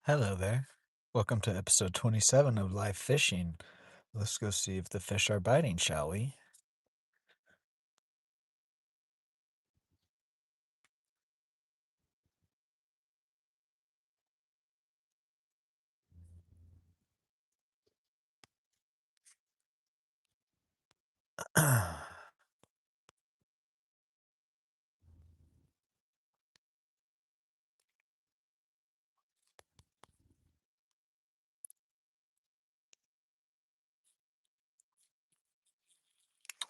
Hello there. Welcome to episode 27 of Live Fishing. Let's go see if the fish are biting, shall we?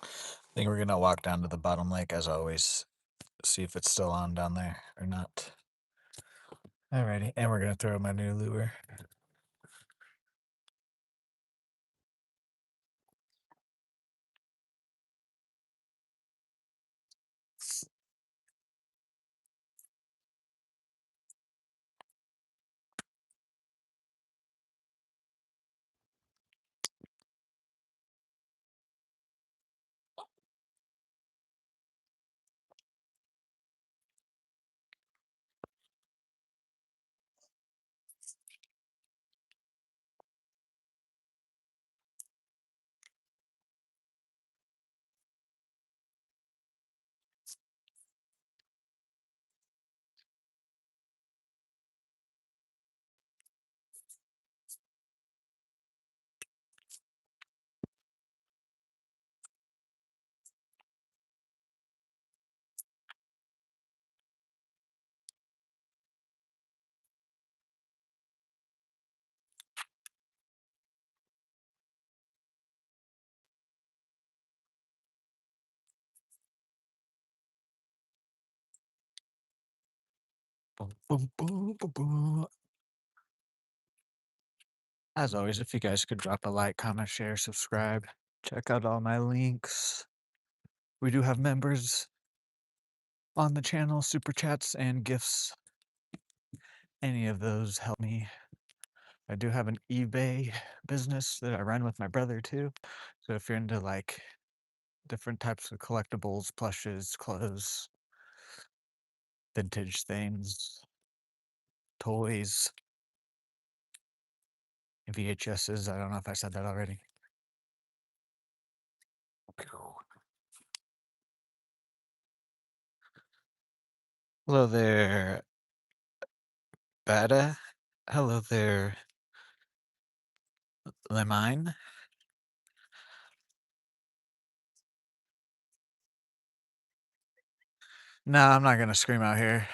I think we're going to walk down to the bottom lake as always, see if it's still on down there or not. Alrighty, and we're going to throw my new lure. Boom, boom, boom, boom, boom. As always, if you guys could drop a like, comment, share, subscribe, check out all my links. We do have members on the channel, super chats, and gifts. Any of those help me. I do have an eBay business that I run with my brother too. So if you're into like different types of collectibles, plushes, clothes, vintage things, toys, VHSs, I don't know if I said that already. Hello there, Bada. Hello there, Lemine. No, I'm not gonna scream out here.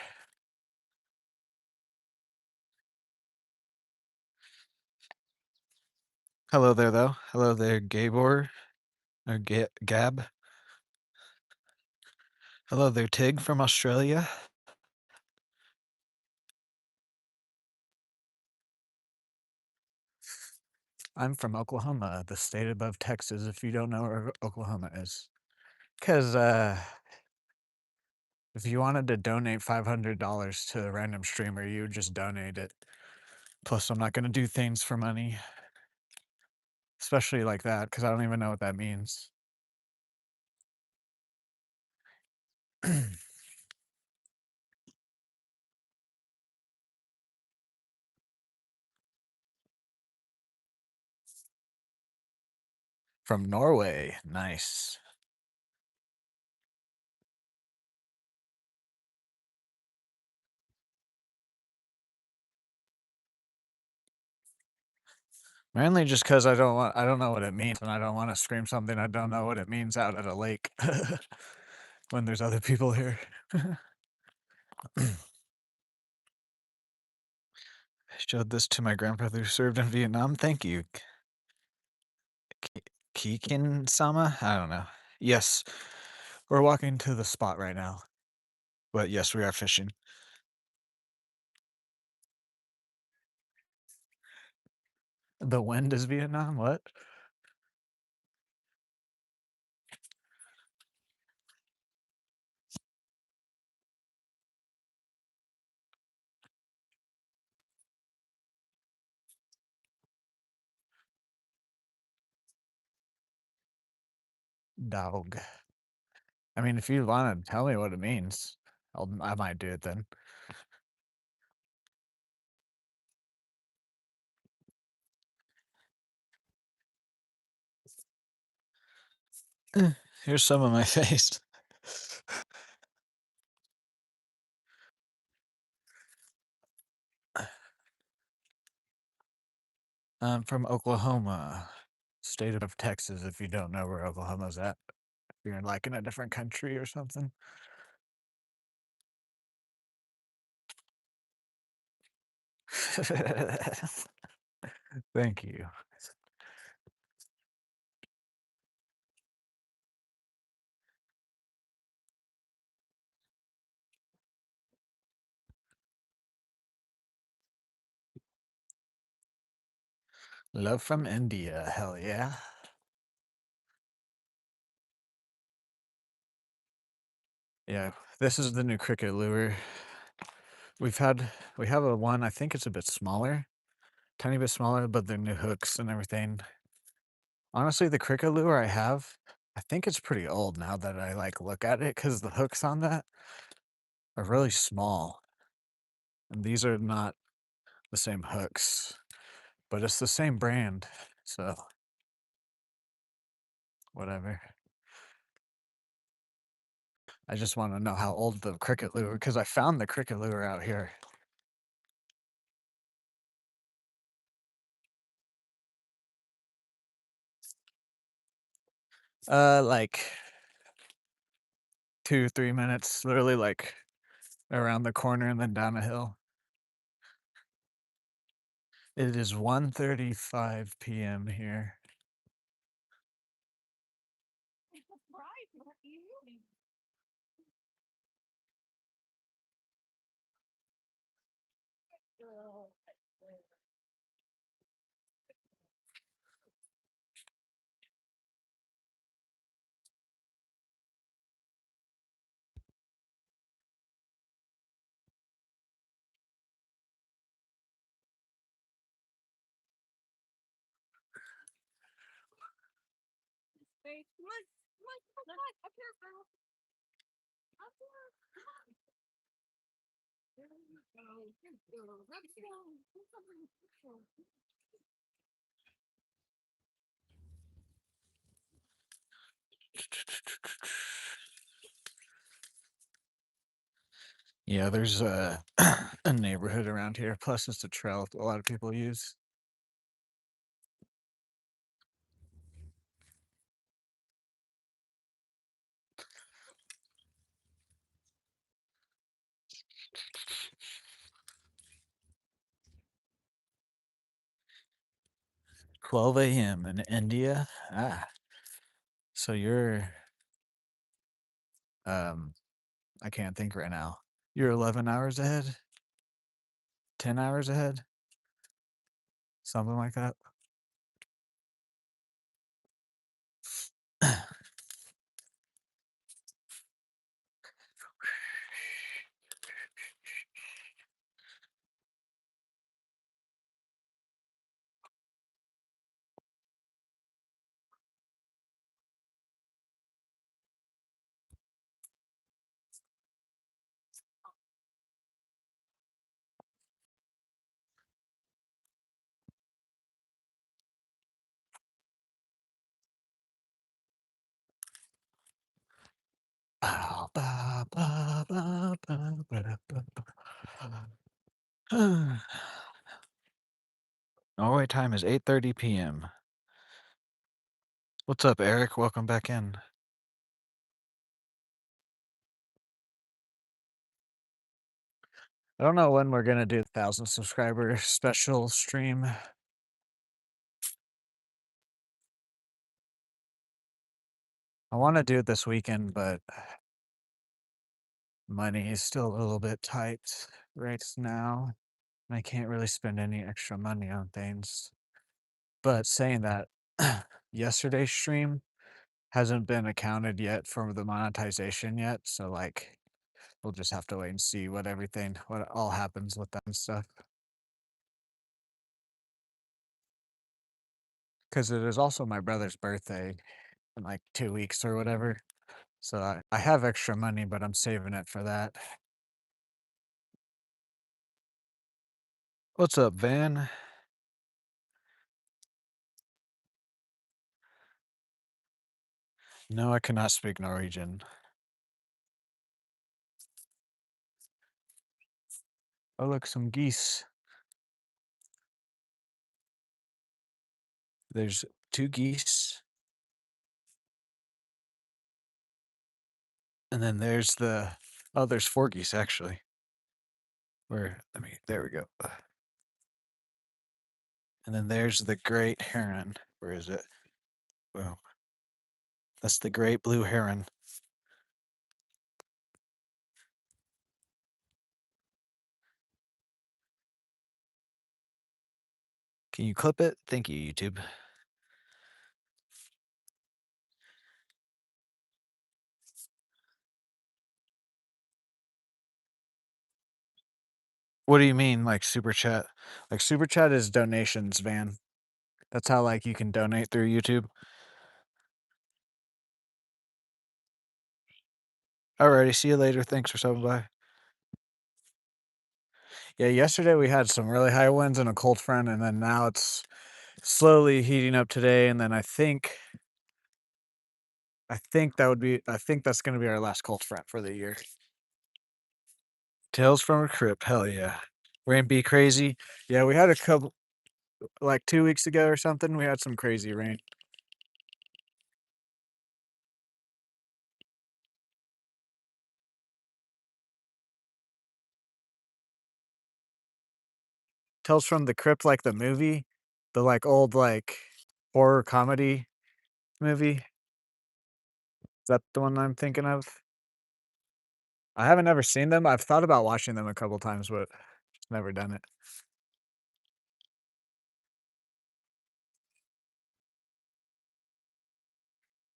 Hello there, though. Hello there, Gabor, or Gab. Hello there, Tig from Australia. I'm from Oklahoma, the state above Texas, if you don't know where Oklahoma is. Because if you wanted to donate $500 to a random streamer, you would just donate it. Plus, I'm not going to do things for money, especially like that, because I don't even know what that means. From Norway. Nice. Mainly just because I don't know what it means, and I don't want to scream something I don't know what it means out at a lake when there's other people here. I showed this to my grandfather who served in Vietnam. Thank you. Kikin Sama? I don't know. Yes, we're walking to the spot right now. But yes, we are fishing. The wind is Vietnam? What? Dog. I mean, if you want to tell me what it means, I might do it then. Here's some of my face. I'm from Oklahoma, state of Texas, if you don't know where Oklahoma's at. If you're, like, in a different country or something. Thank you. Love from India, hell yeah. Yeah, this is the new cricket lure. We've had we have a one, I think it's a bit smaller, tiny bit smaller, but the new hooks and everything. Honestly, the cricket lure I have, I think it's pretty old now that I like look at it because the hooks on that are really small. And these are not the same hooks, but it's the same brand. So whatever. I just want to know how old the cricket lure because I found the cricket lure out here. Like 2, 3 minutes, literally like around the corner and then down a hill. It is 1:35 p.m. here. Yeah, there's a a neighborhood around here. Plus, it's a trail a lot of people use. 12 a.m. in India. Ah, so you're um, I can't think right now. You're 11 hours ahead, 10 hours ahead, something like that. Ba, ba, ba, ba, ba, ba, ba, ba. Norway time is 8:30 p.m. What's up, Eric? Welcome back in. I don't know when we're gonna do 1,000 subscriber special stream. I want to do it this weekend, but money is still a little bit tight right now. And I can't really spend any extra money on things. But saying that, yesterday's stream hasn't been accounted yet for the monetization yet. So like, we'll just have to wait and see what all happens with that and stuff. Because it is also my brother's birthday in like 2 weeks or whatever. So I have extra money, but I'm saving it for that. What's up, Van? No, I cannot speak Norwegian. Oh, look, some geese. There's 2 geese, and then there's there's 4 geese, actually. There we go. And then there's the great heron. Where is it? Well, that's the great blue heron. Can you clip it? Thank you, YouTube. What do you mean, like super chat? Like super chat is donations, Van. That's how like you can donate through YouTube. Alrighty, see you later. Thanks for stopping by. Yeah, yesterday we had some really high winds and a cold front, and then now it's slowly heating up today, and then I think that's gonna be our last cold front for the year. Tales from a Crypt, hell yeah. Rain be crazy. Yeah, we had a couple like 2 weeks ago or something, we had some crazy rain. Tales from the Crypt, like the movie, the like old like horror comedy movie. Is that the one I'm thinking of? I haven't ever seen them. I've thought about watching them a couple times, but just never done it.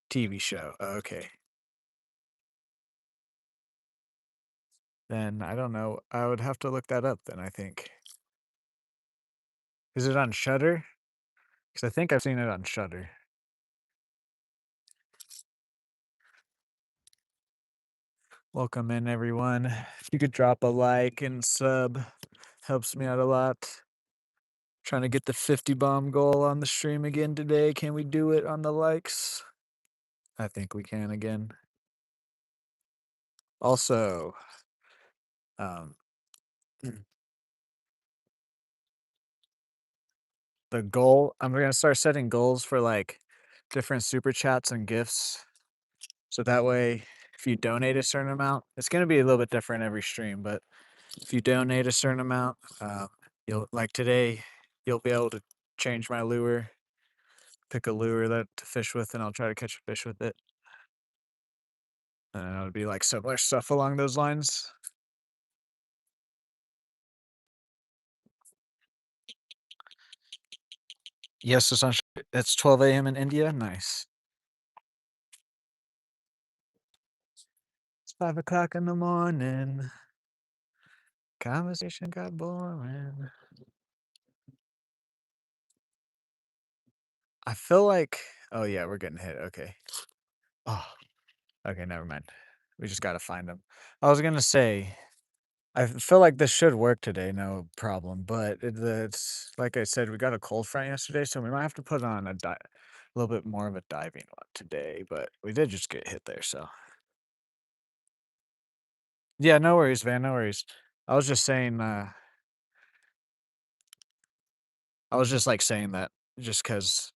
TV show. Okay. Then I don't know. I would have to look that up then, I think. Is it on Shudder? Because I think I've seen it on Shudder. Welcome in, everyone. If you could drop a like and sub, helps me out a lot. Trying to get the 50 bomb goal on the stream again today. Can we do it on the likes? I think we can again. Also, um, the goal, I'm going to start setting goals for like different super chats and gifts. So that way, if you donate a certain amount, it's going to be a little bit different every stream, but if you donate a certain amount, you'll like today, you'll be able to change my lure, pick a lure that to fish with, and I'll try to catch a fish with it. And it would be like similar stuff along those lines. Yes, it's 12 a.m. in India. Nice. It's 5 o'clock in the morning. Conversation got boring. I feel like, oh yeah, we're getting hit. Okay. Oh, okay, never mind. We just gotta find them. I was gonna say, I feel like this should work today, no problem. But it's like I said, we got a cold front yesterday, so we might have to put on a little bit more of a diving one today. But we did just get hit there, so yeah, no worries, Van, no worries. I was just saying, I was just like saying that just because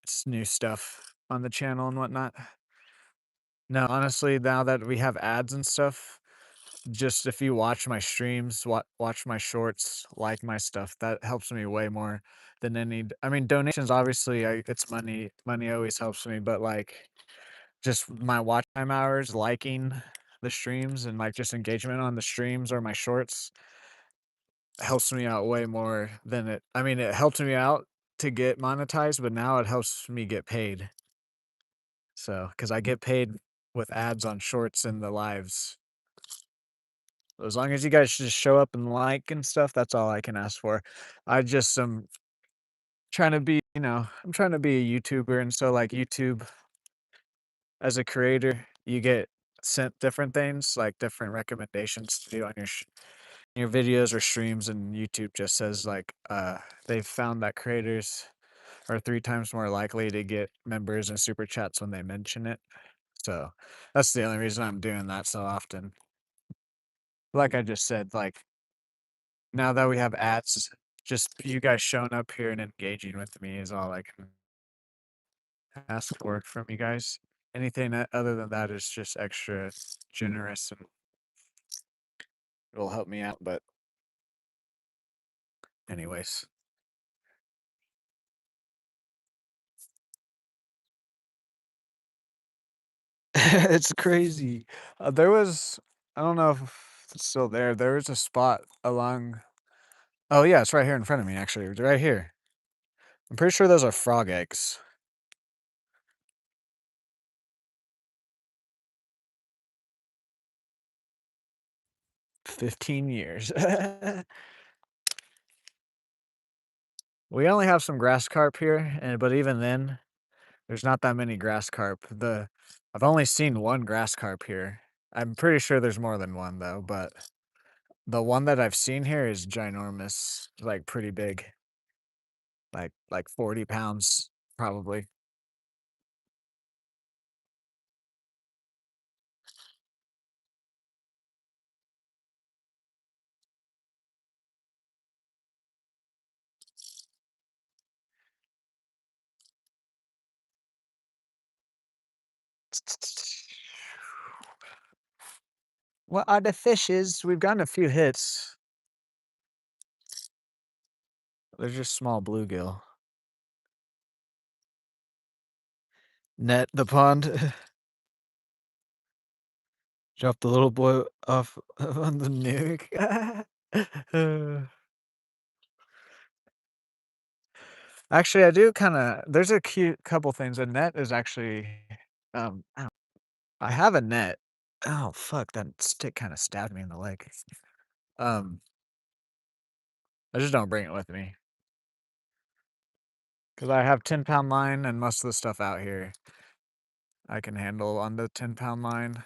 it's new stuff on the channel and whatnot. No, honestly, now that we have ads and stuff, just if you watch my streams, watch my shorts, like my stuff, that helps me way more than I mean, donations, obviously, it's money. Money always helps me, but like just my watch time hours, liking the streams, and like just engagement on the streams or my shorts helps me out way more than it. I mean, it helped me out to get monetized, but now it helps me get paid. So, because I get paid with ads on shorts and the lives. As long as you guys just show up and like and stuff, that's all I can ask for. I just am trying to be, I'm trying to be a YouTuber. And so, like, YouTube as a creator, you get sent different things, like different recommendations to do on your videos or streams. And YouTube just says, like, they've found that creators are 3 times more likely to get members and super chats when they mention it. So, that's the only reason I'm doing that so often. Like I just said, like, now that we have ads, just you guys showing up here and engaging with me is all I can ask for from you guys. Anything other than that is just extra generous and it'll help me out, but anyways. It's crazy. There was I don't know if it's still there. There was a spot along Oh, yeah, it's right here in front of me, actually, right here. I'm pretty sure those are frog eggs. 15 years. We only have some grass carp here, but even then, there's not that many grass carp. I've only seen one grass carp here. I'm pretty sure there's more than one though, but the one that I've seen here is ginormous, like pretty big, like 40 pounds probably. What are the fishes? We've gotten a few hits. They're just small bluegill. Net the pond. Drop the little boy off on the nuke. Actually, I do kinda there's a cute couple things. A net is actually, ow. I have a net. Oh, fuck, that stick kinda stabbed me in the leg. Um, I just don't bring it with me because I have 10-pound line and most of the stuff out here I can handle on the 10-pound line.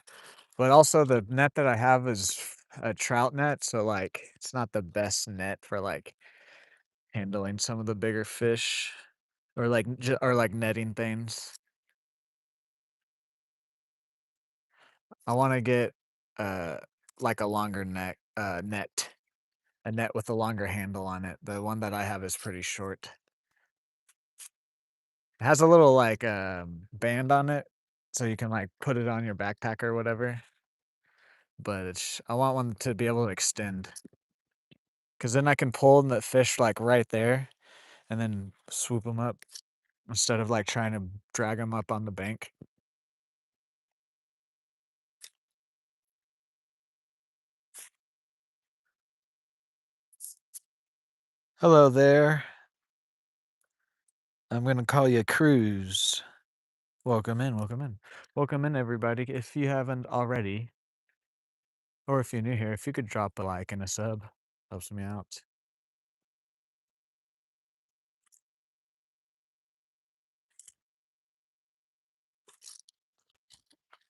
But also the net that I have is a trout net, so, like, it's not the best net for, like, handling some of the bigger fish or, like, netting things. I wanna get, uh, like, a longer net, a net with a longer handle on it. The one that I have is pretty short. It has a little, like, band on it, so you can, like, put it on your backpack or whatever, but I want one to be able to extend, cause then I can pull the fish, like, right there and then swoop them up instead of, like, trying to drag them up on the bank. Hello there. I'm gonna call you Cruz. Welcome in, welcome in. Welcome in, everybody. If you haven't already, or if you're new here, if you could drop a like and a sub, helps me out.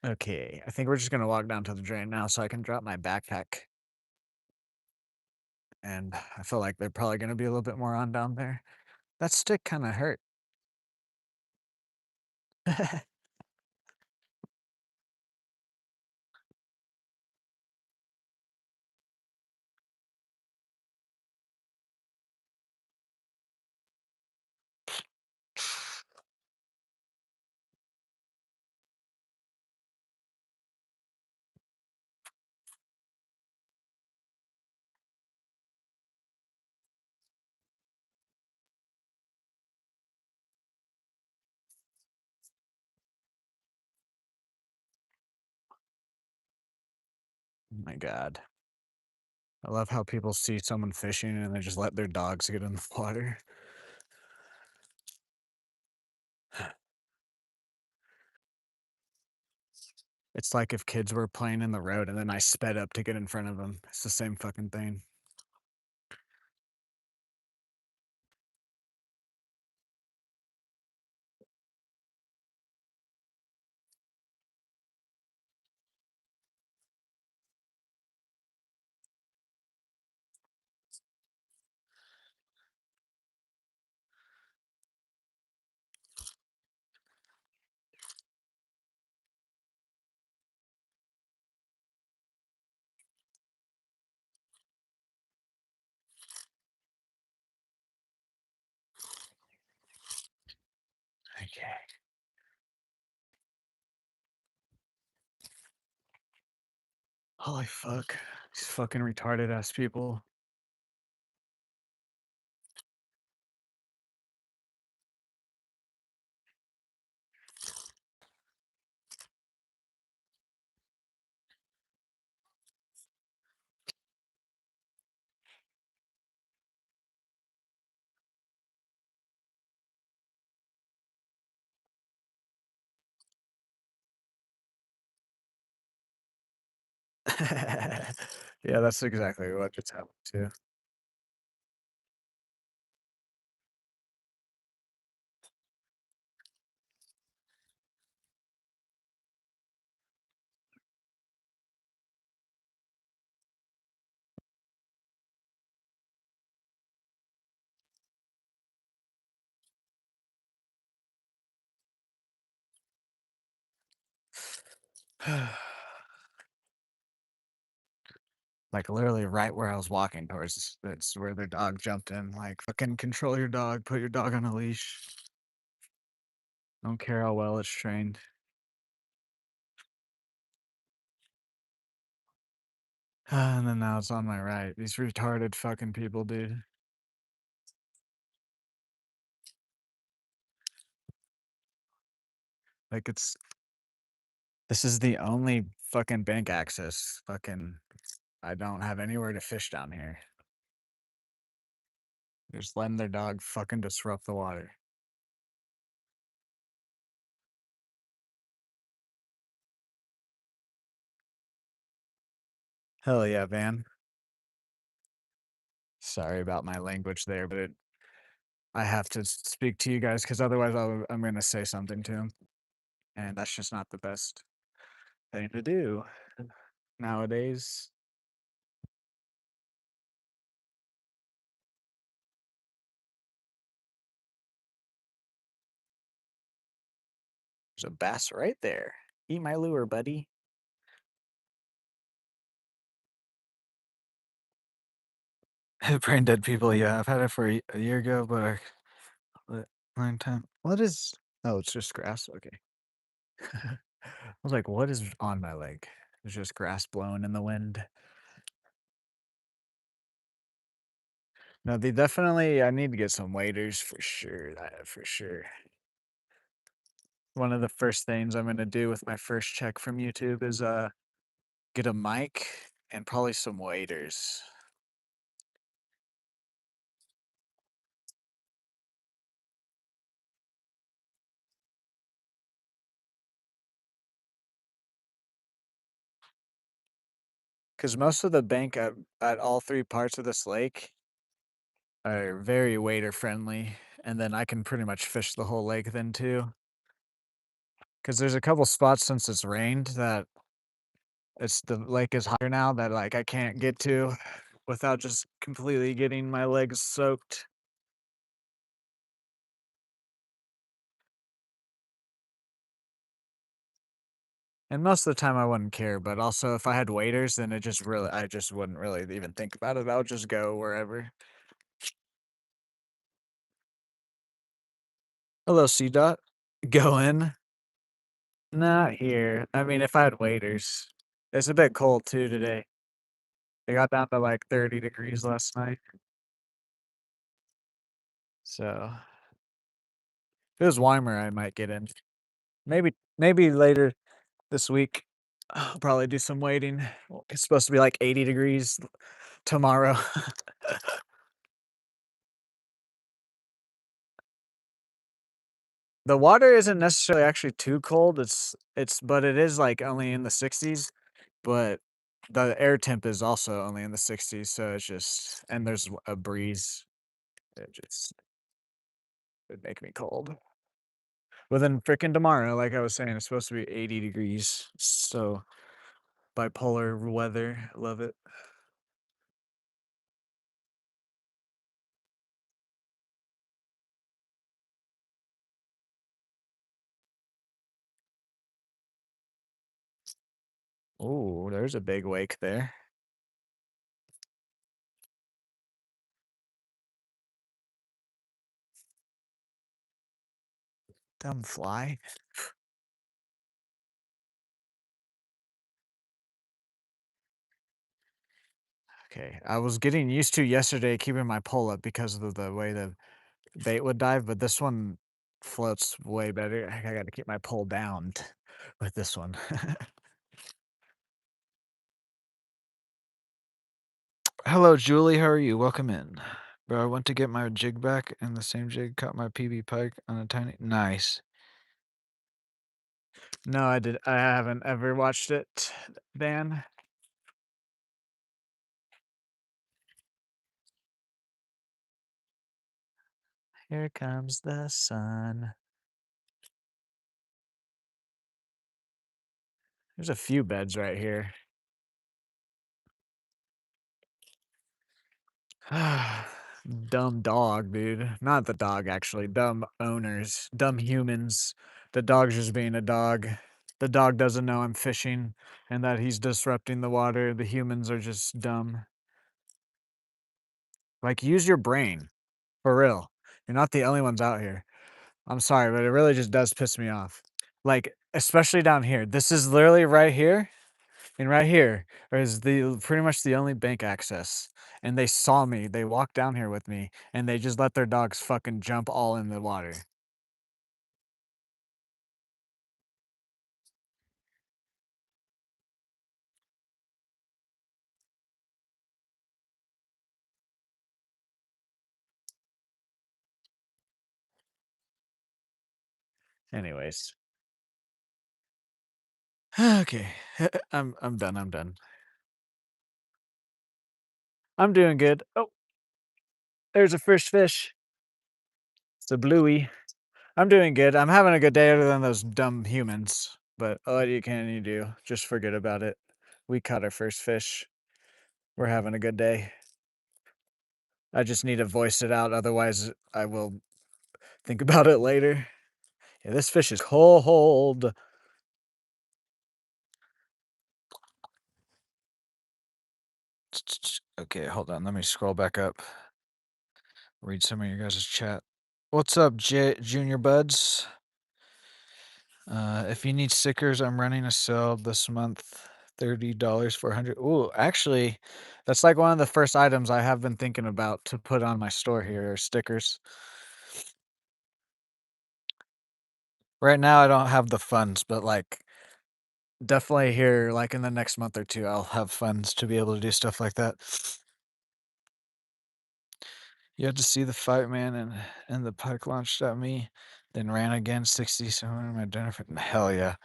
Okay, I think we're just gonna walk down to the drain now so I can drop my backpack. And I feel like they're probably gonna be a little bit more on down there. That stick kind of hurt. Oh my God. I love how people see someone fishing and they just let their dogs get in the water. It's like if kids were playing in the road and then I sped up to get in front of them. It's the same fucking thing. Okay. Holy fuck. These fucking retarded ass people. Yeah, that's exactly what just happened too. Like literally right where I was walking towards, that's where their dog jumped in. Like, fucking control your dog, put your dog on a leash. Don't care how well it's trained. And then now it's on my right. These retarded fucking people, dude. Like this is the only fucking bank access. Fucking, I don't have anywhere to fish down here. They're just letting their dog fucking disrupt the water. Hell yeah, Van. Sorry about my language there, but I have to speak to you guys because otherwise I'm going to say something to him. And that's just not the best thing to do nowadays. There's a bass right there. Eat my lure, buddy. Brain dead people, yeah. I've had it for a year ago, but long time. What is. Oh, it's just grass? Okay. I was like, what is on my leg? It's just grass blowing in the wind. No, they definitely. I need to get some waders for sure. For sure. One of the first things I'm gonna do with my first check from YouTube is get a mic and probably some waders. Because most of the bank at all three parts of this lake are very wader friendly, and then I can pretty much fish the whole lake then too. Because there's a couple spots since it's rained that the lake is higher now that like I can't get to without just completely getting my legs soaked. And most of the time I wouldn't care, but also if I had waders, then I just wouldn't really even think about it. I would just go wherever. Hello, C dot. Go in. Not here. I mean, if I had waders, it's a bit cold too today. It got down to like 30 degrees last night. So if it was warmer, I might get in. Maybe later this week. I'll probably do some wading. It's supposed to be like 80 degrees tomorrow. The water isn't necessarily actually too cold. But it is like only in the 60s. But the air temp is also only in the 60s, so it's just and there's a breeze. It just would make me cold. But then frickin' tomorrow, like I was saying, it's supposed to be 80 degrees. So bipolar weather, love it. Oh, there's a big wake there. Dumb fly. Okay, I was getting used to yesterday keeping my pole up because of the way the bait would dive, but this one floats way better. I gotta keep my pole down with this one. Hello, Julie. How are you? Welcome in. Bro, I went to get my jig back, and the same jig caught my PB pike on a tiny. Nice. No, I did. I haven't ever watched it, Dan. Here comes the sun. There's a few beds right here. Dumb dog, dude. Not the dog, actually. Dumb owners. Dumb humans. The dog's just being a dog. The dog doesn't know I'm fishing and that he's disrupting the water. The humans are just dumb. Like, use your brain. For real. You're not the only ones out here. I'm sorry, but it really just does piss me off. Like, especially down here. This is literally right here. And right here is the pretty much the only bank access. And they saw me. They walked down here with me, and they just let their dogs fucking jump all in the water. Anyways, okay, I'm done. I'm done. I'm doing good. Oh, there's a first fish. It's a bluey. I'm doing good. I'm having a good day, other than those dumb humans. But what you can you do? Just forget about it. We caught our first fish. We're having a good day. I just need to voice it out, otherwise I will think about it later. Yeah, this fish is cold. Okay, hold on. Let me scroll back up. Read some of your guys' chat. What's up, Junior Buds? If you need stickers, I'm running a sale this month. $30 for 100. Ooh, actually, that's like one of the first items I have been thinking about to put on my store here are stickers. Right now, I don't have the funds, but like definitely here, like in the next month or two, I'll have funds to be able to do stuff like that. You had to see the fight, man, and the pike launched at me, then ran again 67 my dinner for hell yeah.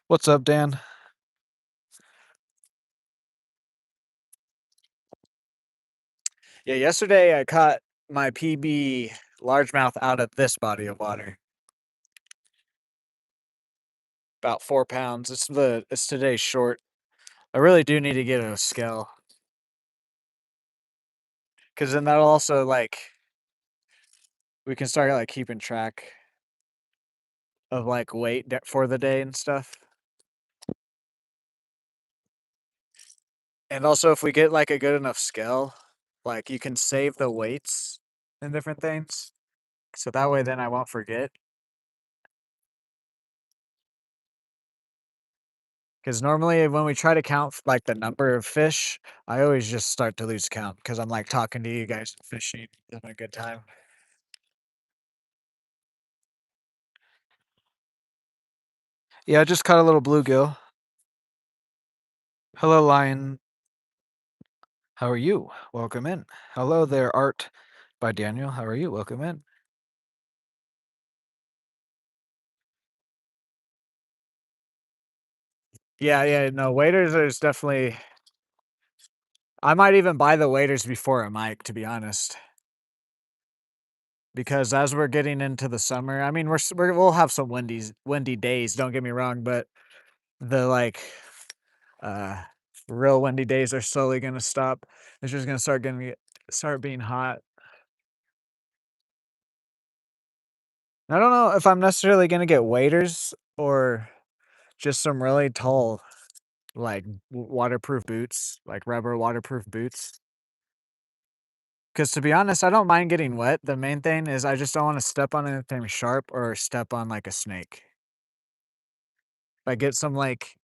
What's up, Dan? Yeah, yesterday I caught my PB largemouth out of this body of water. About 4 pounds. It's today's short. I really do need to get a scale. Cause then that'll also like we can start like keeping track of like weight for the day and stuff. And also if we get like a good enough scale, like you can save the weights and different things. So that way then I won't forget. Because normally when we try to count like the number of fish, I always just start to lose count because I'm like talking to you guys and fishing, having a good time. Yeah, I just caught a little bluegill. Hello, Lion. How are you? Welcome in. Hello there, Art by Daniel. How are you? Welcome in. Yeah, yeah, no, waiters is definitely. I might even buy the waiters before a mic, to be honest. Because as we're getting into the summer, I mean, we'll have some windy days. Don't get me wrong, but the like, uh, real windy days are slowly gonna stop. It's just gonna start being hot. I don't know if I'm necessarily gonna get waders or just some really tall, like waterproof boots, like rubber waterproof boots. Because to be honest, I don't mind getting wet. The main thing is I just don't wanna step on anything sharp or step on, like, a snake. If I get some, like,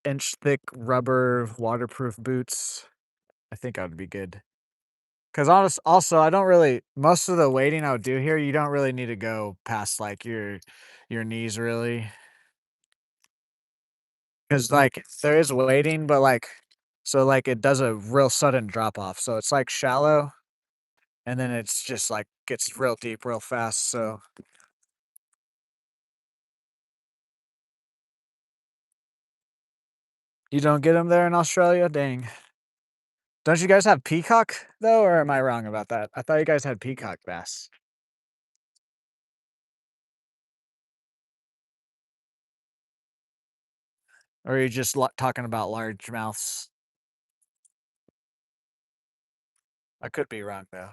inch thick rubber waterproof boots, I think I would be good. 'Cause also, I don't really most of the wading I would do here, you don't really need to go past, like, your knees, really. 'Cause, like, there is wading, but, like so, like, it does a real sudden drop off, so it's, like, shallow, and then it's just, like, gets real deep real fast, so you don't get them there in Australia? Dang. Don't you guys have peacock, though, or am I wrong about that? I thought you guys had peacock bass. Or are you just talking about large mouths? I could be wrong, though.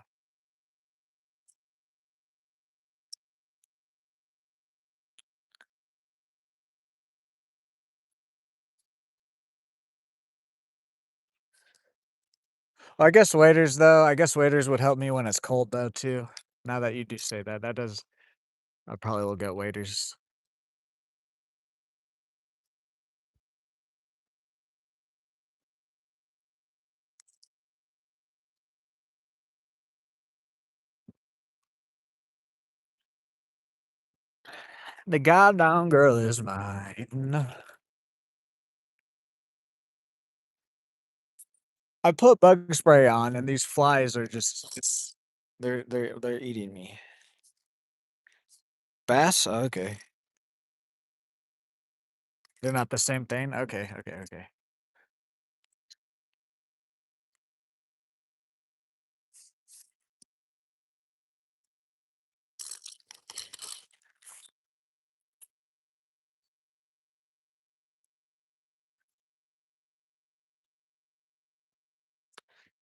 Well, I guess waders would help me when it's cold, though, too. Now that you do say that, that does I probably will get waders. The goddamn girl is mine. I put bug spray on, and these flies are just they're eating me. Bass? Okay. They're not the same thing? Okay, okay, okay.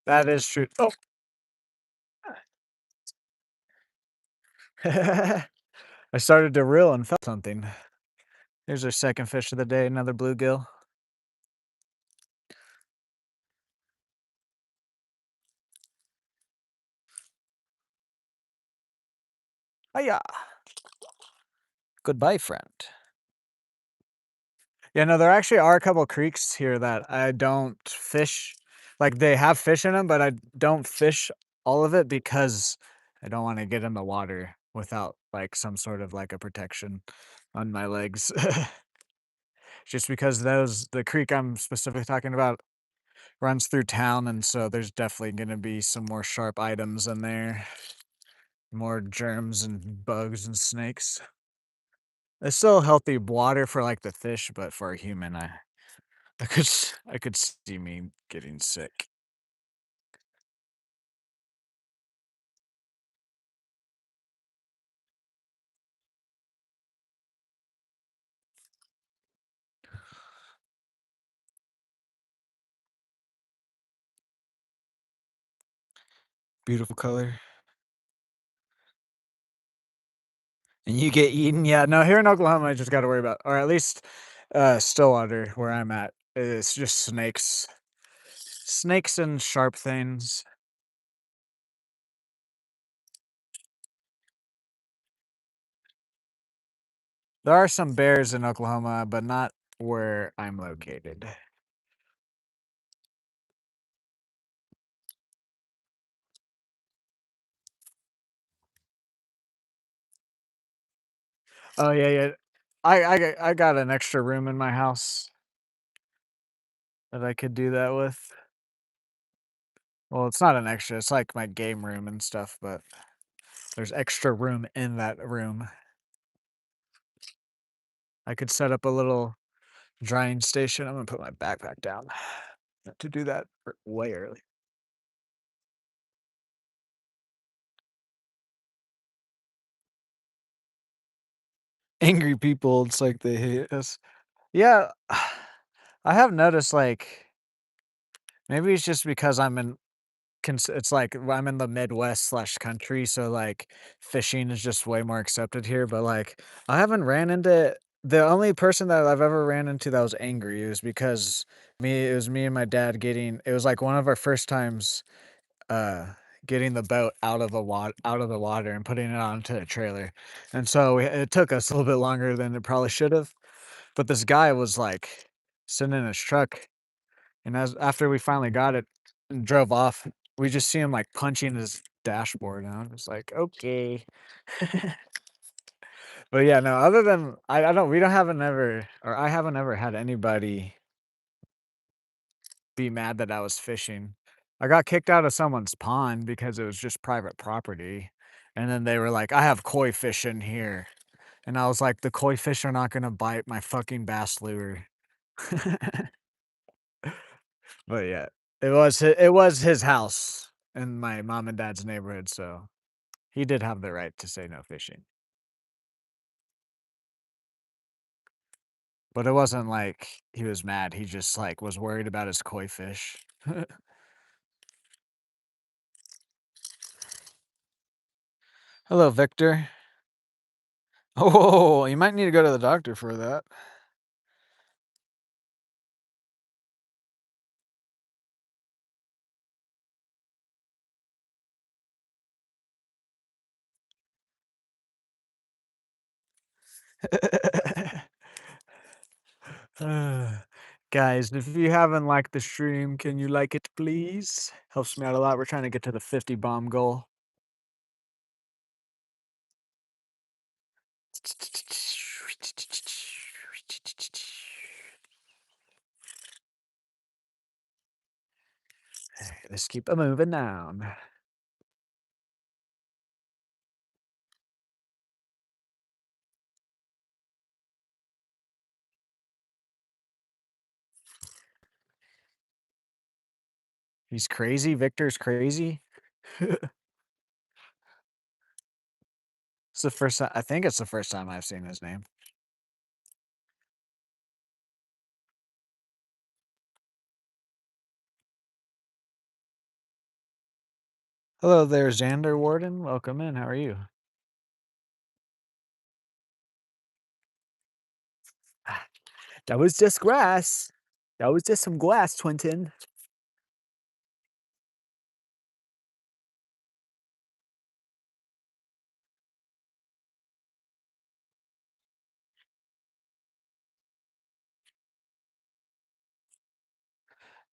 That is true. Oh. I started to reel and felt something. Here's our second fish of the day, another bluegill. Hiya! Goodbye, friend. Yeah, no, there actually are a couple creeks here that I don't fish. Like, they have fish in them, but I don't fish all of it because I don't wanna get in the water without, like, some sort of, like, a protection on my legs. Just because the creek I'm specifically talking about runs through town, and so there's definitely gonna be some more sharp items in there, more germs and bugs and snakes. It's still healthy water for, like, the fish, but for a human, I could see me getting sick. Beautiful color. And you get eaten? Yeah, no, here in Oklahoma, I just gotta worry about or at least, Stillwater, where I'm at, it's just snakes. Snakes and sharp things. There are some bears in Oklahoma, but not where I'm located. Oh, yeah, yeah. I got an extra room in my house that I could do that with. Well, it's not an extra, it's like my game room and stuff, but there's extra room in that room. I could set up a little drying station. I'm gonna put my backpack down to do that way early. Angry people, it's like they hate us. Yeah, I have noticed, like, maybe it's just because it's like I'm in the Midwest slash country, so like fishing is just way more accepted here. But like, I haven't ran into the only person that I've ever ran into that was angry. It was because it was me and my dad getting. It was like one of our first times uh, getting the boat out of the water and putting it onto a trailer, and so it took us a little bit longer than it probably should have, but this guy was, like, sitting in his truck, and as after we finally got it and drove off, we just see him, like, punching his dashboard, and I was like, "Okay." But yeah, no, other than I don't we don't haven't ever or I haven't ever had anybody be mad that I was fishing. I got kicked out of someone's pond because it was just private property, and then they were like, "I have koi fish in here." And I was like, "The koi fish are not gonna bite my fucking bass lure." But yeah, it was his house in my mom and dad's neighborhood, so he did have the right to say no fishing. But it wasn't like he was mad, he just, like, was worried about his koi fish. Hello, Victor. Oh, you might need to go to the doctor for that. Guys, if you haven't liked the stream, can you like it, please? Helps me out a lot. We're trying to get to the 50 bomb goal. Let's keep it moving down. He's crazy. Victor's crazy. It's the first time. I think it's the first time I've seen his name. Hello there, Xander Warden. Welcome in. How are you? That was just grass. That was just some glass, Twinton.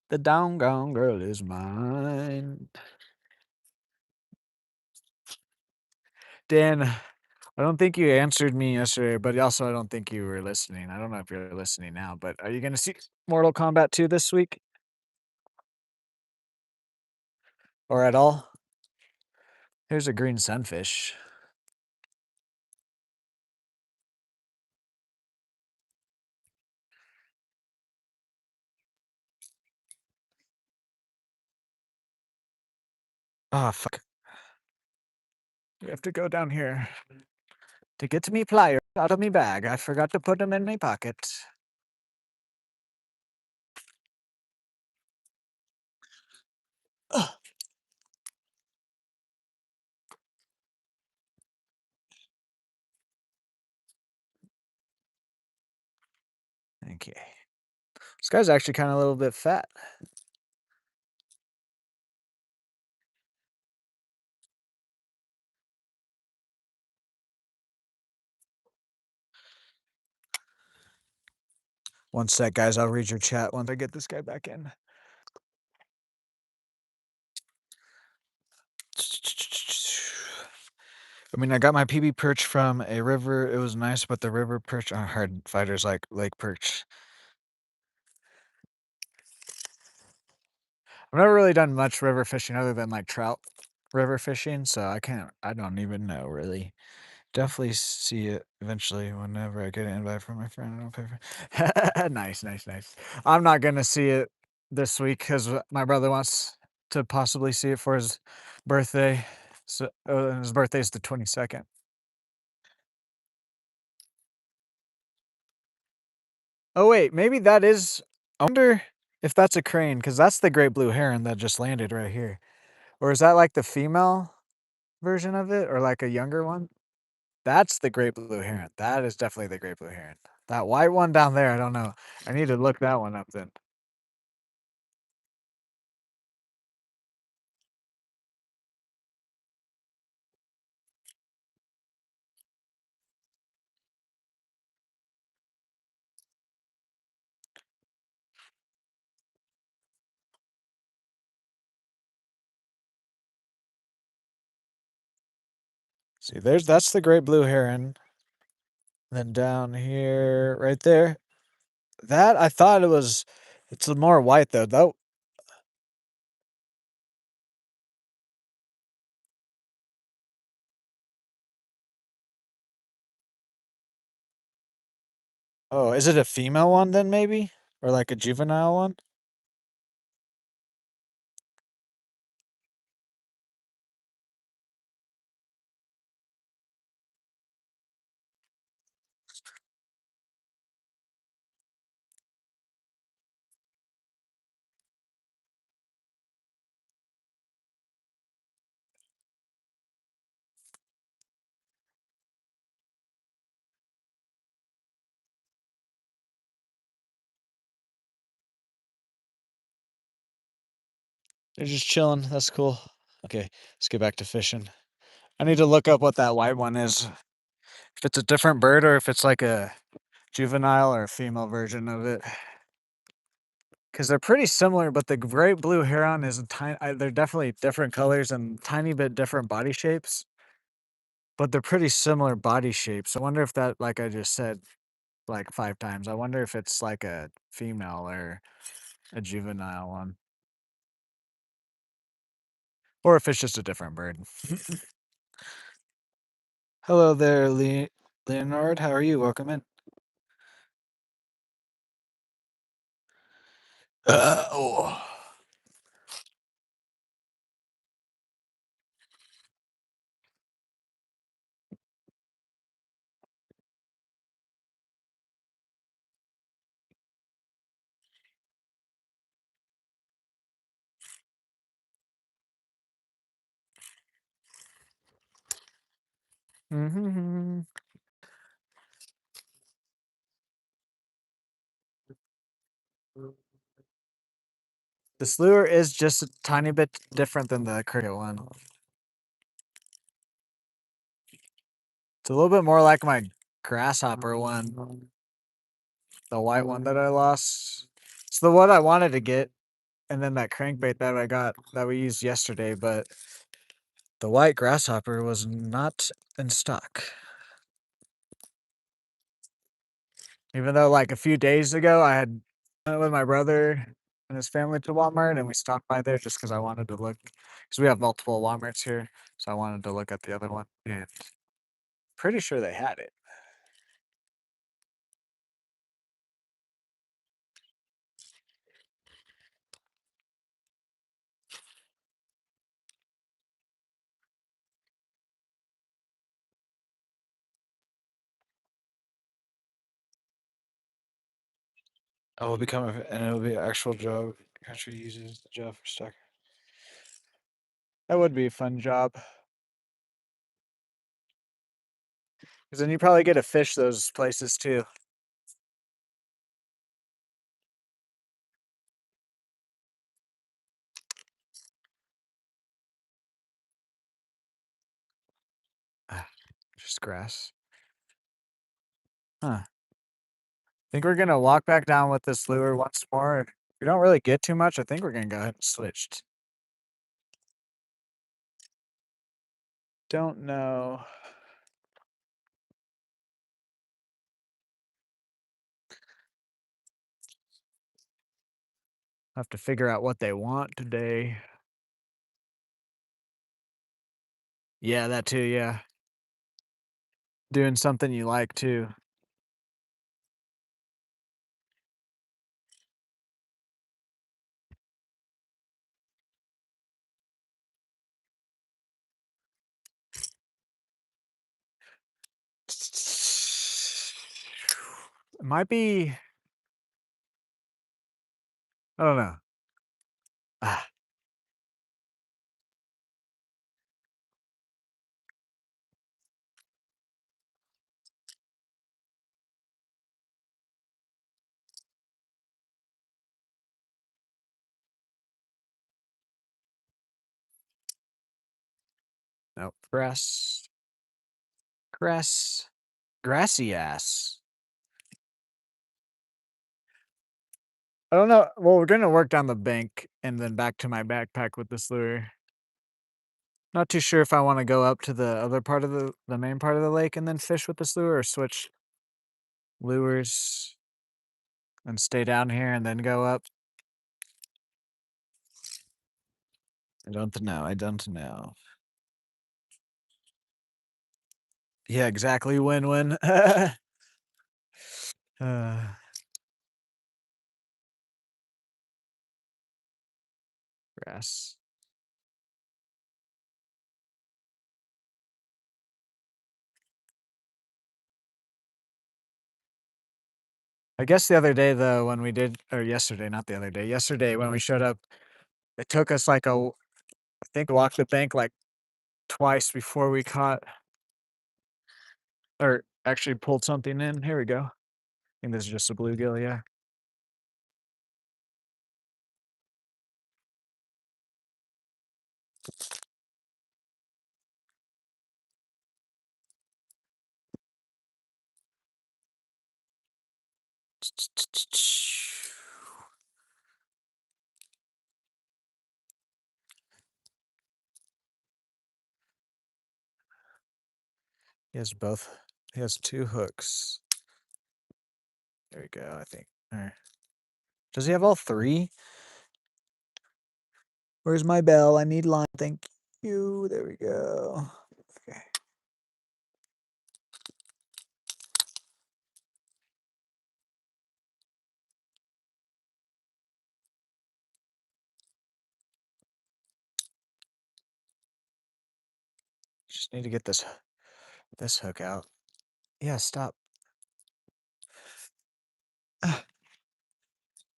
The downtown girl is mine. Dan, I don't think you answered me yesterday, but also I don't think you were listening. I don't know if you're listening now, but are you gonna see Mortal Kombat 2 this week? Or at all? Here's a green sunfish. Ah, fuck. We have to go down here to get me pliers out of me bag. I forgot to put them in my pocket. Ugh. Okay. This guy's actually kind of a little bit fat. One sec, guys. I'll read your chat once I get this guy back in. I mean, I got my PB perch from a river. It was nice, but the river perch are hard fighters like lake perch. I've never really done much river fishing other than like trout river fishing, so I don't even know really. Definitely see it eventually whenever I get an invite from my friend. I don't pay for Nice, nice, nice. I'm not gonna see it this week because my brother wants to possibly see it for his birthday. So and his birthday's the 22nd. Oh wait, maybe that is. I wonder if that's a crane because that's the great blue heron that just landed right here. Or is that like the female version of it, or like a younger one? That's the great blue heron. That is definitely the great blue heron. That white one down there, I don't know. I need to look that one up then. See, that's the great blue heron. Then down here, right there, that I thought it's more white though. That oh, is it a female one then maybe? Or like a juvenile one? They're just chilling. That's cool. Okay, let's get back to fishing. I need to look up what that white one is. If it's a different bird or if it's like a juvenile or a female version of it. Because they're pretty similar, but the great blue heron is a tiny. They're definitely different colors and tiny bit different body shapes, but they're pretty similar body shapes. I wonder if that, like I just said, like 5 times. I wonder if it's like a female or a juvenile one, or if it's just a different bird. Hello there, Leonard. How are you? Welcome in. Oh. Mm-hmm. This lure is just a tiny bit different than the cricket one. It's a little bit more like my grasshopper one, the white one that I lost. It's the one I wanted to get, and then that crankbait that I got that we used yesterday, but the white grasshopper was not in stock. Even though, like a few days ago, I had went with my brother and his family to Walmart, and we stopped by there just because I wanted to look. Because we have multiple Walmarts here, so I wanted to look at the other one. And pretty sure they had it. Oh, it'll become and it'll be an actual job. Country uses the job for stock. That would be a fun job. Because then you probably get to fish those places too. Ah, just grass. Huh. Think we're gonna walk back down with this lure once more. If we don't really get too much, I think we're gonna go ahead and switch. Don't know. Have to figure out what they want today. Yeah, that too, yeah. Doing something you like too. It might be, I don't know. Ah, no. Grass. Grassy ass. I don't know. Well, we're gonna work down the bank and then back to my backpack with this lure. Not too sure if I wanna go up to the other part of the main part of the lake and then fish with this lure or switch lures and stay down here and then go up. I don't know. Yeah, exactly, win-win. Uh, grass. I guess the other day though, when we did or yesterday, not the other day, yesterday when we showed up, it took us like I think walk the bank like twice before we caught or actually pulled something in. Here we go. I think this is just a bluegill, yeah. He has both. He has 2 hooks. There we go, I think. Alright. Does he have all 3? Where's my bell? I need line. Thank you. There we go. Okay. Just need to get this hook out. Yeah, stop.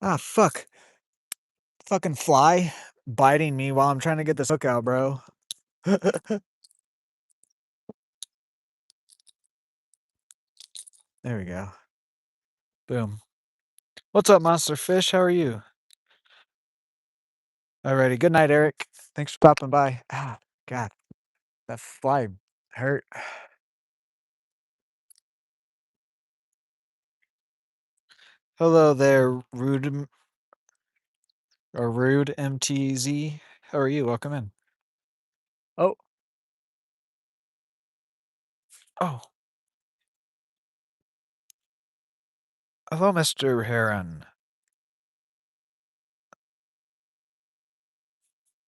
Ah, fuck. Fucking fly biting me while I'm trying to get this hook out, bro. There we go. Boom. What's up, Monster Fish? How are you? Alrighty. Good night, Eric. Thanks for popping by. Ah, God. That fly hurt. Hello there, Rude MTZ. How are you? Welcome in. Oh, oh. Hello, Mr. Heron.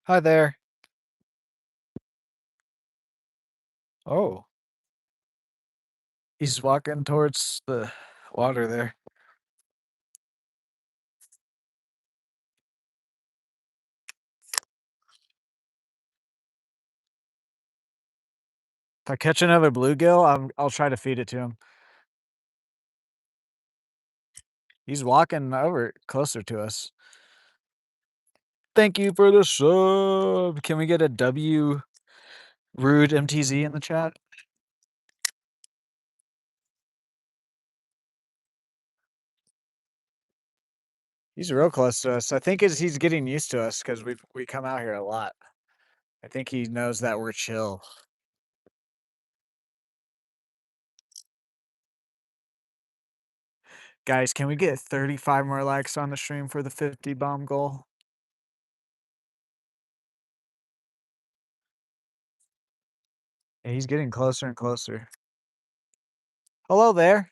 Hi there. Oh, he's walking towards the water there. If I catch another bluegill, I'll try to feed it to him. He's walking over closer to us. Thank you for the sub. Can we get a W Rude MTZ in the chat? He's real close to us. I think he's getting used to us because we come out here a lot. I think he knows that we're chill. Guys, can we get 35 more likes on the stream for the 50 bomb goal? Yeah, he's getting closer and closer. Hello there.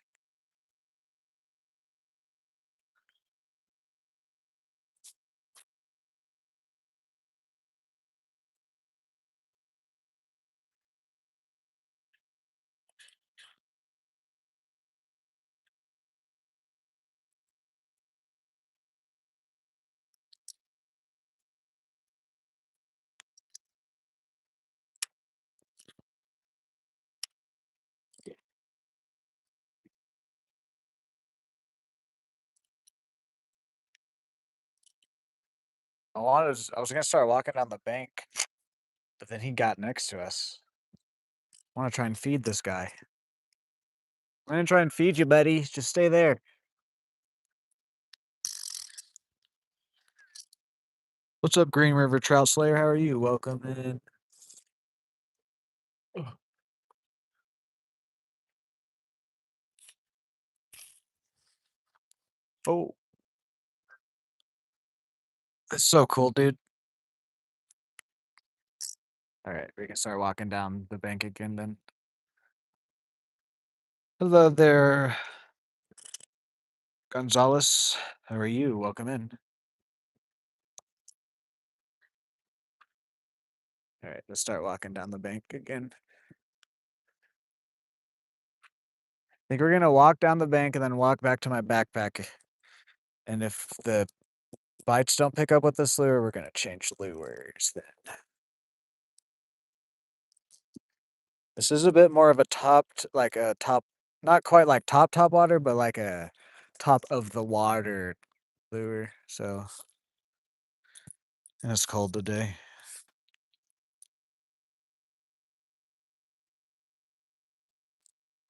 I was gonna start walking down the bank, but then he got next to us. I want to try and feed this guy. I'm gonna try and feed you, buddy. Just stay there. What's up, Green River Trout Slayer? How are you? Welcome in. Ugh. Oh, that's so cool, dude. Alright, we can start walking down the bank again then. Hello there, Gonzalez. How are you? Welcome in. Alright, let's start walking down the bank again. I think we're gonna walk down the bank and then walk back to my backpack. And if the bites don't pick up with this lure, we're gonna change lures then. This is a bit more of a like a top, not quite like top water, but like a top of the water lure. So, and it's cold today.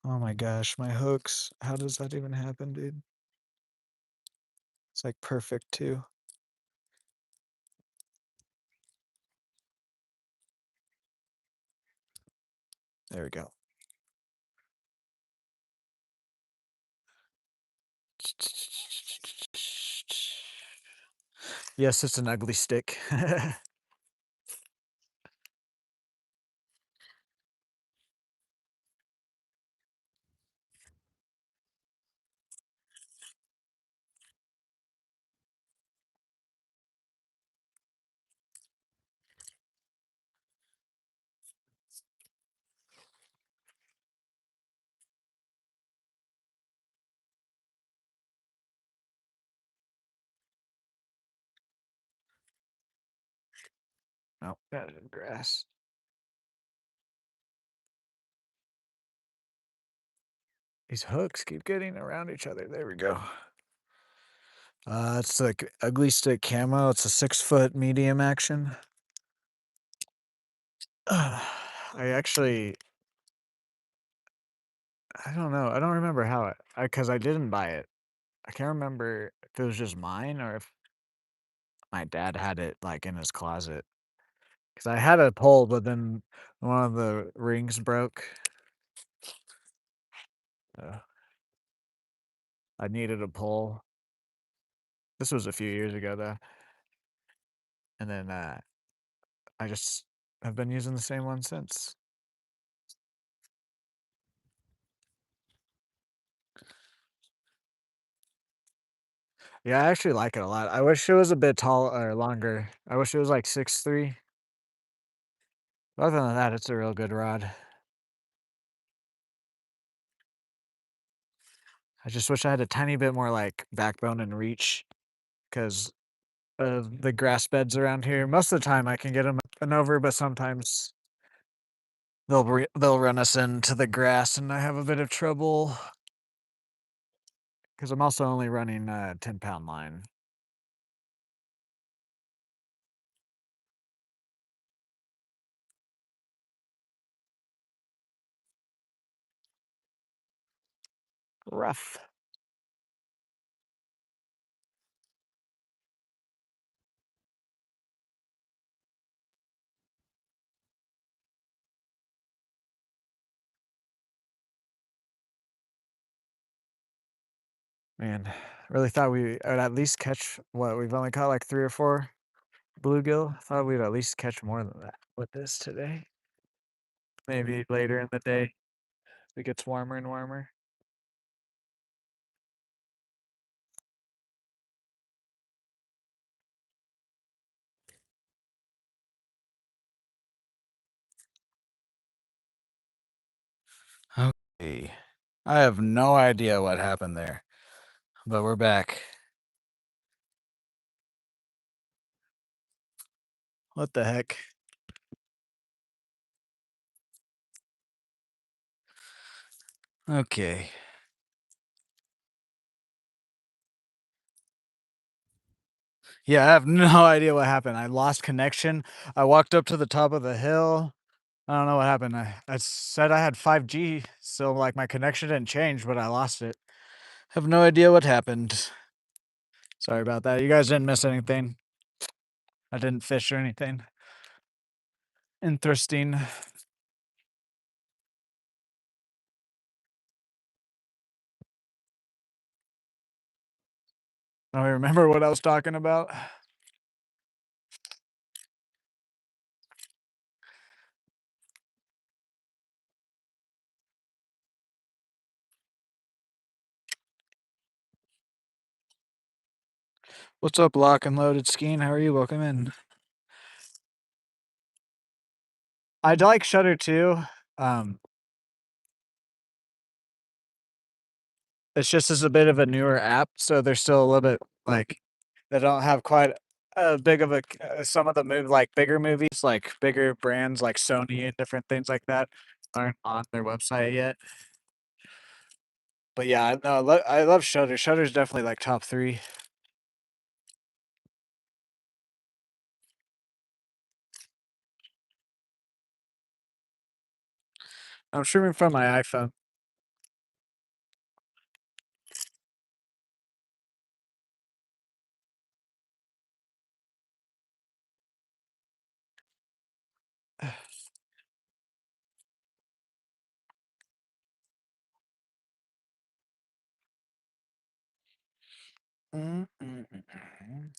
Oh my gosh, my hooks. How does that even happen, dude? It's like perfect too. There we go. Yes, it's an ugly stick. Oh, that is grass. These hooks keep getting around each other. There we go. It's like ugly stick camo. It's a 6 foot medium action. I actually, I don't know. I don't remember how it, because I didn't buy it. I can't remember if it was just mine or if my dad had it like in his closet. Because I had a pole, but then one of the rings broke. Uh, I needed a pole. This was a few years ago though, and then I just have been using the same one since. Yeah, I actually like it a lot. I wish it was a bit tall or longer. I wish it was like 6'3". Other than that, it's a real good rod. I just wish I had a tiny bit more like backbone and reach because of the grass beds around here. Most of the time, I can get them up and over, but sometimes they'll run us into the grass, and I have a bit of trouble because I'm also only running a 10-pound line. Rough. Man, really thought we would at least catch what we've only caught like 3 or 4 bluegill. Thought we'd at least catch more than that with this today. Maybe later in the day, it gets warmer and warmer. Okay. I have no idea what happened there, but we're back. What the heck? Okay. Yeah, I have no idea what happened. I lost connection. I walked up to the top of the hill. I don't know what happened. I said I had 5G, so like my connection didn't change, but I lost it. Have no idea what happened. Sorry about that. You guys didn't miss anything. I didn't fish or anything. Interesting. I don't remember what I was talking about. What's up, Lock and Loaded Skeen? How are you? Welcome in. I like Shutter too. Um, it's just as a bit of a newer app, so they're still a little bit like they don't have quite a big of a some of the bigger movies, like bigger brands like Sony and different things like that aren't on their website yet. But yeah, no, I love Shutter. Shutter's definitely like top three. I'm streaming from my iPhone.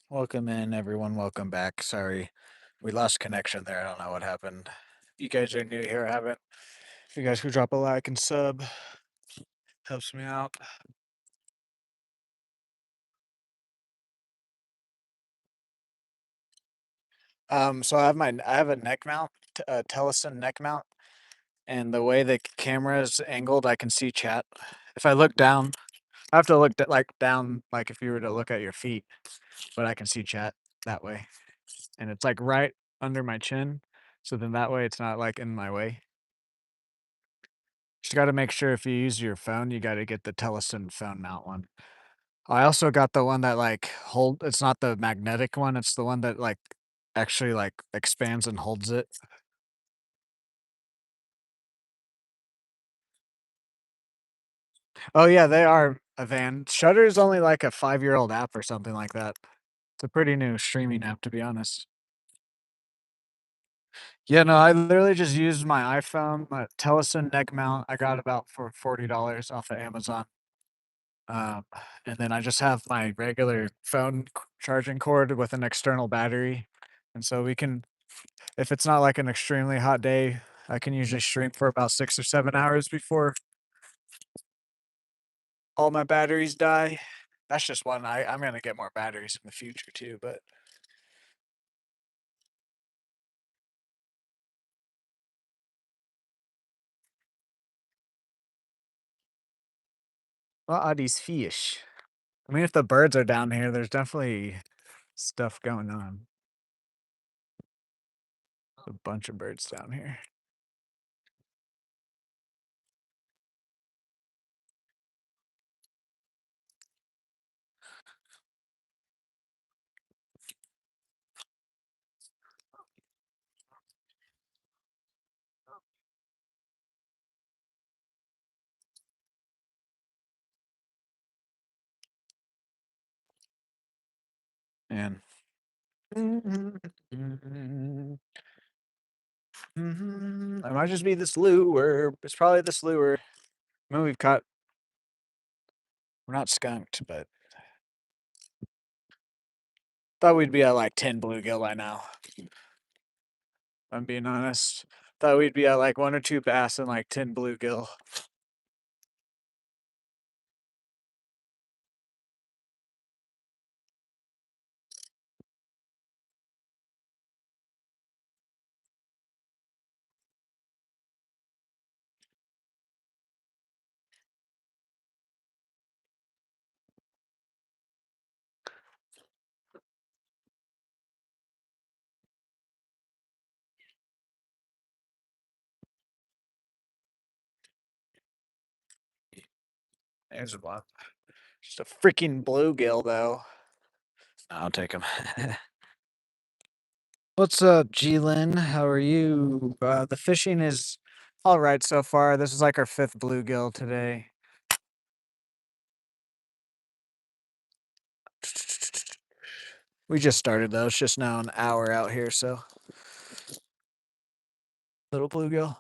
Welcome in, everyone. Welcome back. Sorry, we lost connection there. I don't know what happened. You guys are new here. I haven't. If you guys could drop a like and sub, helps me out. So I have a neck mount, a Telesen neck mount, and the way the camera is angled, I can see chat. If I look down, I have to look like down, like if you were to look at your feet, but I can see chat that way, and it's like right under my chin, so then that way it's not like in my way. Just got to make sure if you use your phone, you got to get the Telesen phone mount one. I also got the one that like hold. It's not the magnetic one. It's the one that like actually like expands and holds it. Oh yeah, they are a van. Shutter is only like a 5-year-old app or something like that. It's a pretty new streaming app, to be honest. Yeah, no, I literally just used my iPhone, my Telesen neck mount. I got about for $40 off of Amazon. Um, and then I just have my regular phone charging cord with an external battery, and so we can, if it's not like an extremely hot day, I can usually stream for about 6 or 7 hours before all my batteries die. That's just one. I'm gonna get more batteries in the future too, but what are these fish? I mean, if the birds are down here, there's definitely stuff going on. A bunch of birds down here. And it might just be this lure. It's probably this lure. I mean, we've caught. We're not skunked, but thought we'd be at like 10 bluegill by now. If I'm being honest. Thought we'd be at like 1 or 2 bass and like 10 bluegill. There's one. Just a freaking bluegill, though. I'll take him. What's up, G-Lin? How are you? The fishing is all right so far. This is like our 5th bluegill today. We just started though. It's just now an hour out here, so little bluegill.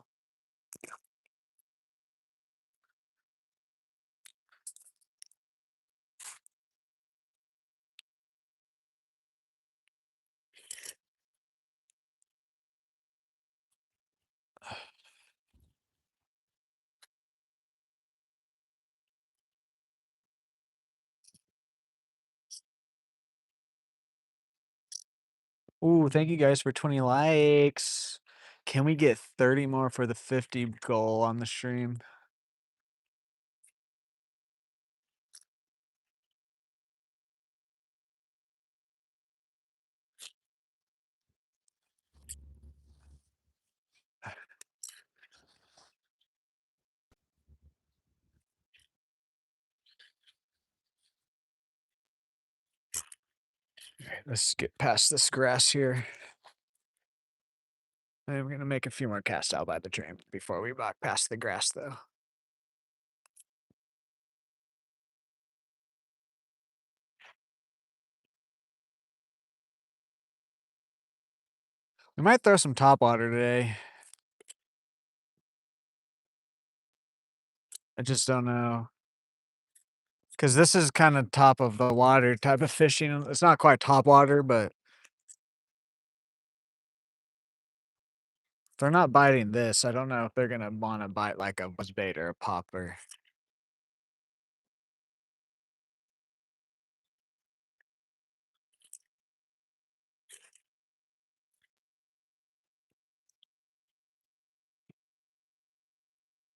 Ooh, thank you guys for 20 likes. Can we get 30 more for the 50 goal on the stream? Alright, let's get past this grass here. And we're gonna make a few more casts out by the dream before we walk past the grass, though. We might throw some top water today. I just don't know. Because this is kind of top of the water type of fishing. It's not quite top water, but if they're not biting this, I don't know if they're gonna want to bite like a buzzbait or a popper.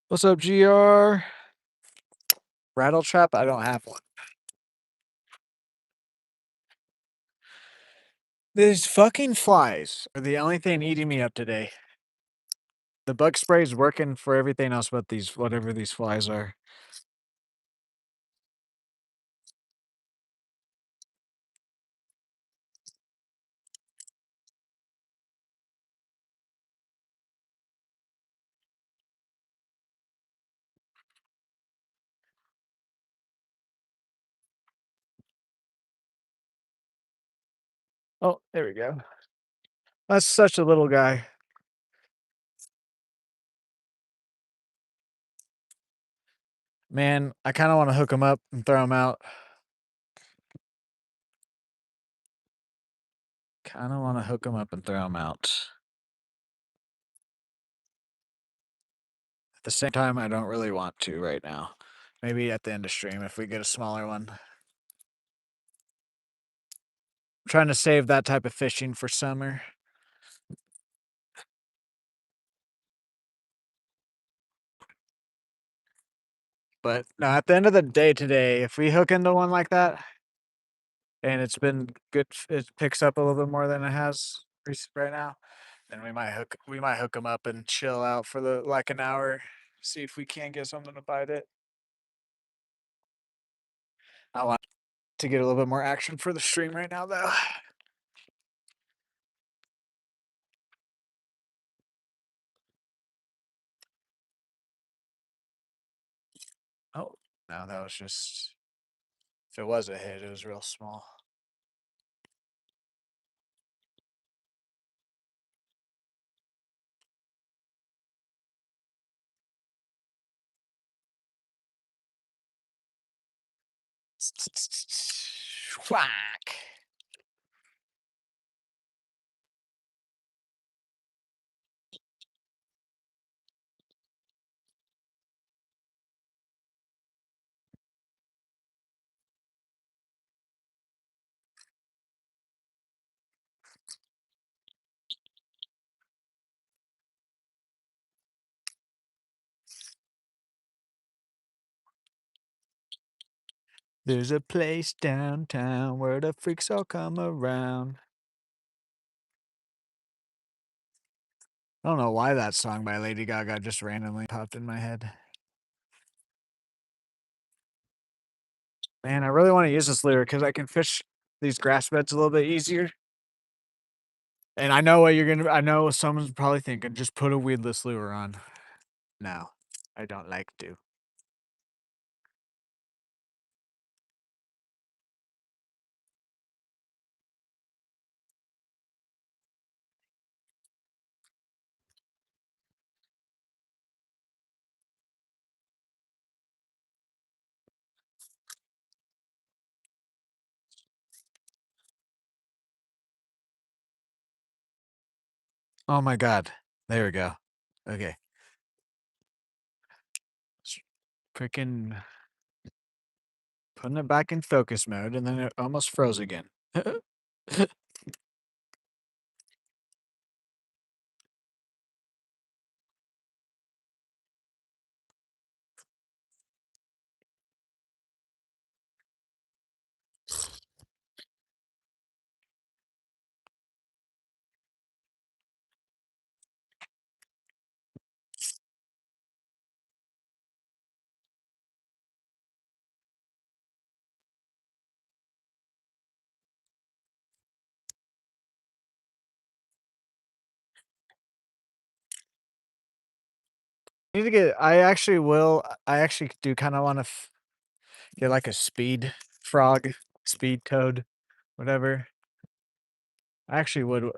What's up, GR? Rattle trap? I don't have one. These fucking flies are the only thing eating me up today. The bug spray is working for everything else but these, whatever these flies are. Oh, there we go. That's such a little guy. Man, I kind of want to hook him up and throw him out. Kind of want to hook him up and throw him out. At the same time, I don't really want to right now. Maybe at the end of stream if we get a smaller one. I'm trying to save that type of fishing for summer. But no, at the end of the day today, if we hook into one like that, and it's been good, it picks up a little bit more than it has right now, then we might hook them up and chill out for the like an hour, see if we can get something to bite it. I want to get a little bit more action for the stream right now, though. Oh, no, that was just, if it was a hit, it was real small. Whack. There's a place downtown where the freaks all come around. I don't know why that song by Lady Gaga just randomly popped in my head. Man, I really want to use this lure because I can fish these grass beds a little bit easier. And I know what you're gonna. I know someone's probably thinking, just put a weedless lure on. No, I don't like to. Oh my god. There we go. Okay. Freaking putting it back in focus mode, and then it almost froze again. Need to get I actually will I actually do kinda wanna get, like, a speed frog, speed toad, whatever. I actually would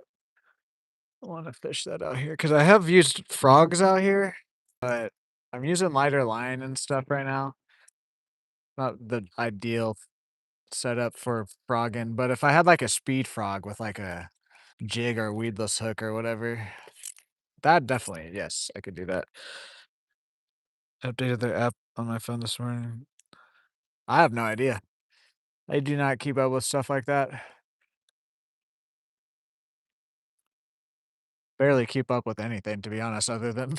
wanna fish that out here because I have used frogs out here, but I'm using lighter line and stuff right now. Not the ideal setup for frogging, but if I had, like, a speed frog with, like, a jig or weedless hook or whatever, that definitely yes, I could do that. Updated their app on my phone this morning. I have no idea. I do not keep up with stuff like that. Barely keep up with anything, to be honest, other than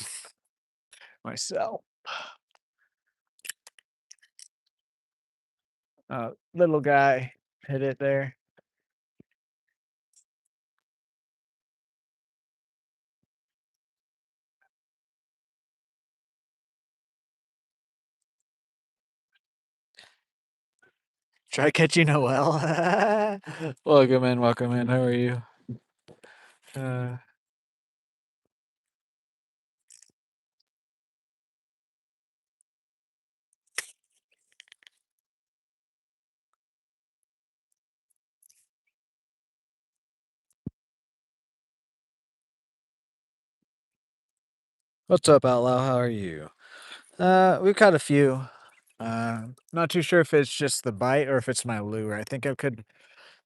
myself. Little guy hit it there. Try catching a well. Welcome in, welcome in. How are you? Uh, what's up, Outlaw? How are you? We've caught a few. Not too sure if it's just the bite or if it's my lure. I think it could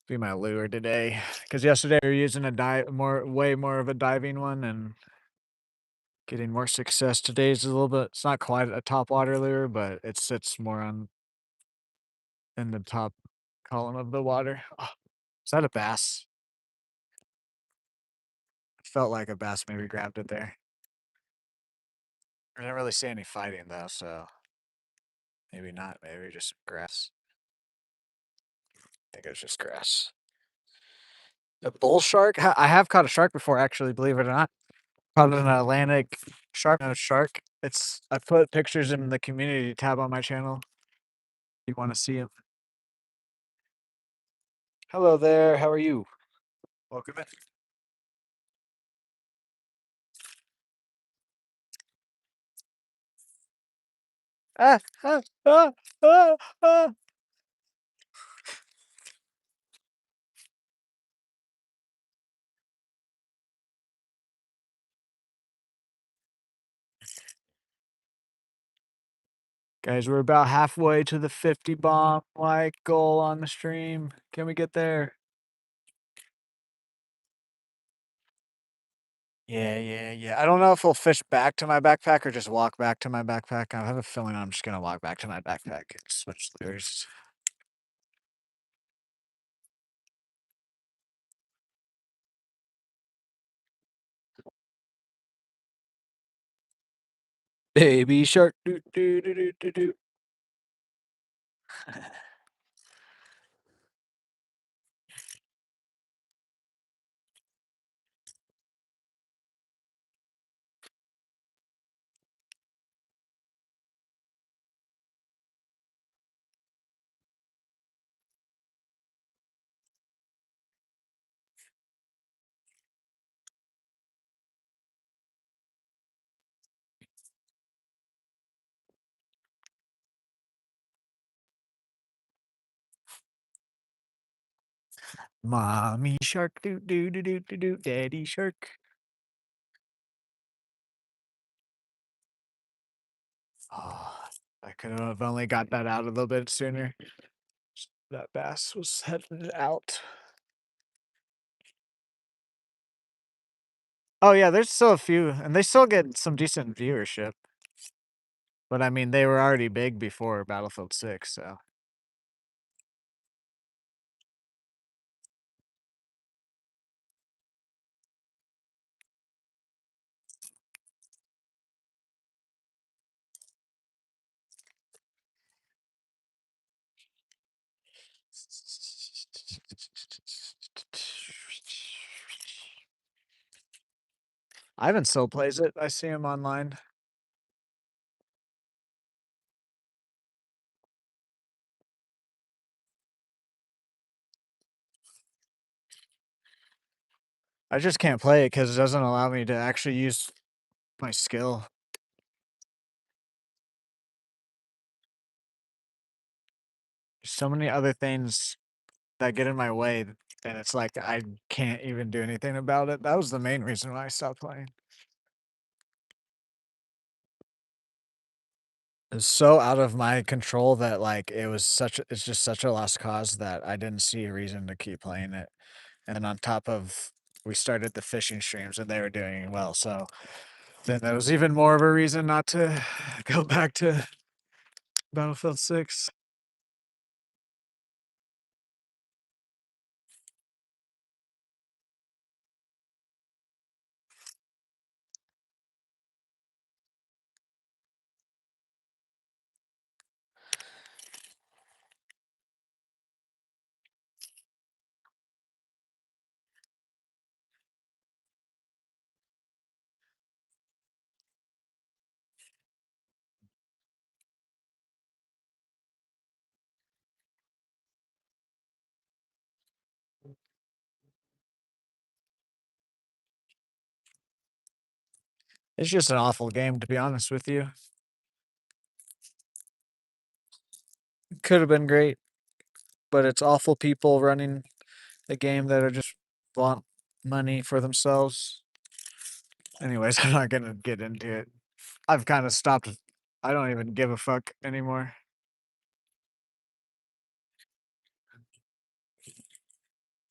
be my lure today because yesterday we were using a way more of a diving one and getting more success. Today's a little bit. It's not quite a top water lure, but it sits more on in the top column of the water. Oh, is that a bass? It felt like a bass maybe grabbed it there. I didn't really see any fighting though, so maybe not. Maybe just grass. I think it was just grass. A bull shark? I have caught a shark before, actually, believe it or not. Caught an Atlantic shark. No shark. It's I put pictures in the community tab on my channel. If you want to see it. Hello there. How are you? Welcome in. Ah, ah, ah, ah, ah. Guys, we're about halfway to the 50 bomb like goal on the stream. Can we get there? Yeah, yeah, yeah. I don't know if he'll fish back to my backpack or just walk back to my backpack. I have a feeling I'm just gonna walk back to my backpack and switch lures. Baby shark, doo doo doo doo doo doo. Mommy shark, doo doo doo doo doo doo. Daddy shark. Oh, I could have only got that out a little bit sooner. That bass was headed out. Oh yeah, there's still a few, and they still get some decent viewership. But I mean, they were already big before Battlefield 6, so. Ivan still plays it. I see him online. I just can't play it because it doesn't allow me to actually use my skill. so many other things that get in my way, and it's like I can't even do anything about it. That was the main reason why I stopped playing. It's so out of my control that, like, it's just such a lost cause that I didn't see a reason to keep playing it. And then on top of we started the fishing streams and they were doing well, so then that was even more of a reason not to go back to Battlefield 6. It's just an awful game, to be honest with you. Could have been great, but it's awful people running a game that are just want money for themselves. Anyways, I'm not gonna get into it. I've kind of stopped. I don't even give a fuck anymore.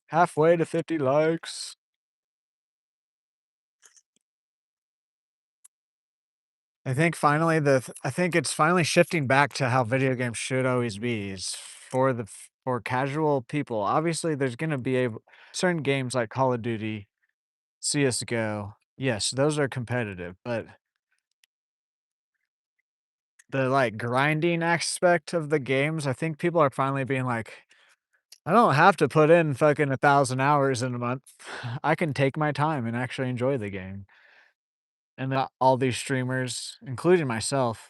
Halfway to 50 likes. I think it's finally shifting back to how video games should always be is for casual people. Obviously, there's gonna be certain games like Call of Duty, CS:GO. Yes, those are competitive, but the like grinding aspect of the games, I think people are finally being like, I don't have to put in fucking 1,000 hours in a month. I can take my time and actually enjoy the game. And all these streamers, including myself,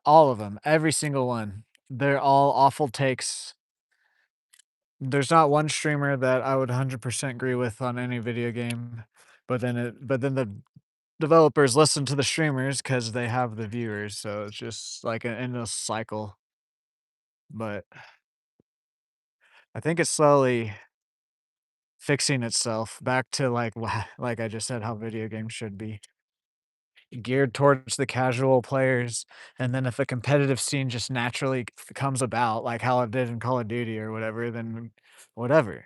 all of them, every single one, they're all awful takes. There's not one streamer that I would 100% agree with on any video game, but then the developers listen to the streamers because they have the viewers, so it's just like an endless cycle. But I think it's slowly fixing itself back to like like I just said, how video games should be geared towards the casual players. And then if a competitive scene just naturally comes about, like how it did in Call of Duty or whatever, then whatever.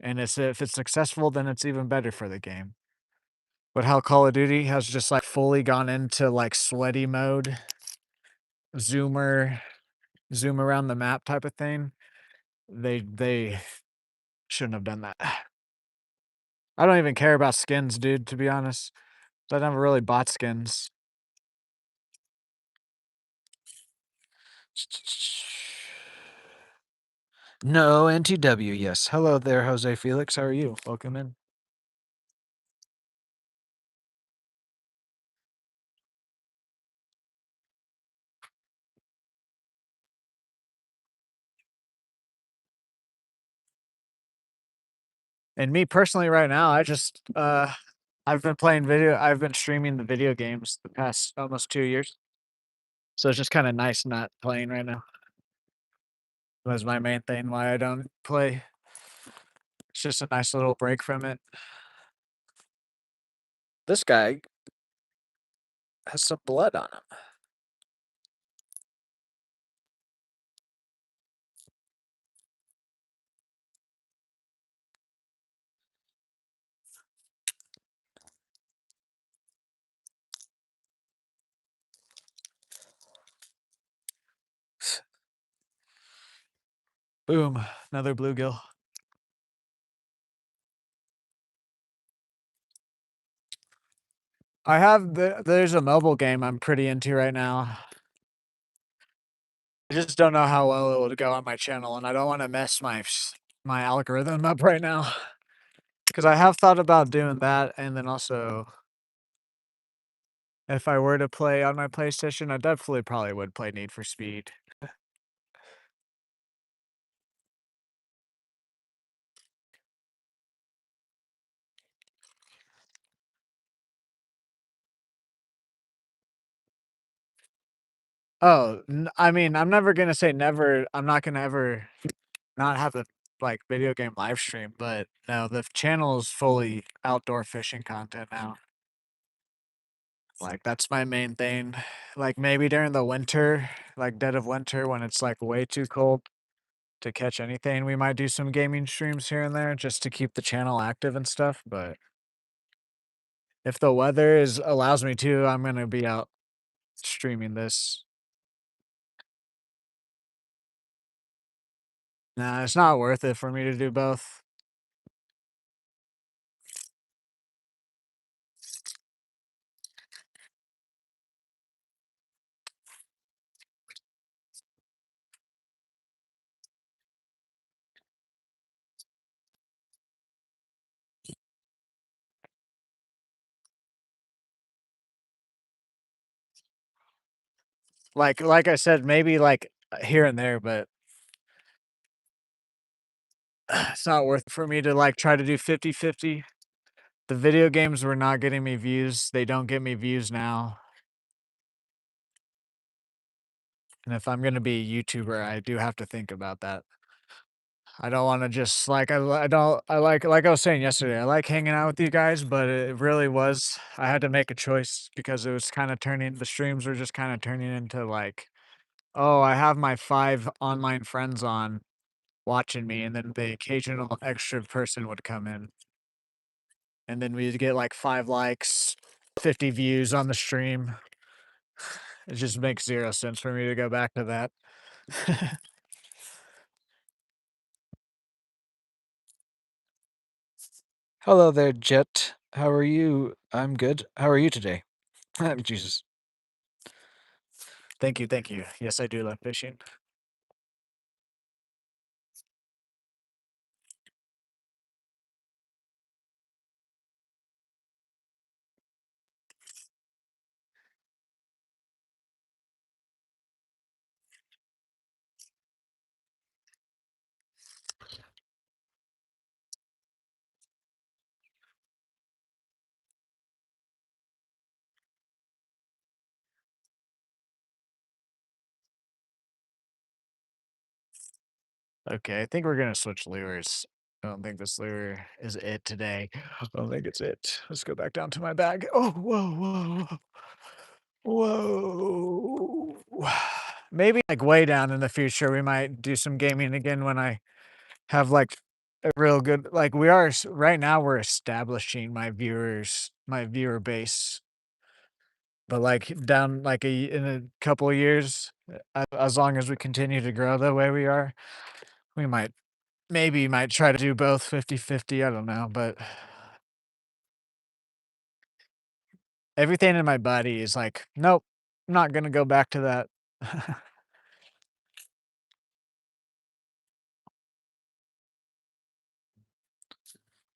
And if it's successful, then it's even better for the game. But how Call of Duty has just like fully gone into like sweaty mode, zoomer, zoom around the map type of thing, they shouldn't have done that. I don't even care about skins, dude, to be honest. I never really bought skins. No, NTW, yes. Hello there, Jose Felix. How are you? Welcome in. And me personally right now, I've been streaming the video games the past almost 2 years. So it's just kind of nice not playing right now. Was my main thing why I don't play. It's just a nice little break from it. This guy has some blood on him. Boom, another bluegill. There's a mobile game I'm pretty into right now. I just don't know how well it would go on my channel, and I don't want to mess my algorithm up right now. Because I have thought about doing that, and then also, if I were to play on my PlayStation, I definitely probably would play Need for Speed. Oh, I mean, I'm never gonna say never. I'm not gonna ever not have a like video game live stream, but no, the channel is fully outdoor fishing content now. Like that's my main thing. Like maybe during the winter, like dead of winter when it's like way too cold to catch anything, we might do some gaming streams here and there just to keep the channel active and stuff, but if the weather is allows me to, I'm gonna be out streaming this. Nah, it's not worth it for me to do both. Like I said, maybe like here and there, but it's not worth it for me to like try to do 50-50. The video games were not getting me views. They don't get me views now. And if I'm gonna be a YouTuber, I do have to think about that. I don't wanna just like I don't I like I was saying yesterday, I like hanging out with you guys, but it really was I had to make a choice because it was kinda turning the streams were just kinda turning into like, "Oh, I have my 5 online friends on watching me," and then the occasional extra person would come in, and then we'd get like 5 likes, 50 views on the stream. It just makes 0 sense for me to go back to that. Hello there, Jet. How are you? I'm good. How are you today? Jesus. Thank you, thank you. Yes, I do love fishing. Okay, I think we're gonna switch lures. I don't think this lure is it today. I don't think it's it. Let's go back down to my bag. Oh, whoa, whoa, whoa. Whoa. Maybe like way down in the future, we might do some gaming again when I have like a real good like we are right now we're establishing my viewer base, but like down like in a couple of years, as long as we continue to grow the way we are, we might try to do both 50-50. I don't know, but everything in my body is like, nope, I'm not gonna go back to that.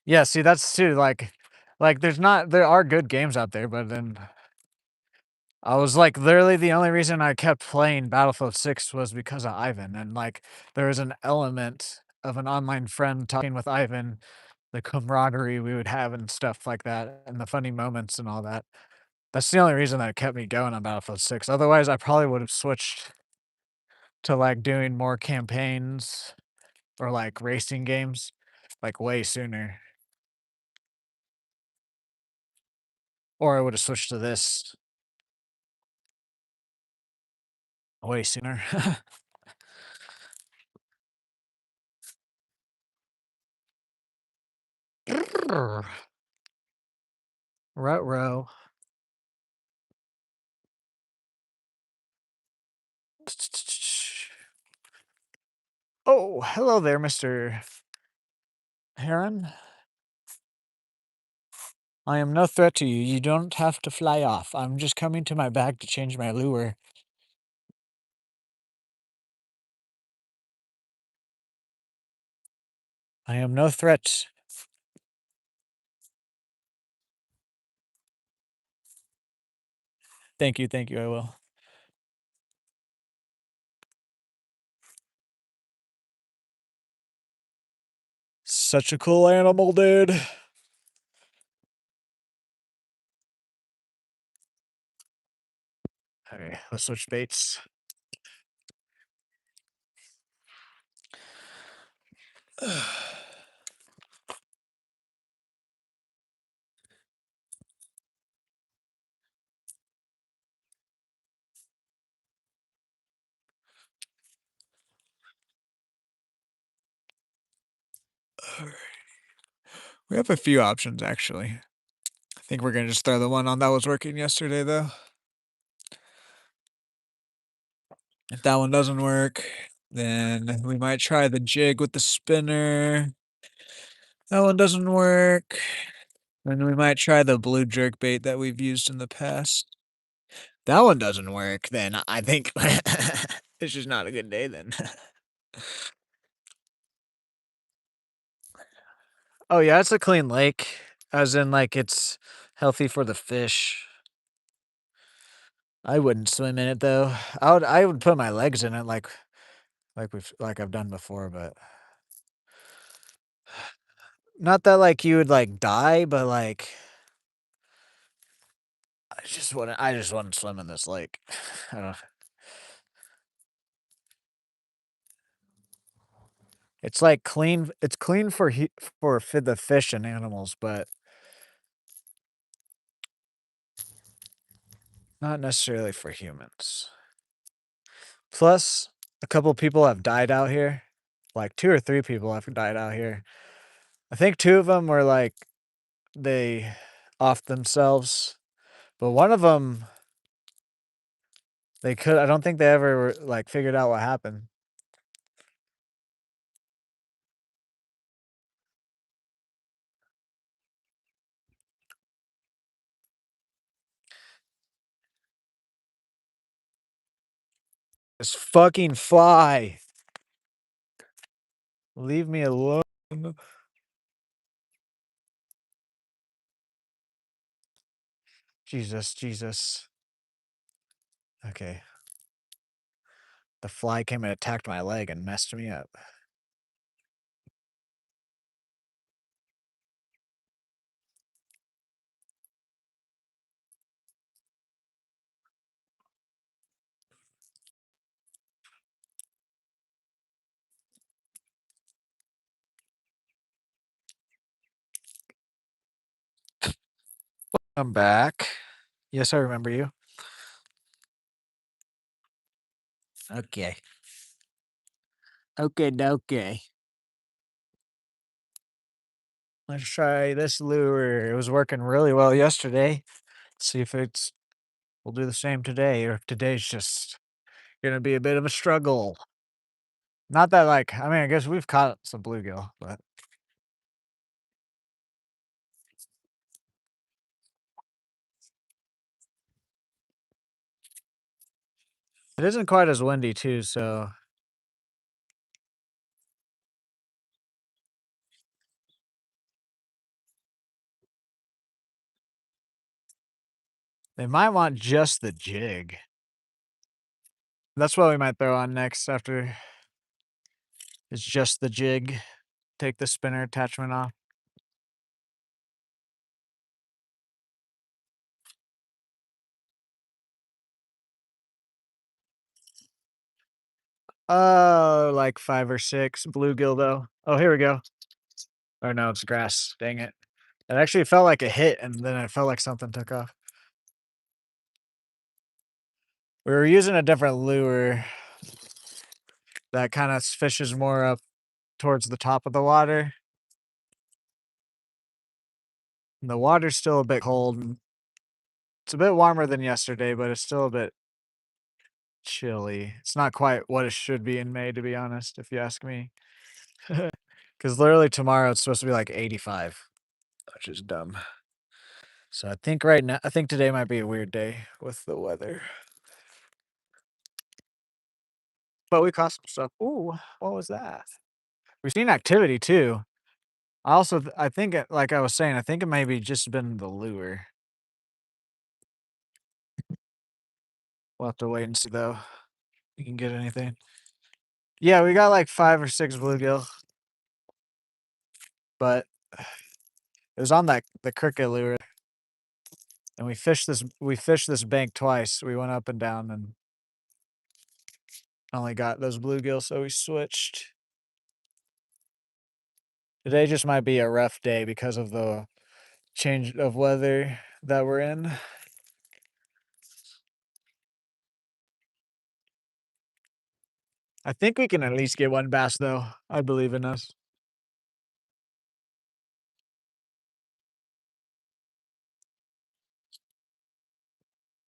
Yeah, see, that's too like there are good games out there, but then I was like literally the only reason I kept playing Battlefield 6 was because of Ivan, and like there was an element of an online friend talking with Ivan, the camaraderie we would have and stuff like that, and the funny moments and all that. That's the only reason that kept me going on Battlefield 6. Otherwise, I probably would have switched to like doing more campaigns or like racing games like way sooner. Or I would have switched to this way sooner. Row. Oh, hello there, Mr. Heron. I am no threat to you. You don't have to fly off. I'm just coming to my bag to change my lure. I am no threat. Thank you, I will. Such a cool animal, dude. Okay, let's switch baits. We have a few options, actually. I think we're gonna just throw the one on that was working yesterday, though. If that one doesn't work, then we might try the jig with the spinner. That one doesn't work. Then we might try the blue jerk bait that we've used in the past. That one doesn't work, then I think it's just not a good day then. Oh, yeah, it's a clean lake, as in, like, it's healthy for the fish. I wouldn't swim in it, though. I would put my legs in it like I've done before, but not that, like, you would, like, die, but, like, I just wouldn't swim in this lake. I don't It's, like, clean for the fish and animals, but not necessarily for humans. Plus, a couple people have died out here. Like, 2 or 3 people have died out here. I think 2 of them were, like, they offed themselves, but one of them, I don't think they ever were like, figured out what happened. This fucking fly! Leave me alone. Jesus, Jesus. Okay. The fly came and attacked my leg and messed me up. I'm back. Yes, I remember you. Okay. Okay, okay. Let's try this lure. It was working really well yesterday. See if we'll do the same today, or if today's just gonna be a bit of a struggle. Not that like, I mean, I guess we've caught some bluegill, but it isn't quite as windy too, so they might want just the jig. That's what we might throw on next after it's just the jig. Take the spinner attachment off. Oh, like 5 or 6 bluegill though. Oh, here we go. Or no, it's grass. Dang it. It actually felt like a hit, and then it felt like something took off. We were using a different lure that kind of fishes more up towards the top of the water. And the water's still a bit cold. It's a bit warmer than yesterday, but it's still a bit chilly. It's not quite what it should be in May, to be honest, if you ask me. Because literally tomorrow it's supposed to be like 85, which is dumb. So I think today might be a weird day with the weather. But we caught some stuff. Ooh, what was that? We've seen activity too. I think, like I was saying, I think it maybe just been the lure. We'll have to wait and see though. You can get anything. Yeah, we got like 5 or 6 bluegill, but it was on the cricket lure, and we fished this bank twice. We went up and down and only got those bluegill, so we switched. Today just might be a rough day because of the change of weather that we're in. I think we can at least get one bass though. I believe in us.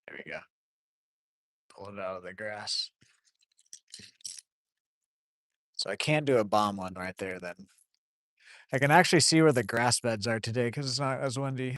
There we go. Pull it out of the grass. So I can't do a bomb one right there then. I can actually see where the grass beds are today because it's not as windy.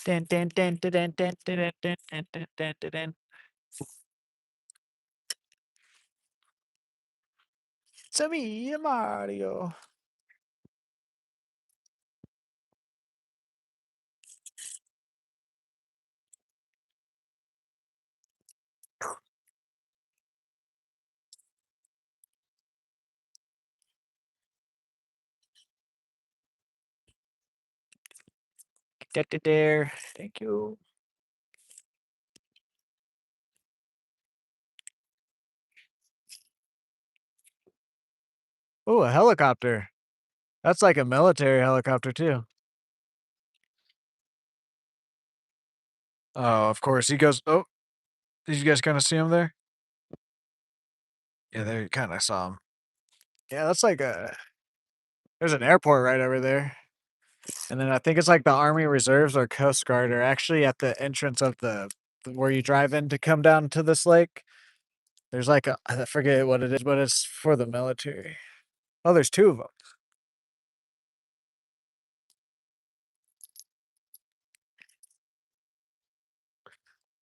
Dun, dun, dun, dun, dun, dun, dun, dun, dun, dun, dun, dun, dun. It's me, Mario. Get it there. Thank you. Oh, a helicopter. That's like a military helicopter too. Oh, of course. He goes, oh, did you guys kind of see him there? Yeah, there you kind of saw him. Yeah, that's like there's an airport right over there. And then I think it's like the Army Reserves or Coast Guard are actually at the entrance of where you drive in to come down to this lake. There's like I forget what it is, but it's for the military. Oh, there's two of them.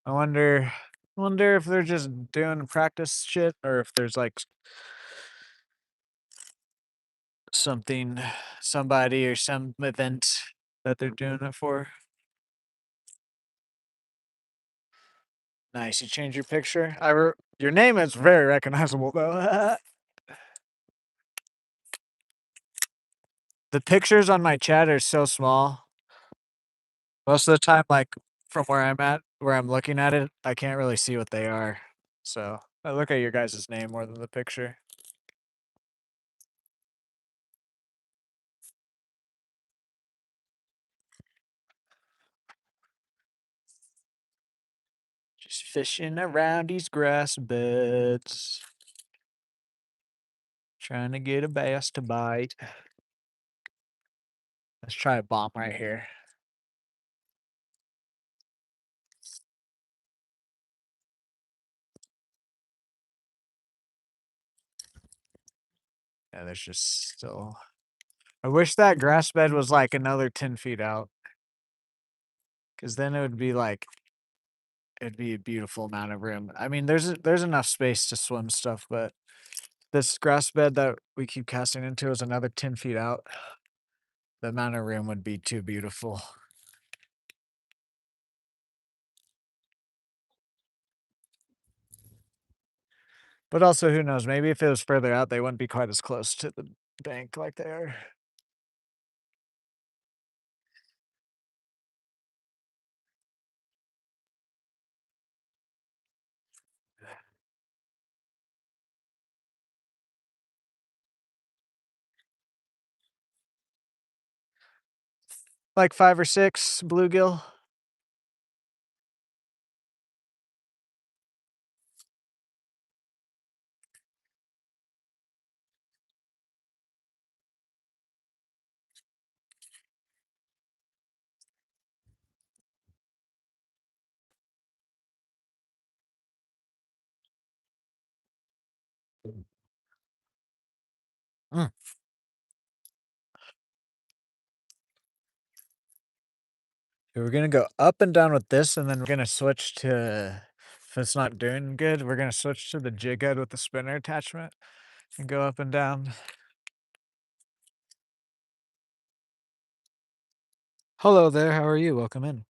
I wonder if they're just doing practice shit or if there's like something, somebody or some event that they're doing it for. Nice, you change your picture. Your name is very recognizable though. The pictures on my chat are so small. Most of the time, like from where I'm at, where I'm looking at it, I can't really see what they are. So I look at your guys' name more than the picture. Just fishing around these grass beds. Trying to get a bass to bite. Let's try a bomb right here. Yeah, there's just still. I wish that grass bed was like another 10 feet out. Cause then it would be like it'd be a beautiful amount of room. I mean, there's enough space to swim stuff, but this grass bed that we keep casting into is another 10 feet out. The amount of room would be too beautiful. But also, who knows? Maybe if it was further out, they wouldn't be quite as close to the bank like they are. Like 5 or 6 bluegill. Mm. We're gonna go up and down with this, and then we're gonna switch to if it's not doing good, we're gonna switch to the jig head with the spinner attachment and go up and down. Hello there, how are you? Welcome in.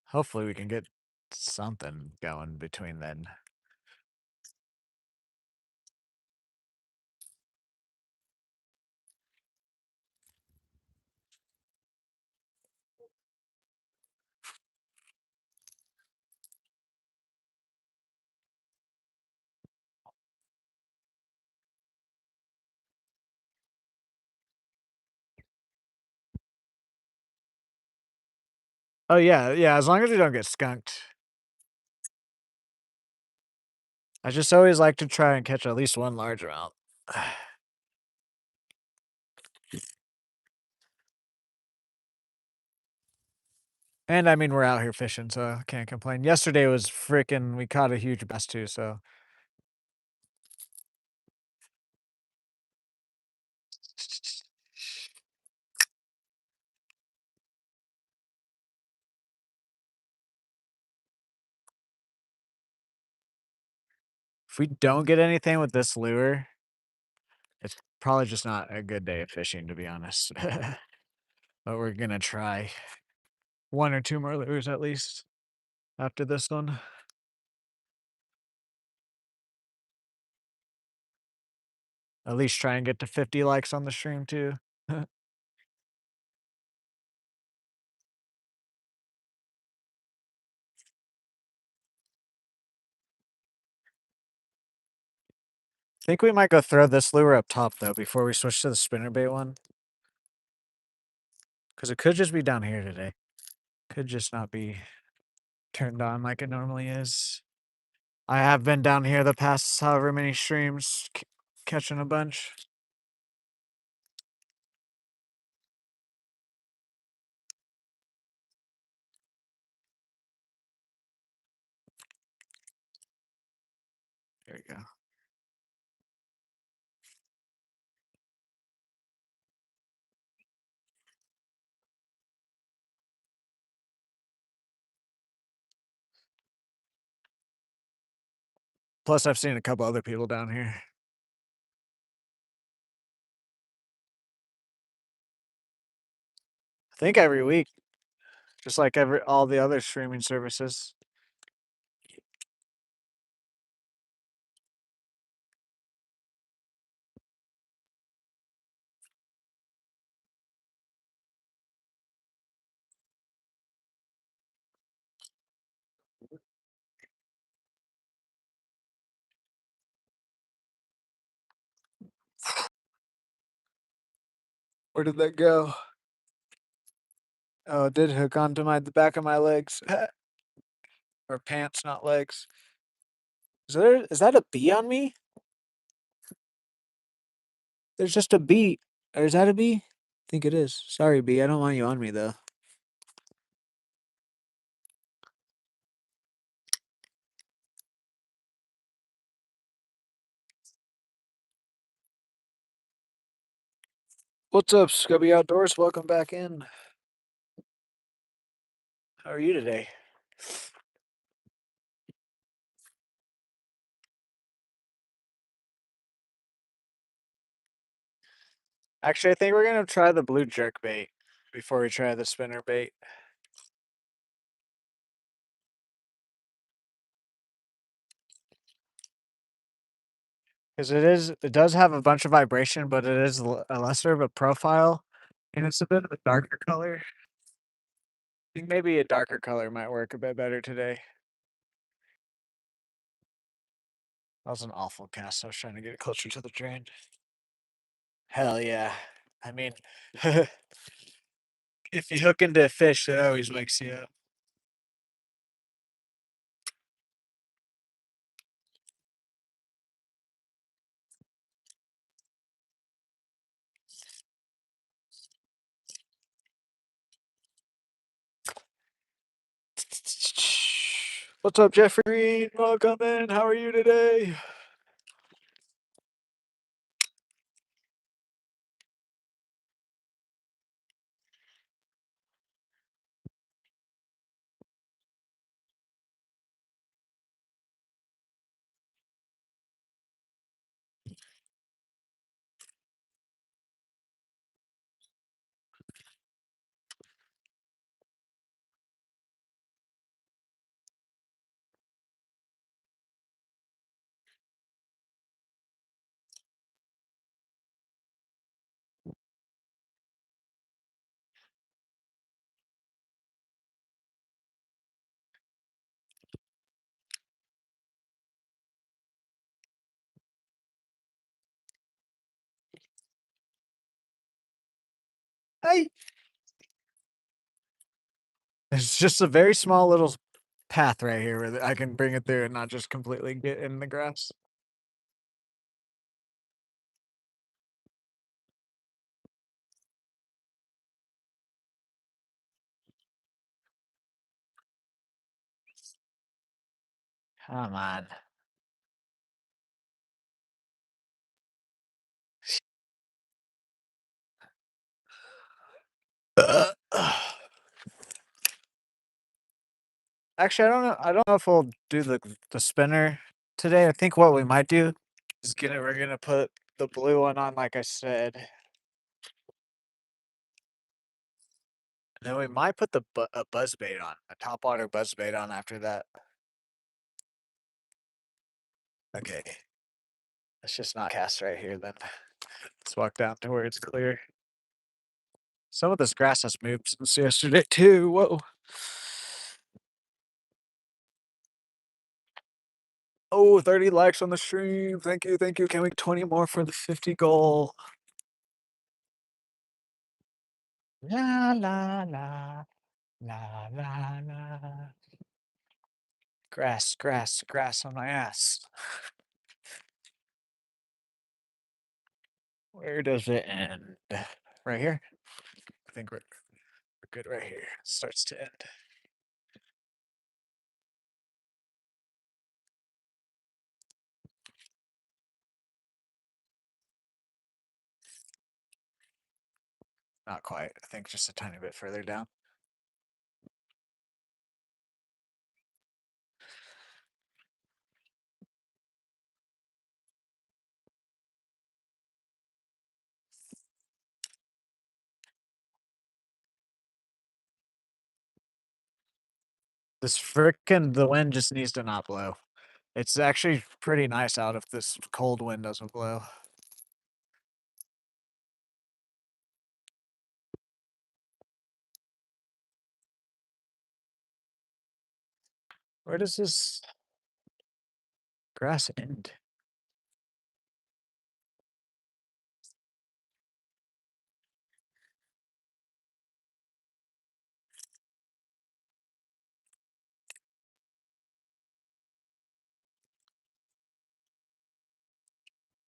Hopefully we can get something going between then. Oh, yeah, yeah, as long as we don't get skunked. I just always like to try and catch at least one large amount. And I mean, we're out here fishing, so I can't complain. Yesterday was freaking, we caught a huge bass too, so. If we don't get anything with this lure, it's probably just not a good day of fishing, to be honest. But we're gonna try one or two more lures at least after this one. At least try and get to 50 likes on the stream too. I think we might go throw this lure up top though before we switch to the spinnerbait one. Because it could just be down here today. Could just not be turned on like it normally is. I have been down here the past however many streams catching a bunch. There we go. Plus, I've seen a couple other people down here. I think every week, just like all the other streaming services. Where did that go? Oh, it did hook onto the back of my legs. Or pants, not legs. Is that a bee on me? There's just a bee. Or is that a bee? I think it is. Sorry, bee. I don't want you on me though. What's up, Scubby Outdoors? Welcome back in. How are you today? Actually, I think we're gonna try the blue jerk bait before we try the spinner bait. Because it does have a bunch of vibration, but it is a lesser of a profile, and it's a bit of a darker color. I think maybe a darker color might work a bit better today. That was an awful cast. I was trying to get it closer to the drain. Hell yeah. I mean, if you hook into a fish, it always wakes you up. What's up, Jeffrey? Welcome in. How are you today? Hey! It's just a very small little path right here where I can bring it through and not just completely get in the grass. Come on. Actually, I don't know if we'll do the spinner today. I think what we might do is we're gonna put the blue one on, like I said. And then we might put a buzz bait on, a topwater buzz bait on after that. Okay. Let's just not cast right here then. Let's walk down to where it's clear. Some of this grass has moved since yesterday too. Whoa. Oh, 30 likes on the stream. Thank you, thank you. Can we get 20 more for the 50 goal? La la la la la la. Grass, grass, grass on my ass. Where does it end? Right here? I think we're good right here. Starts to end. Not quite. I think just a tiny bit further down. The wind just needs to not blow. It's actually pretty nice out if this cold wind doesn't blow. Where does this grass end?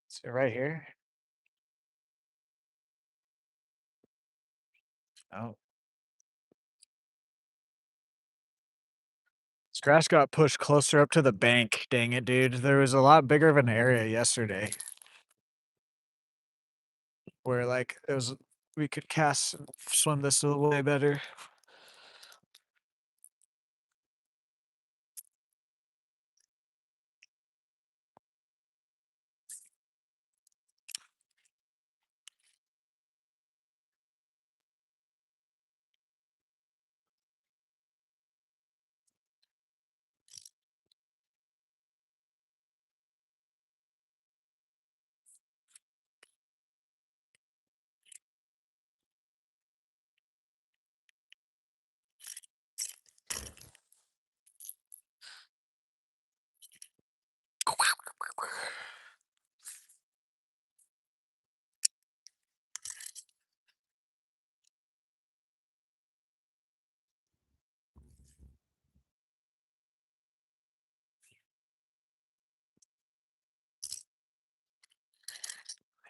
Is it right here? Oh. This grass got pushed closer up to the bank. Dang it, dude. There was a lot bigger of an area yesterday where like it was we could cast and swim this way better.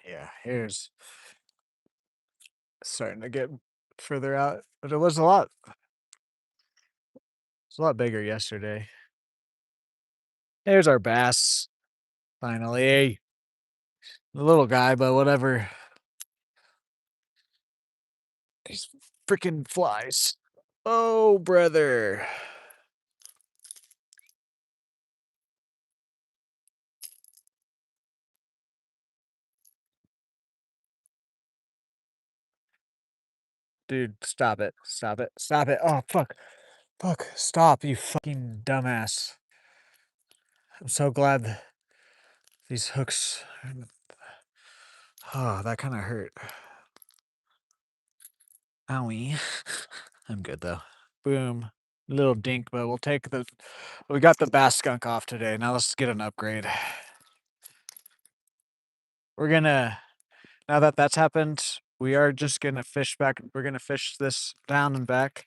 Yeah, here's starting to get further out, but it's a lot bigger yesterday. There's our bass. Finally. The little guy, but whatever. These freaking flies. Oh, brother. Dude, stop it. Stop it. Stop it. Oh, fuck. Fuck. Stop, you fucking dumbass. I'm so glad these hooks. Oh, that kind of hurt. Owie. I'm good though. Boom. Little dink, but we'll take we got the bass skunk off today. Now let's get an upgrade. We're gonna, now that that's happened, we are just gonna fish back. We're gonna fish this down and back,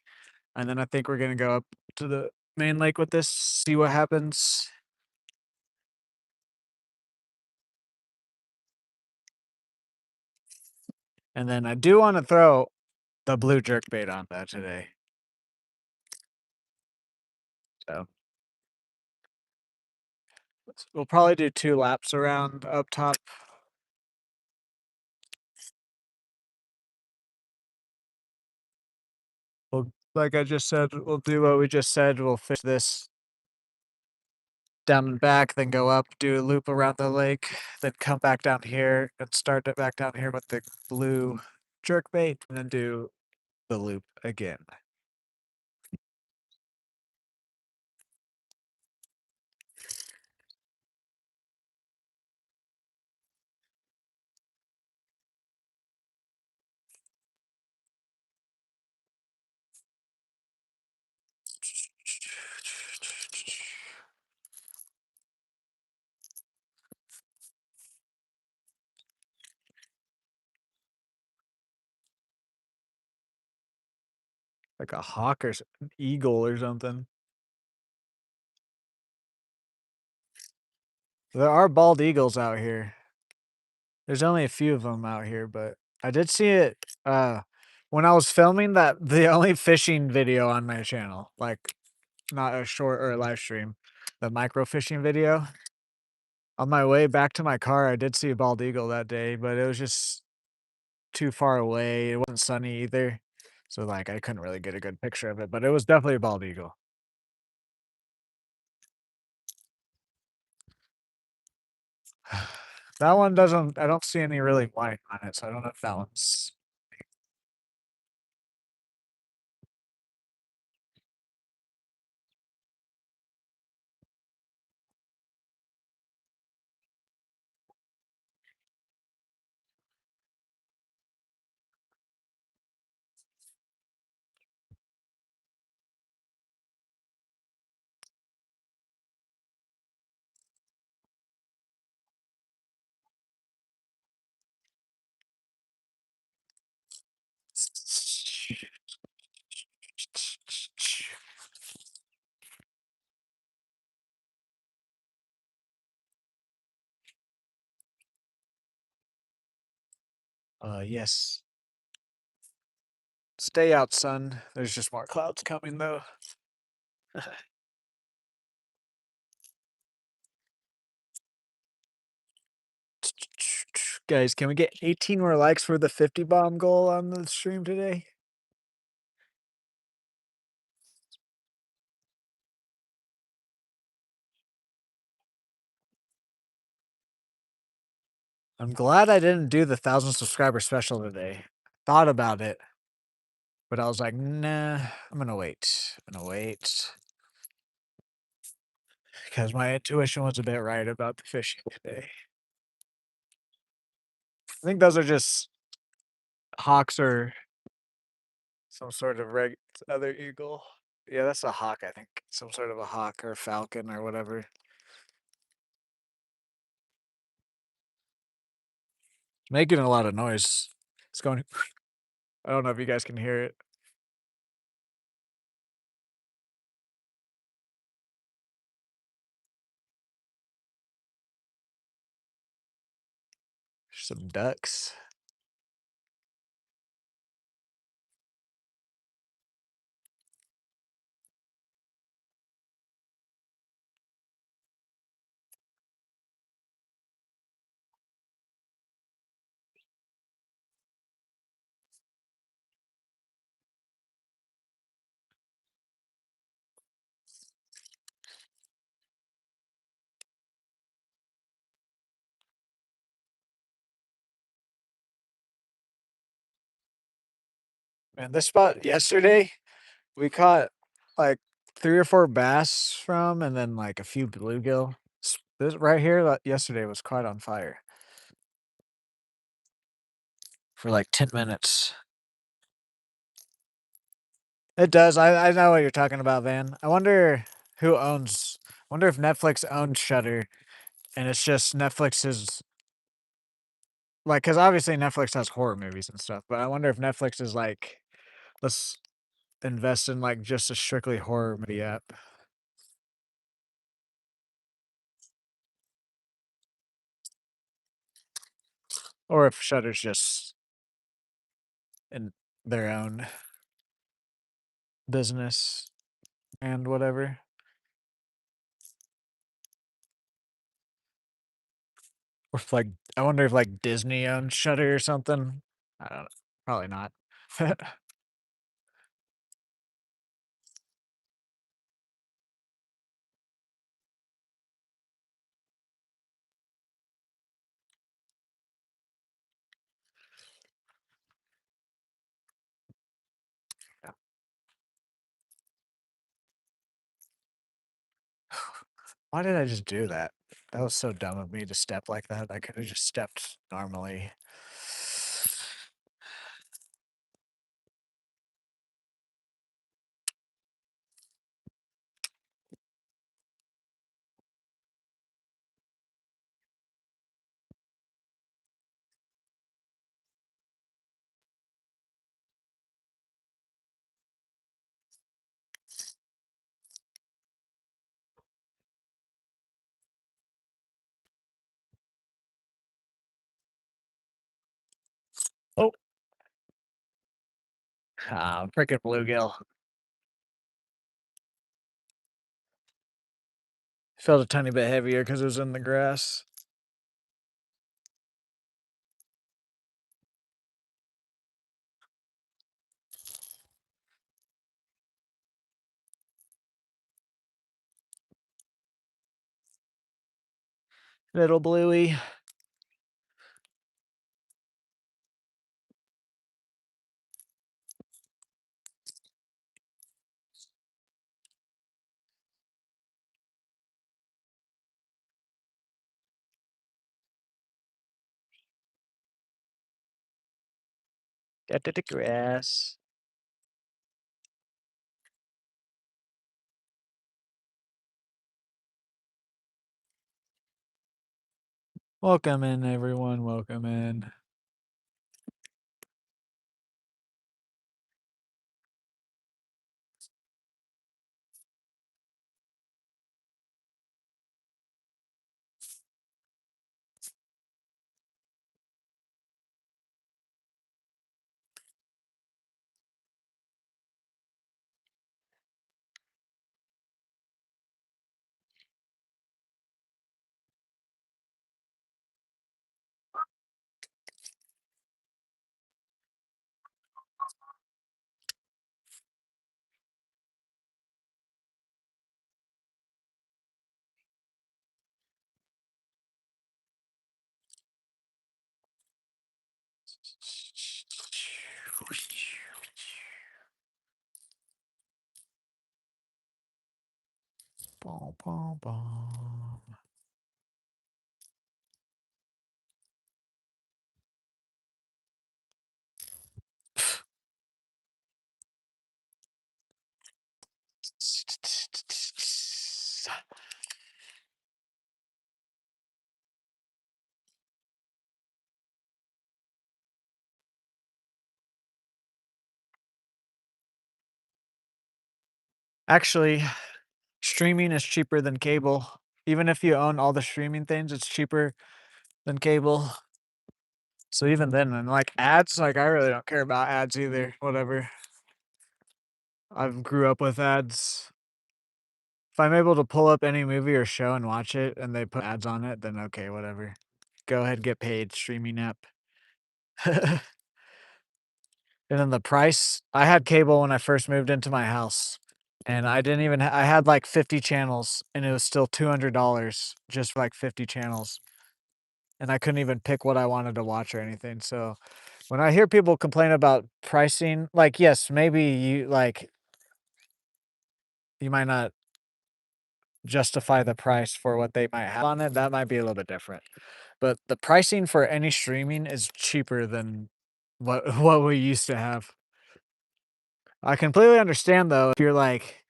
and then I think we're gonna go up to the main lake with this, see what happens. And then I do want to throw the blue jerkbait on that today. So we'll probably do 2 laps around up top. Well, like I just said, we'll do what we just said. We'll fish this down and back, then go up, do a loop around the lake, then come back down here and start it back down here with the blue jerkbait, and then do the loop again. Like a hawk or an eagle or something. There are bald eagles out here. There's only a few of them out here, but I did see it when I was filming that the only fishing video on my channel, like not a short or a live stream, the micro fishing video. On my way back to my car, I did see a bald eagle that day, but it was just too far away. It wasn't sunny either. So like I couldn't really get a good picture of it, but it was definitely a bald eagle. That one doesn't I don't see any really white on it, so I don't know if that one's yes. Stay out, sun. There's just more clouds coming though. Guys, can we get 18 more likes for the 50 bomb goal on the stream today? I'm glad I didn't do the 1,000 subscriber special today. Thought about it, but I was like, nah, I'm gonna wait. I'm gonna wait. Because my intuition was a bit right about the fishing today. I think those are just hawks or some sort of other eagle. Yeah, that's a hawk, I think. Some sort of a hawk or falcon or whatever. Making a lot of noise. It's going. I don't know if you guys can hear it. Some ducks. Man, this spot yesterday, we caught like 3 or 4 bass from, and then like a few bluegill. This right here, yesterday was quite on fire for like 10 minutes. It does. I know what you're talking about, Van. I wonder who owns. Wonder if Netflix owns Shutter, and it's just Netflix's Like, cause obviously Netflix has horror movies and stuff, but I wonder if Netflix is like, "Let's invest in, like, just a strictly horror movie app." Or if Shudder's just in their own business and whatever. Or if, like I wonder if, like, Disney owns Shudder or something? I don't know. Probably not. Why did I just do that? That was so dumb of me to step like that. I could've just stepped normally. Oh, ah, frickin' bluegill. Felt a tiny bit heavier because it was in the grass. Little bluey. Get to the grass. Welcome in, everyone. Welcome in. Bom, bom, bom. Actually, streaming is cheaper than cable. Even if you own all the streaming things, it's cheaper than cable. So even then, and like ads, like I really don't care about ads either. Whatever. I've grew up with ads. If I'm able to pull up any movie or show and watch it and they put ads on it, then okay, whatever. Go ahead, get paid, streaming app. And then the price, I had cable when I first moved into my house, and I didn't even I had like 50 channels, and it was still $200 just for like 50 channels, and I couldn't even pick what I wanted to watch or anything. So when I hear people complain about pricing, like yes, maybe you might not justify the price for what they might have on it. That might be a little bit different. But the pricing for any streaming is cheaper than what what we used to have. I completely understand though if you're like,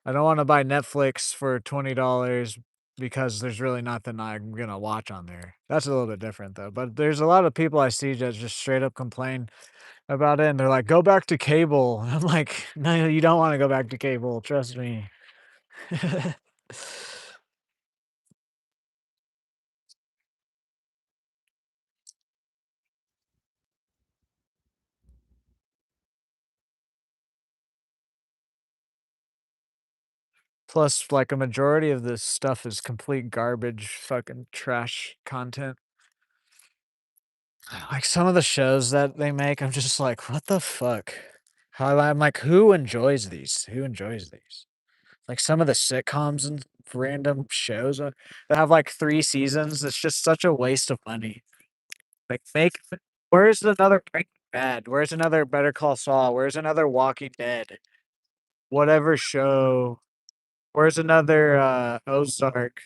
I don't want to buy Netflix for $20, because there's really nothing I'm gonna watch on there. That's a little bit different though. But there's a lot of people I see that just straight up complain about it, and they're like, "Go back to cable." I'm like, "No, you don't want to go back to cable. Trust me." Plus, like a majority of this stuff is complete garbage, fucking trash content. Like some of the shows that they make, I'm just like, what the fuck? How I'm like, who enjoys these? Who enjoys these? Like some of the sitcoms and random shows that have like 3 seasons. It's just such a waste of money. Like, where's another Breaking Bad? Where's another Better Call Saul? Where's another Walking Dead? Whatever show. Where's another Ozark?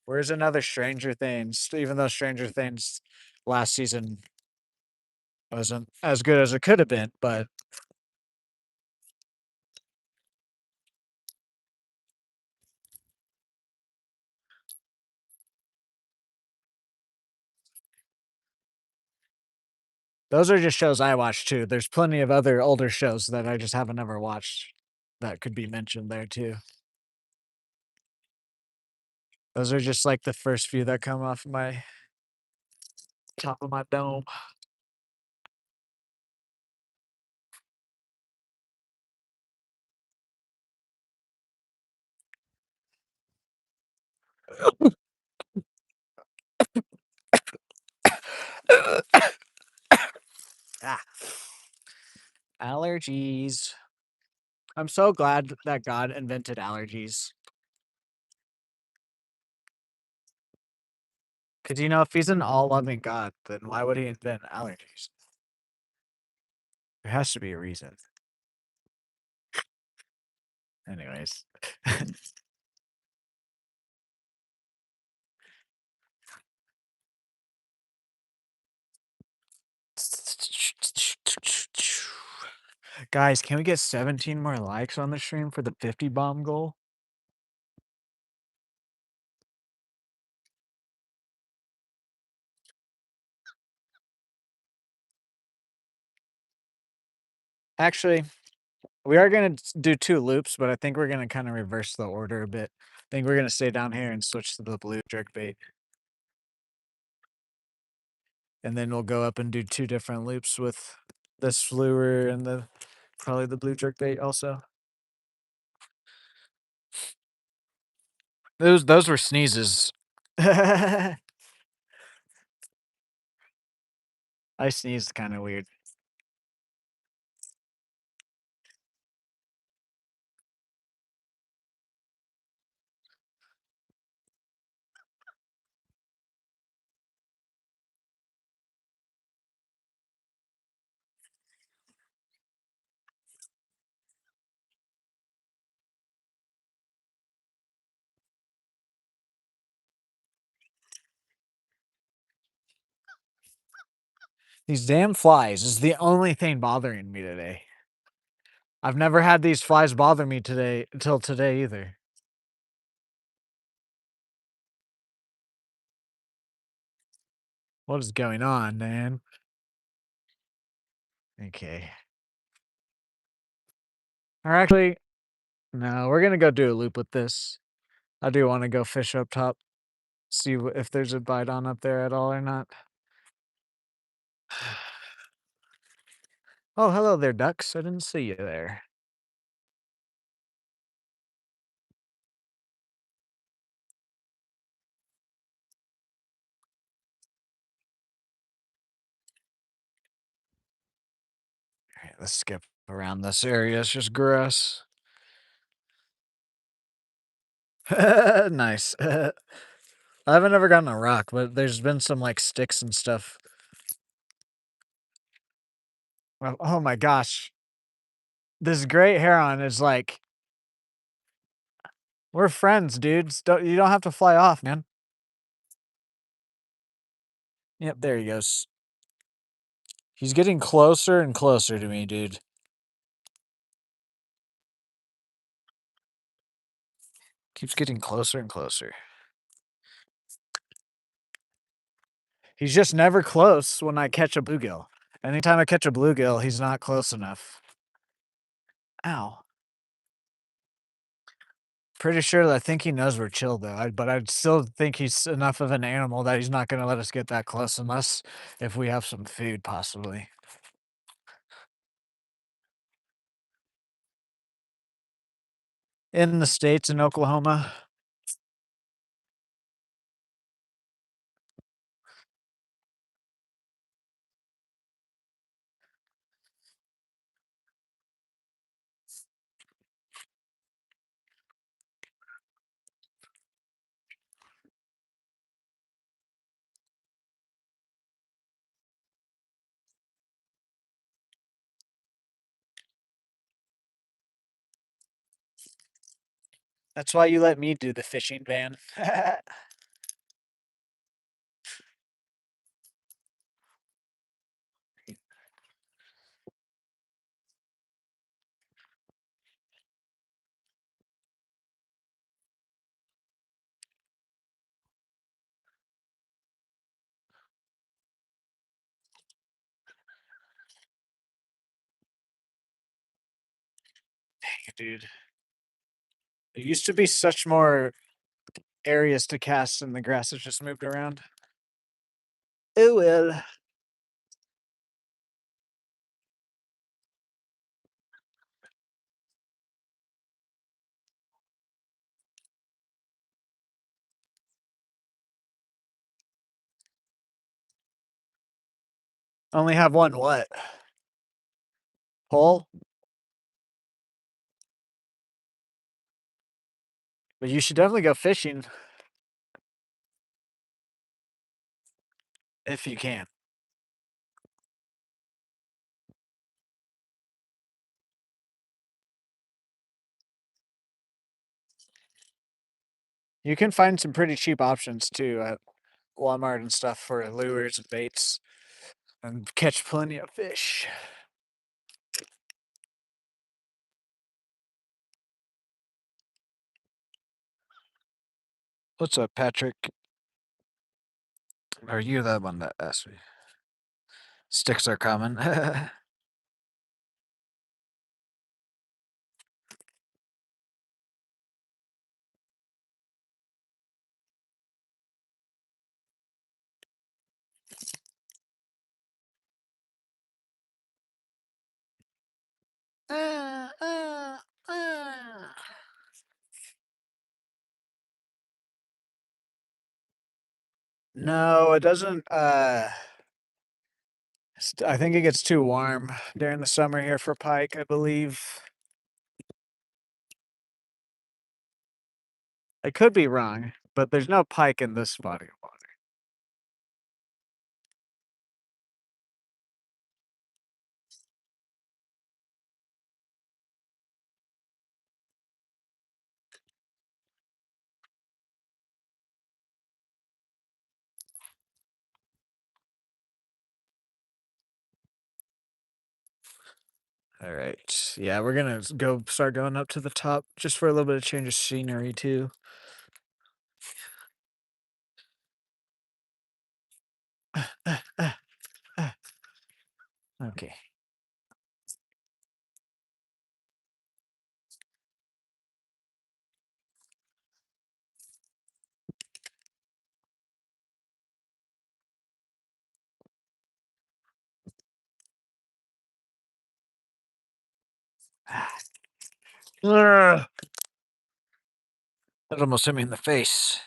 Where's another Stranger Things? Even though Stranger Things last season wasn't as good as it could have been, but those are just shows I watch too. There's plenty of other older shows that I just haven't ever watched that could be mentioned there too. Those are just like the first few that come off my top of my dome. Ah, allergies. I'm so glad that God invented allergies. Because, if he's an all loving God, then why would he invent allergies? There has to be a reason. Anyways. Guys, can we get 17 more likes on the stream for the 50 bomb goal? Actually, we are going to do 2 loops, but I think we're going to kind of reverse the order a bit. I think we're going to stay down here and switch to the blue jerkbait. And then we'll go up and do 2 different loops with this lure and probably the blue jerkbait also. Those were sneezes. I sneezed kind of weird. These damn flies is the only thing bothering me today. I've never had these flies bother me today until today either. What is going on, man? Okay. Or actually, no, we're gonna go do a loop with this. I do want to go fish up top, see if there's a bite on up there at all or not. Oh, hello there, ducks. I didn't see you there. All right, let's skip around this area. It's just grass. Nice. I haven't ever gotten a rock, but there's been some like sticks and stuff. Oh my gosh. This great heron is like, we're friends, dudes. You don't have to fly off, man. Yep, there he goes. He's getting closer and closer to me, dude. Keeps getting closer and closer. He's just never close when I catch a bluegill. Anytime I catch a bluegill, he's not close enough. Ow. Pretty sure that I think he knows we're chill though, but I still think he's enough of an animal that he's not gonna let us get that close unless if we have some food, possibly. In the States, in Oklahoma. That's why you let me do the fishing ban. Dang it, dude. There used to be such more areas to cast and the grass has just moved around. Oh well. Only have one what? Hole? But you should definitely go fishing if you can. You can find some pretty cheap options too at Walmart and stuff for lures and baits and catch plenty of fish. What's up, Patrick? Are you the one that asked me? Sticks are common. Uh, uh, uh. No, it doesn't. I think it gets too warm during the summer here for pike, I believe. I could be wrong, but there's no pike in this body of water. All right. Yeah, we're gonna go start going up to the top just for a little bit of change of scenery too. Okay. That almost hit me in the face.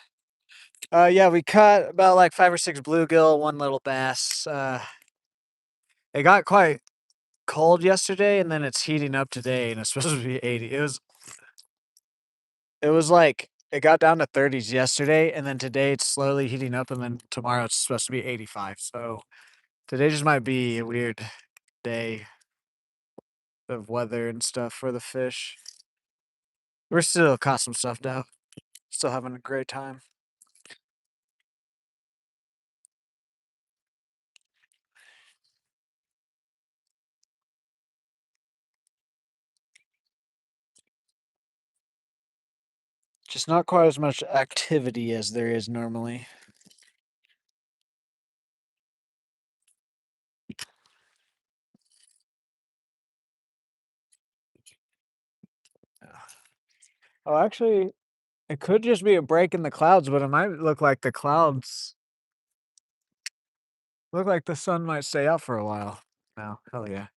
Yeah, we caught about like 5 or 6 bluegill, one little bass. It got quite cold yesterday, and then it's heating up today, and it's supposed to be 80. It was like it got down to 30s yesterday, and then today it's slowly heating up, and then tomorrow it's supposed to be 85. So today just might be a weird day of weather and stuff for the fish. We're still caught some stuff though. Still having a great time. Just not quite as much activity as there is normally. Oh, actually, it could just be a break in the clouds, but it might look like the clouds look like the sun might stay out for a while. No, hell yeah.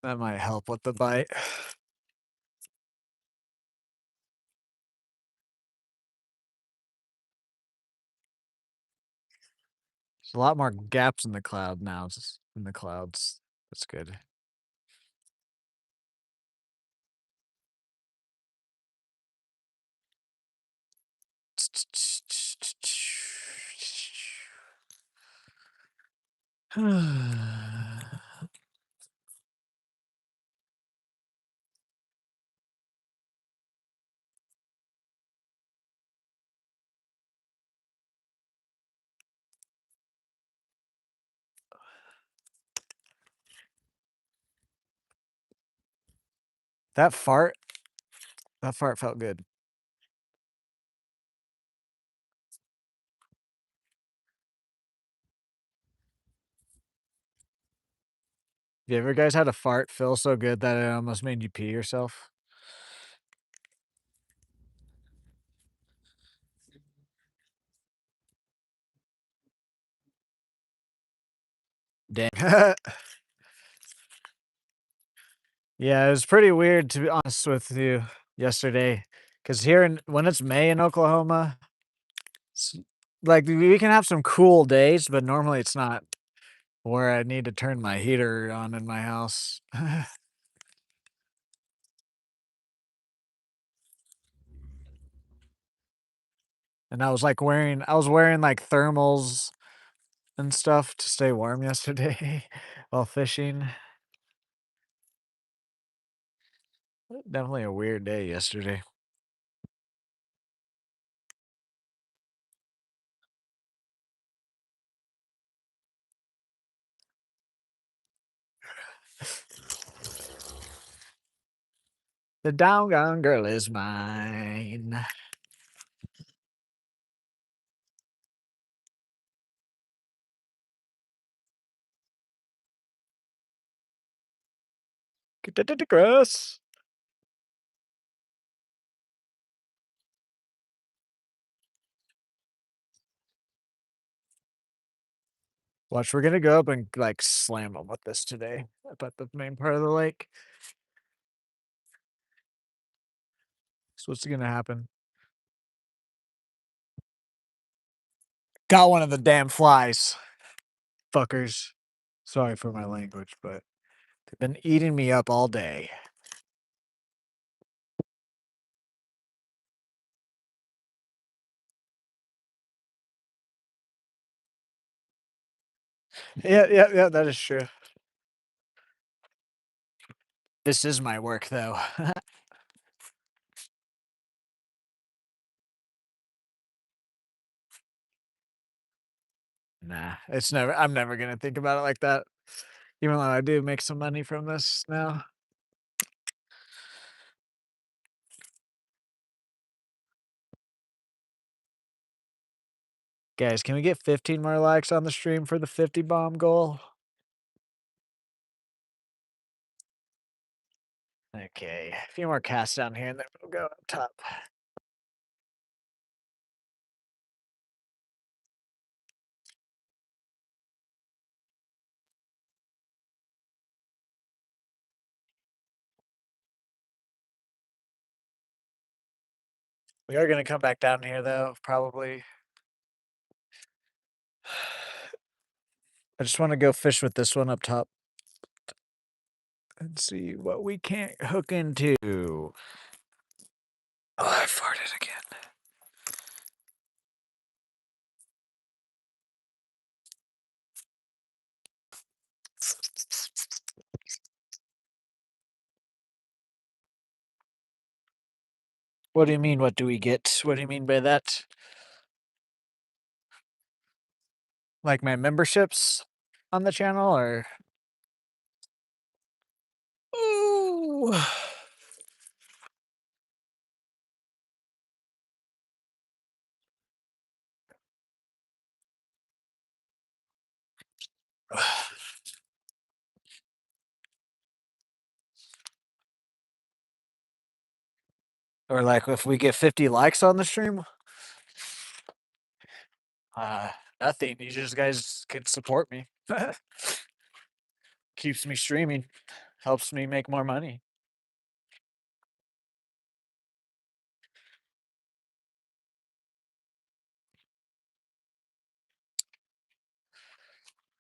That might help with the bite. There's a lot more gaps in the cloud now, in the clouds. That's good. That fart, that fart felt good. You ever guys had a fart feel so good that it almost made you pee yourself? Dang. Yeah, it was pretty weird to be honest with you yesterday, because here in when it's May in Oklahoma, it's like we can have some cool days, but normally it's not where I need to turn my heater on in my house. And I was wearing like thermals and stuff to stay warm yesterday while fishing. Definitely a weird day yesterday. The doggone girl is mine. Get that to grass. Watch, we're gonna go up and like slam them with this today up at the main part of the lake. So what's gonna happen? Got one of the damn flies, fuckers. Sorry for my language, but they've been eating me up all day. Yeah, yeah, yeah, that is true. This is my work though. Nah, I'm never gonna think about it like that. Even though I do make some money from this now. Guys, can we get 15 more likes on the stream for the 50 bomb goal? Okay, a few more casts down here and then we'll go up top. We are gonna come back down here though, probably. I just want to go fish with this one up top and see what we can't hook into. Oh, I farted again. What do you mean? What do we get? What do you mean by that? Like my memberships on the channel or? Ooh. Or like if we get 50 likes on the stream, uh, nothing. You just guys can support me. Keeps me streaming, helps me make more money.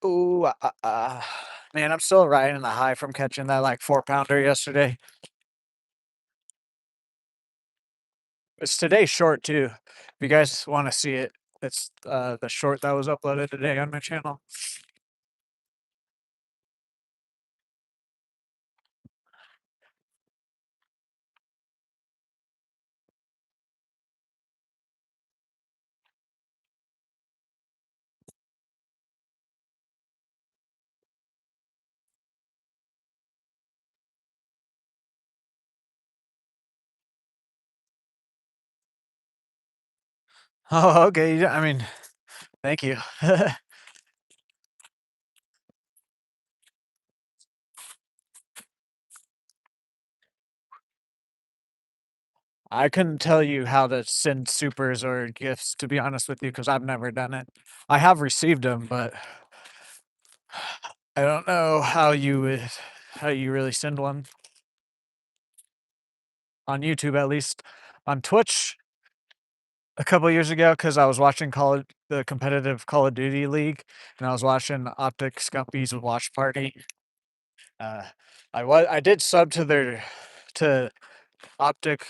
Ooh, man, I'm still riding the high from catching that like 4 pounder yesterday. It's today's short too. If you guys want to see it, it's the short that was uploaded today on my channel. Oh, okay. I mean, thank you. I couldn't tell you how to send supers or gifts, to be honest with you, because I've never done it. I have received them, but I don't know how you really send one on YouTube, at least. On Twitch, a couple years ago, because I was watching the competitive Call of Duty League, and I was watching Optic Scumpy's watch party. Uh, I did sub to Optic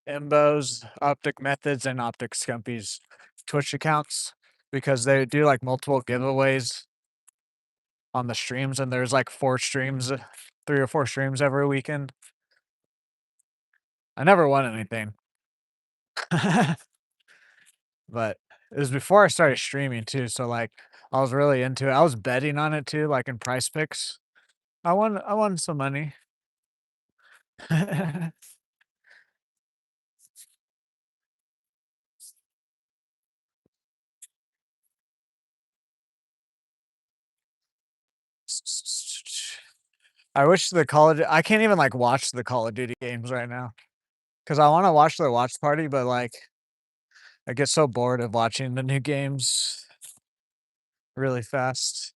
Imbo's, Optic Methods, and Optic Scumpy's Twitch accounts because they do like multiple giveaways on the streams, and there's like 3 or 4 streams every weekend. I never won anything. But it was before I started streaming too, so, like, I was really into it. I was betting on it too, like, in Price Picks. I won some money. I wish the Call of I can't even, like, watch the Call of Duty games right now because I wanna watch their watch party, but, like, I get so bored of watching the new games really fast.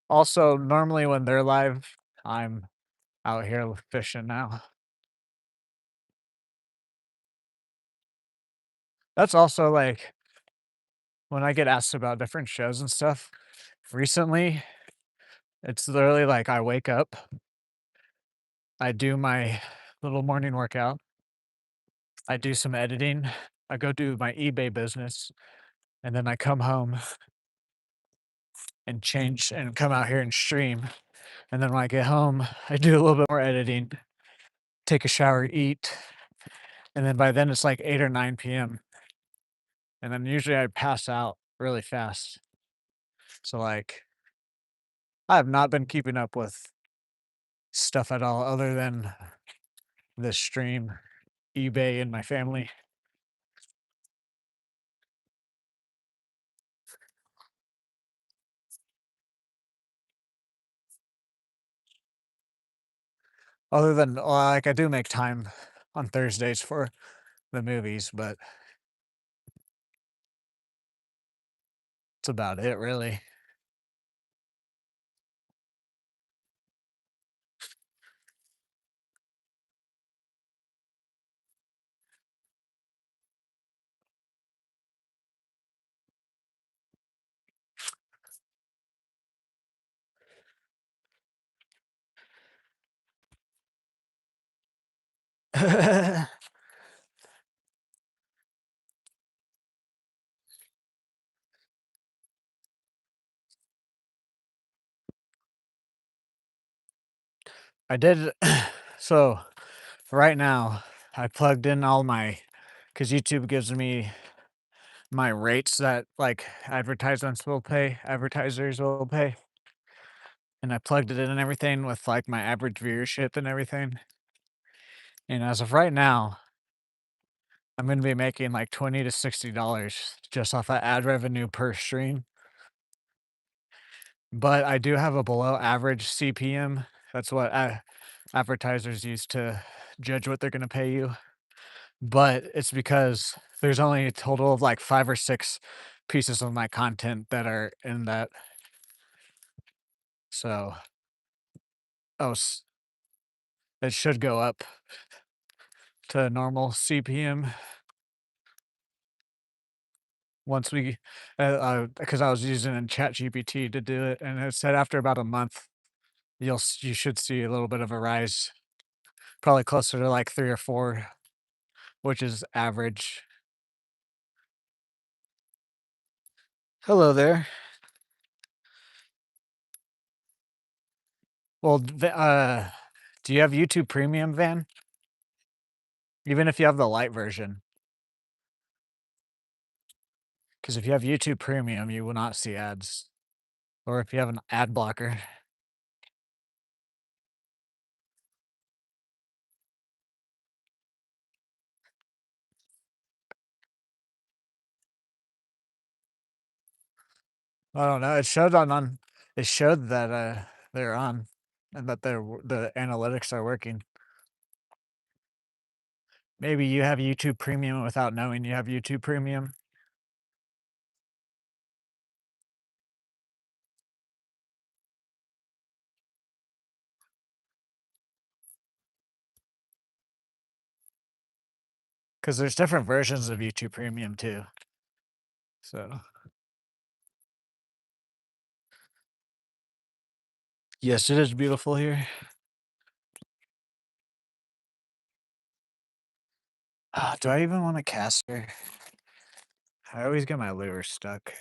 Also, normally when they're live, I'm out here fishing now. That's also, like, when I get asked about different shows and stuff, recently, it's literally like I wake up, I do my little morning workout, I do some editing, I go do my eBay business, and then I come home and change and come out here and stream. And then when I get home, I do a little bit more editing, take a shower, eat, and then by then it's like 8 or 9 p.m. And then usually I pass out really fast. So, like, I have not been keeping up with stuff at all other than this stream, eBay, and my family. Other than, like, I do make time on Thursdays for the movies, but it's about it, really. I did so right now, I plugged in all my because YouTube gives me my rates that, like, advertisers will pay, and I plugged it in and everything with, like, my average viewership and everything, and as of right now, I'm gonna be making, like, $20 to $60 just off of ad revenue per stream, but I do have a below average CPM. That's what advertisers use to judge what they're gonna pay you, but it's because there's only a total of, like, 5 or 6 pieces of my content that are in that, so oh, s it should go up to normal CPM once we because I was using ChatGPT to do it, and it said after about a month, you should see a little bit of a rise, probably closer to, like, 3 or 4, which is average. Hello there. Well, do you have YouTube Premium, Van? Even if you have the light version, because if you have YouTube Premium, you will not see ads, or if you have an ad blocker. I don't know, it showed that, they're on, and that the analytics are working. Maybe you have YouTube Premium without knowing you have YouTube Premium, because there's different versions of YouTube Premium too, so yes, it is beautiful here. Do I even want a caster? I always get my lure stuck.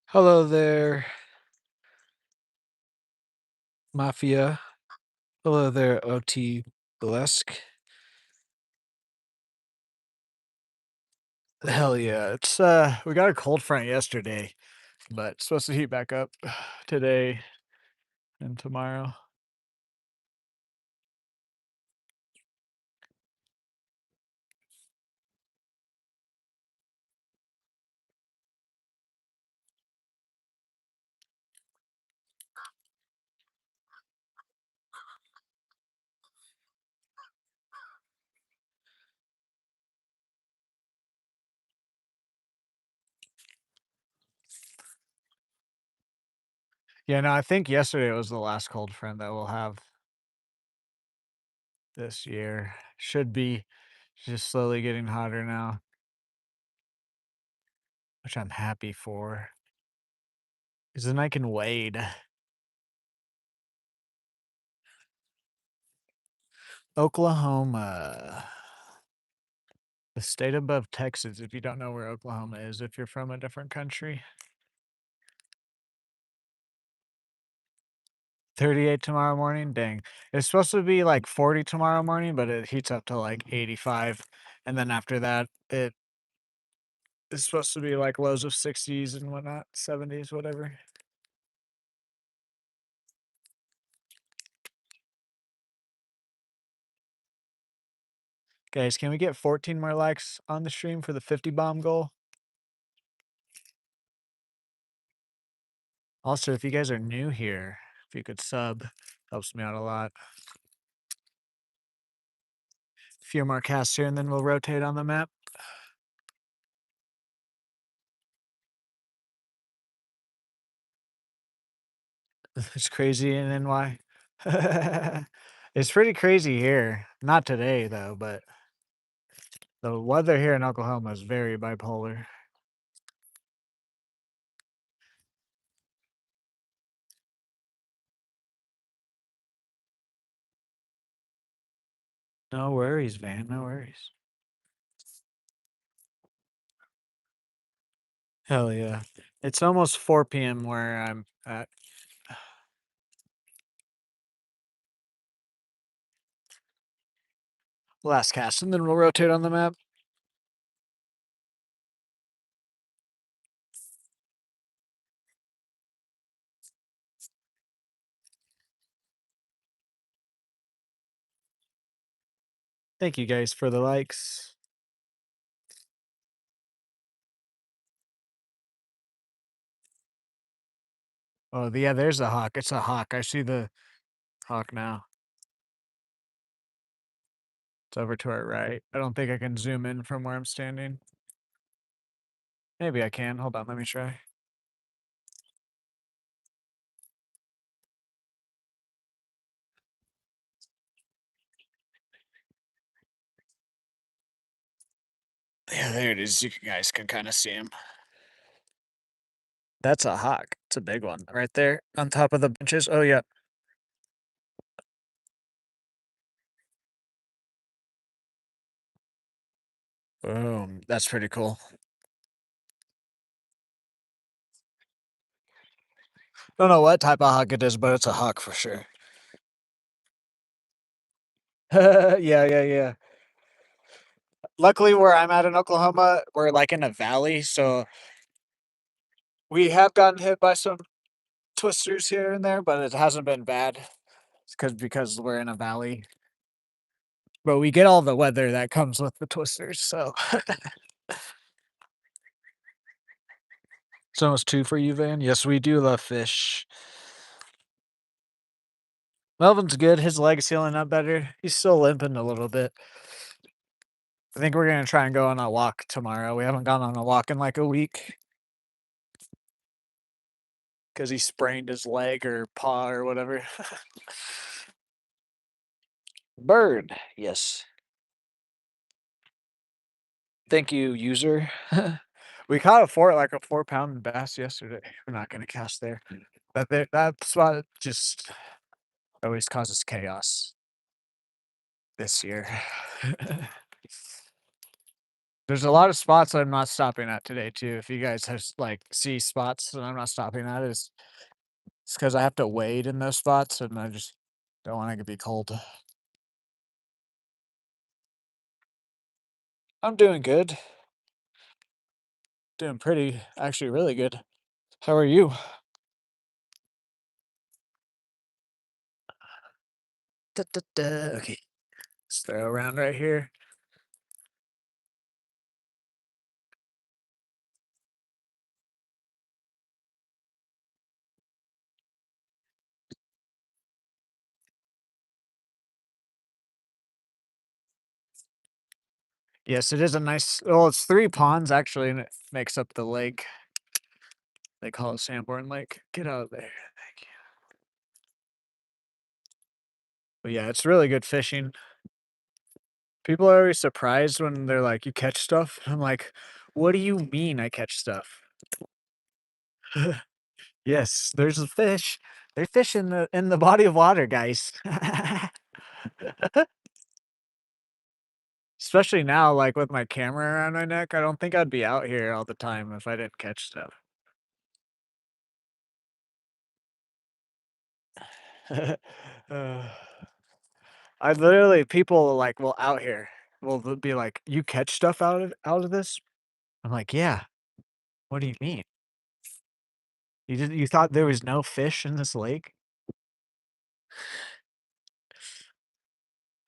Hello there, Mafia. Hello there, OT Blesk. Hell yeah. We got a cold front yesterday, but it's supposed to heat back up today and tomorrow. Yeah, no, I think yesterday was the last cold front that we'll have this year. Should be just slowly getting hotter now, which I'm happy for. Because then I can wade. Oklahoma. The state above Texas, if you don't know where Oklahoma is, if you're from a different country. 38 tomorrow morning? Dang. It's supposed to be like 40 tomorrow morning, but it heats up to like 85. And then after that, it is supposed to be like lows of 60s and whatnot, 70s, whatever. Guys, can we get 14 more likes on the stream for the 50 bomb goal? Also, if you guys are new here, if you could sub, helps me out a lot. A few more casts here, and then we'll rotate on the map. It's crazy in NY. It's pretty crazy here. Not today, though, but the weather here in Oklahoma is very bipolar. No worries, man. No worries. Hell yeah. It's almost 4 PM where I'm at. Last cast, and then we'll rotate on the map. Thank you guys for the likes. Oh, yeah, there's a hawk. It's a hawk. I see the hawk now. It's over to our right. I don't think I can zoom in from where I'm standing. Maybe I can. Hold on, let me try. Yeah, there it is. You guys can kind of see him. That's a hawk. It's a big one right there on top of the benches. Oh, yeah. Boom. That's pretty cool. Don't know what type of hawk it is, but it's a hawk for sure. Yeah, yeah, yeah. Luckily, where I'm at in Oklahoma, we're like in a valley, so we have gotten hit by some twisters here and there, but it hasn't been bad. It's because we're in a valley. But we get all the weather that comes with the twisters, so it's almost 2 for you, Van? Yes, we do love fish. Melvin's good. His leg's healing up better. He's still limping a little bit. I think we're gonna try and go on a walk tomorrow. We haven't gone on a walk in like a week because he sprained his leg or paw or whatever. Bird, yes. Thank you, user. We caught like a 4-pound bass yesterday. We're not gonna cast there. That spot just always causes chaos this year. There's a lot of spots I'm not stopping at today too. If you guys have like see spots that I'm not stopping at, it's because I have to wade in those spots and I just don't want it to be cold. I'm doing good. Doing actually really good. How are you? Da, da, da. Okay, let's throw around right here. Yes, it is a nice. Well, it's 3 ponds actually, and it makes up the lake. They call it Sanborn Lake. Get out of there. Thank you. But yeah, it's really good fishing. People are always surprised when they're like, "You catch stuff?" I'm like, "What do you mean I catch stuff?" Yes, there's a fish. There's fish in the body of water, guys. Especially now, like with my camera around my neck, I don't think I'd be out here all the time if I didn't catch stuff. Uh, I literally people like will out here will be like, "You catch stuff out of this?" I'm like, "Yeah." What do you mean? You thought there was no fish in this lake?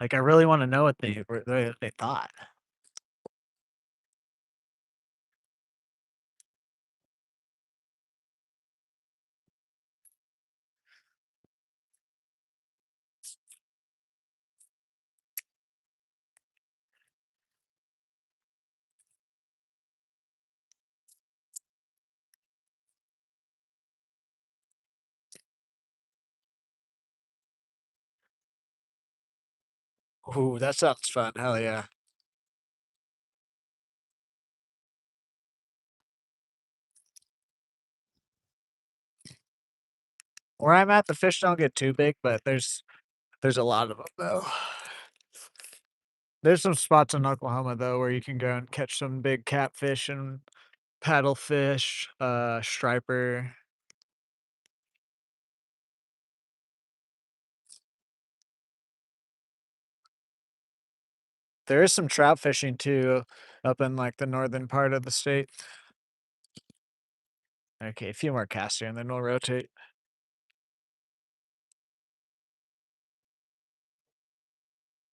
Like, I really wanna know what they thought. Ooh, that sounds fun, hell yeah. Where I'm at, the fish don't get too big, but there's a lot of them though. There's some spots in Oklahoma, though, where you can go and catch some big catfish and paddlefish, striper. There is some trout fishing too up in, like, the northern part of the state. Okay, a few more casts here, and then we'll rotate.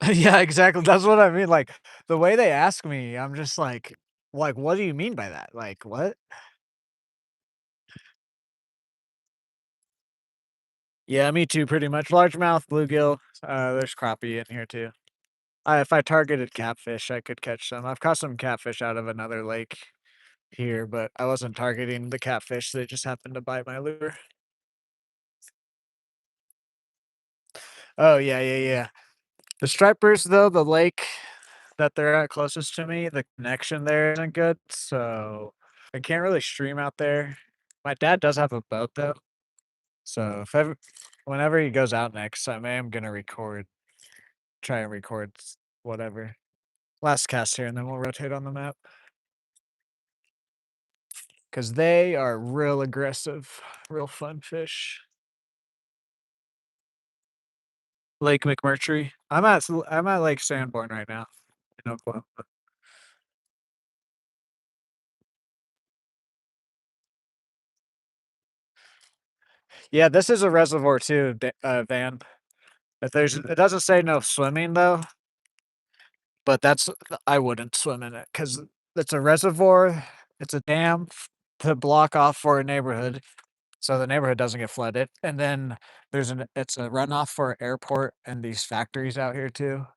Yeah, exactly, that's what I mean, like, the way they ask me, I'm just like, "What do you mean by that?" Like, "What?" Yeah, me too, pretty much. Largemouth, bluegill, there's crappie in here too. If I targeted catfish, I could catch some. I've caught some catfish out of another lake here, but I wasn't targeting the catfish, they just happened to bite my lure. Oh, yeah, yeah, yeah. The stripers, though, the lake that they're at closest to me, the connection there isn't good, so I can't really stream out there. My dad does have a boat, though, so if ever whenever he goes out next time, I am gonna try and record whatever. Last cast here, and then we'll rotate on the map. Because they are real aggressive, real fun fish. Lake McMurtry. I'm at Lake Sanborn right now in Oklahoma. Yeah, this is a reservoir too, Van. If there's it doesn't say no swimming though, but that's I wouldn't swim in it because it's a reservoir. It's a dam to block off for a neighborhood, so the neighborhood doesn't get flooded. And then it's a runoff for an airport and these factories out here too.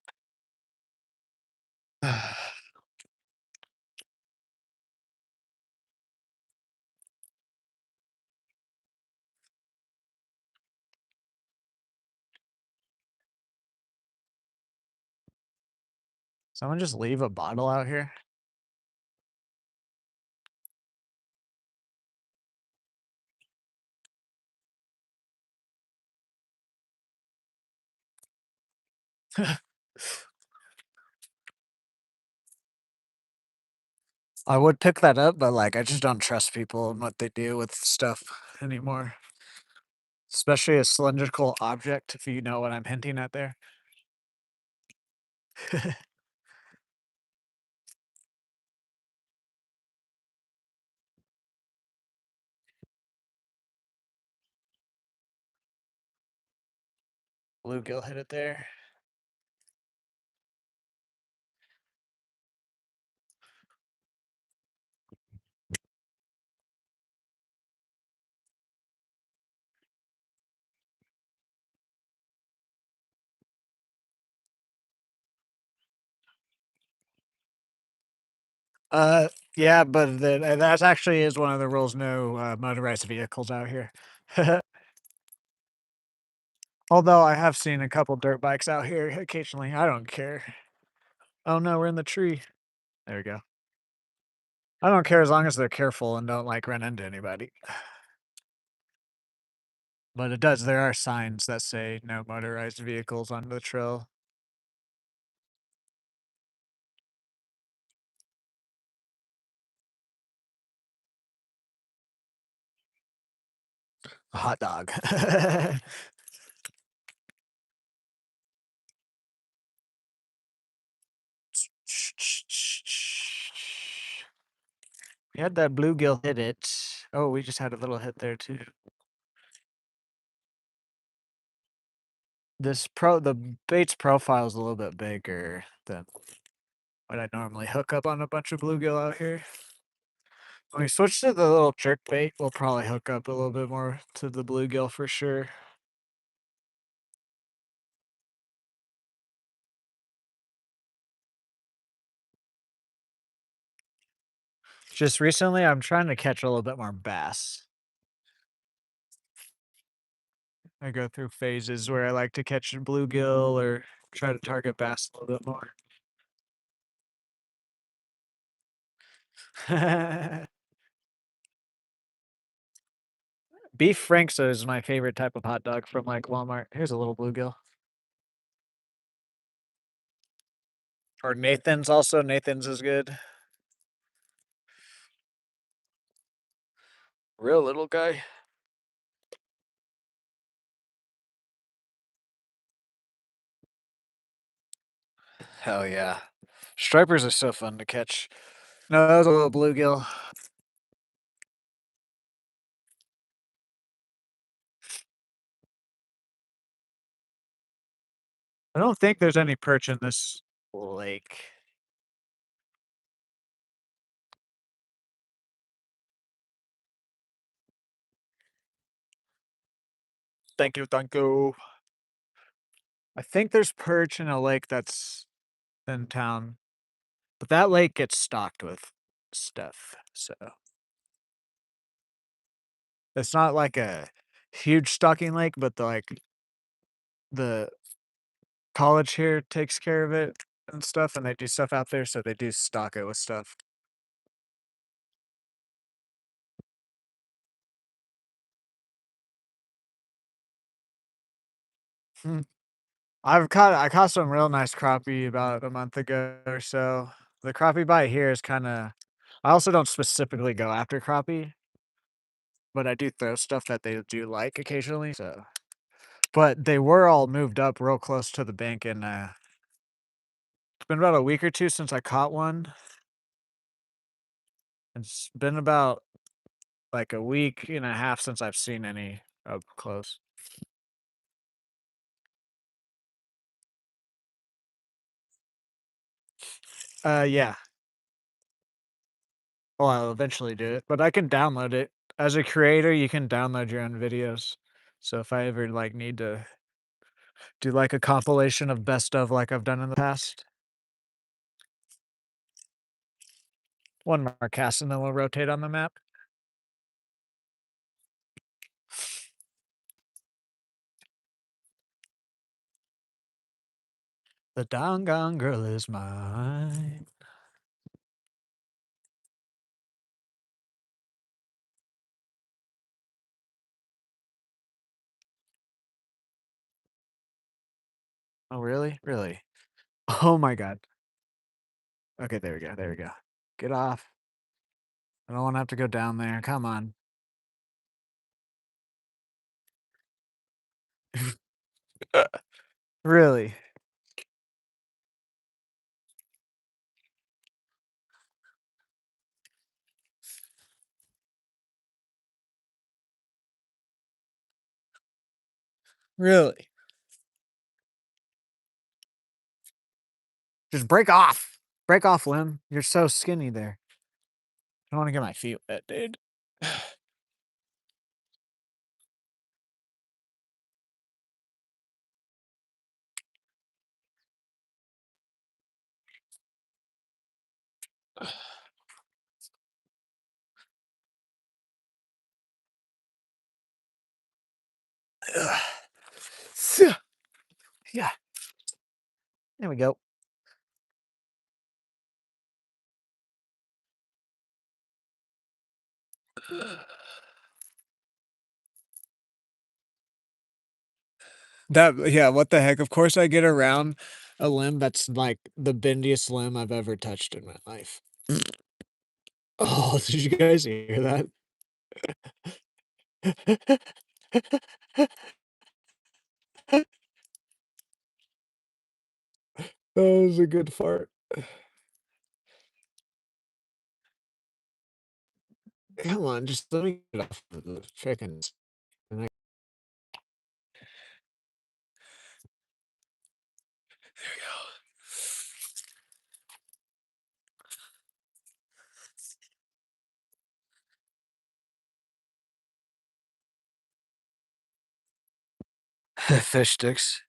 Someone just leave a bottle out here. I would pick that up, but like I just don't trust people and what they do with stuff anymore. Especially a cylindrical object, if you know what I'm hinting at there. Bluegill hit it there. Yeah, but that actually is one of the rules. No motorized vehicles out here. Although I have seen a couple dirt bikes out here occasionally. I don't care. Oh no, we're in the tree. There we go. I don't care as long as they're careful and don't like run into anybody. But it does. There are signs that say no motorized vehicles on the trail. A hot dog. We had that bluegill hit it. Oh, we just had a little hit there too. The bait's profile is a little bit bigger than what I normally hook up on a bunch of bluegill out here. When we switch to the little jerk bait, we'll probably hook up a little bit more to the bluegill for sure. Just recently, I'm trying to catch a little bit more bass. I go through phases where I like to catch a bluegill or try to target bass a little bit more. Beef Frank's is my favorite type of hot dog from like Walmart. Here's a little bluegill. Or Nathan's also. Nathan's is good. Real little guy. Hell yeah. Stripers are so fun to catch. No, that was a little bluegill. I don't think there's any perch in this lake. Thank you, thank you. I think there's perch in a lake that's in town, but that lake gets stocked with stuff, so it's not like a huge stocking lake, but the college here takes care of it and stuff, and they do stuff out there, so they do stock it with stuff. Hmm. I caught some real nice crappie about a month ago or so. The crappie bite here is kinda I also don't specifically go after crappie, but I do throw stuff that they do like occasionally, so but they were all moved up real close to the bank, and, it's been about a week or 2 since I caught one. It's been about, like, a week and a half since I've seen any up close. Yeah. Well, I'll eventually do it, but I can download it. As a creator, you can download your own videos. So if I ever, like, need to do, like, a compilation of best of like I've done in the past, one more cast and then we'll rotate on the map. The Dongon girl is mine. Oh, really? Really? Oh my god. Okay, there we go, there we go. Get off. I don't wanna have to go down there, come on. Really? Really? Just break off! Break off, Lim. You're so skinny there. I don't wanna get my feet wet, dude. Yeah, there we go. That yeah, what the heck? Of course I get around a limb that's, like, the bendiest limb I've ever touched in my life. Oh, did you guys hear that? That was a good fart. Come on, just let me get off of the chickens. And I fish sticks.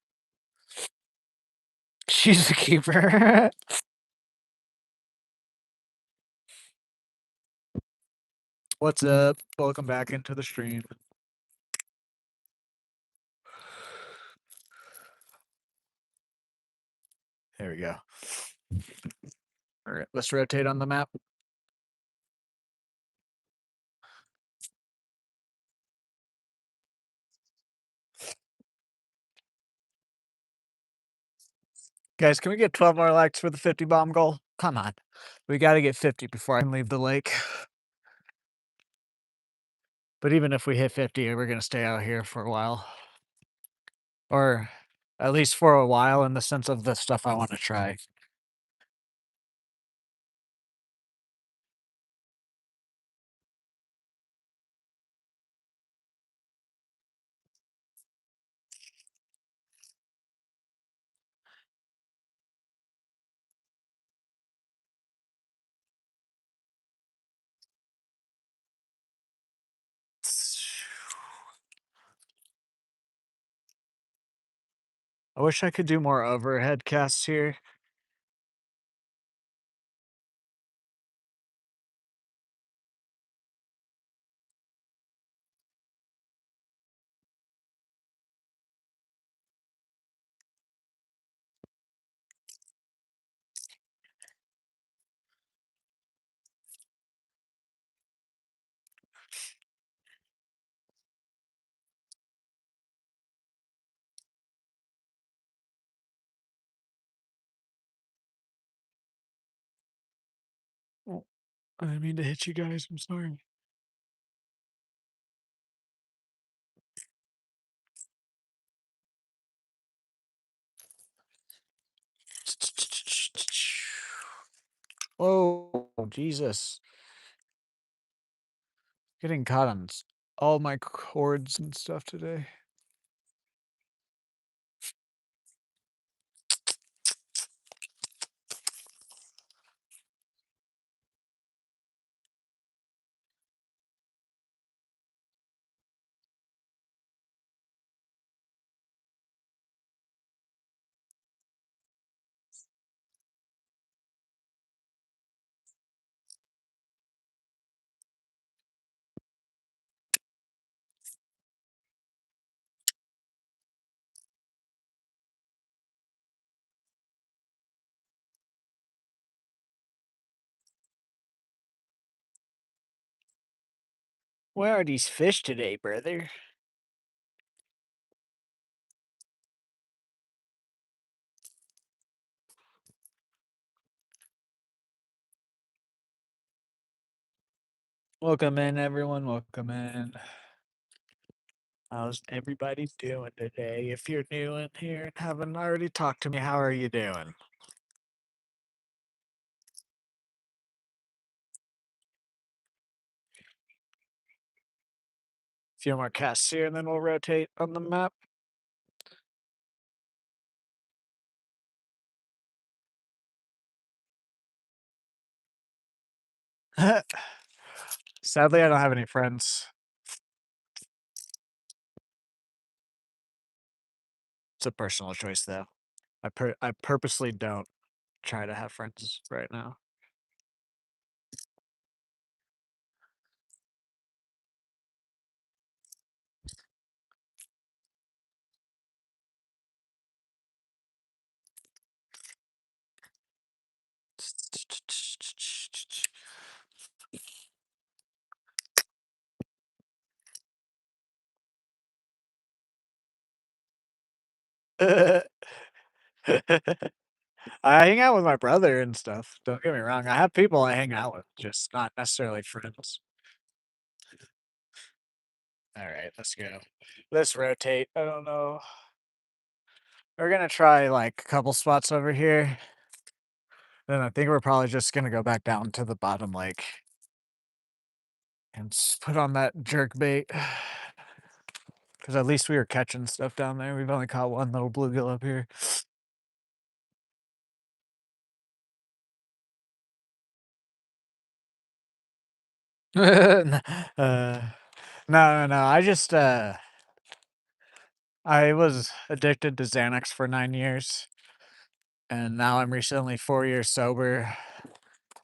She's the keeper. What's up? Welcome back into the stream. There we go. Alright, let's rotate on the map. Guys, can we get 12 more likes for the 50 bomb goal? Come on. We gotta get 50 before I can leave the lake. But even if we hit 50, we're gonna stay out here for a while. Or at least for a while in the sense of the stuff I wanna try. I wish I could do more overhead casts here. Oh, I didn't mean to hit you guys. I'm sorry. Oh, Jesus. Getting caught on all my cords and stuff today. Where are these fish today, brother? Welcome in, everyone. Welcome in. How's everybody doing today? If you're new in here and haven't already talked to me, how are you doing? A few more casts here, and then we'll rotate on the map. Sadly, I don't have any friends. It's a personal choice, though. I purposely don't try to have friends right now. I hang out with my brother and stuff. Don't get me wrong. I have people I hang out with, just not necessarily friends. All right, let's go. Let's rotate. I don't know. We're gonna try like a couple spots over here. Then I think we're probably just gonna go back down to the bottom lake and put on that jerk bait. Because at least we were catching stuff down there. We've only caught one little bluegill up here. No, no, no. I was addicted to Xanax for 9 years, and now I'm recently 4 years sober.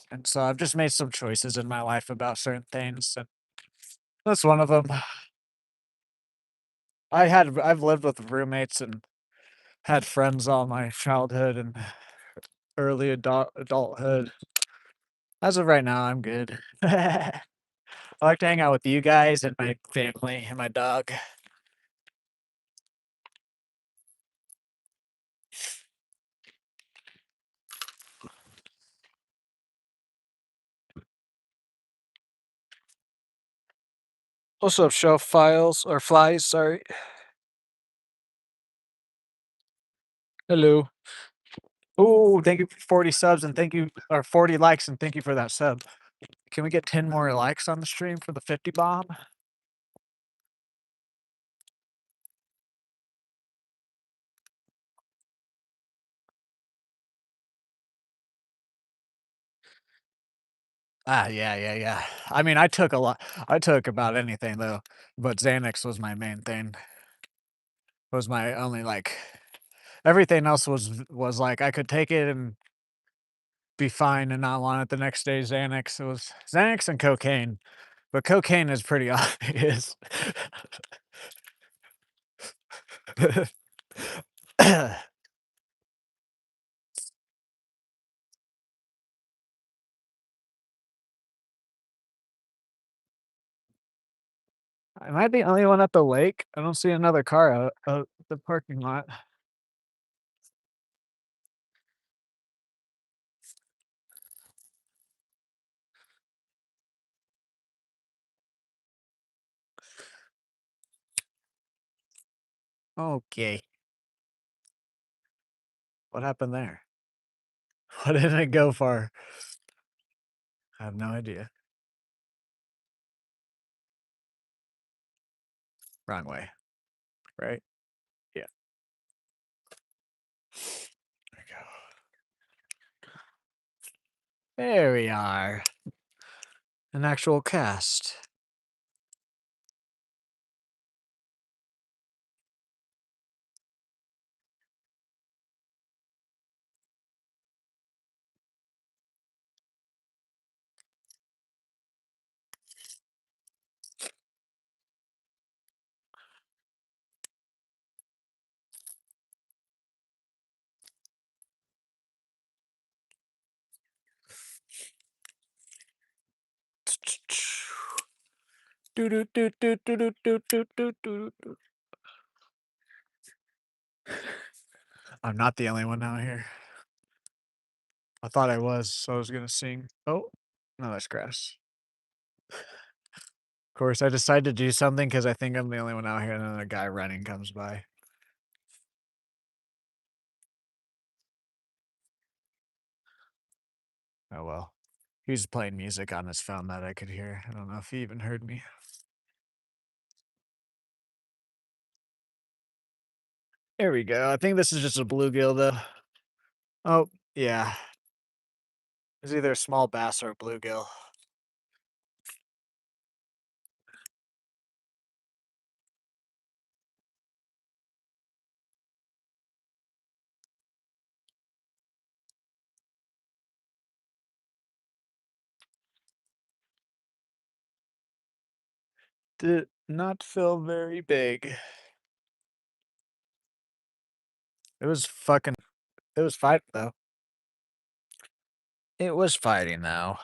And so I've just made some choices in my life about certain things, and that's one of them. I've lived with roommates and had friends all my childhood and early adulthood. As of right now, I'm good. I like to hang out with you guys and my family and my dog. Also, shelf files or flies, sorry. Hello. Oh, thank you for 40 subs and thank you or 40 likes and thank you for that sub. Can we get 10 more likes on the stream for the 50 bomb? Ah, yeah, yeah, yeah. I mean, I took a lot. I took about anything though, but Xanax was my main thing. Was my only like Everything else was like I could take it and be fine and not want it the next day. Xanax, it was Xanax and cocaine, but cocaine is pretty obvious. Am I the only one at the lake? I don't see another car out the parking lot. Okay. What happened there? What did it go for? I have no idea. Wrong way, right? Yeah. There we go. There we are. An actual cast. Do do do do do do do do do do. I'm not the only one out here. I thought I was, so I was gonna sing. Oh, no, that's grass. Of course, I decide to do something because I think I'm the only one out here, and then a guy running comes by. Oh well. He was playing music on his phone that I could hear. I don't know if he even heard me. There we go. I think this is just a bluegill, though. Oh, yeah. It's either a small bass or a bluegill. Did not feel very big. It was fucking. It was fighting though. It was fighting though.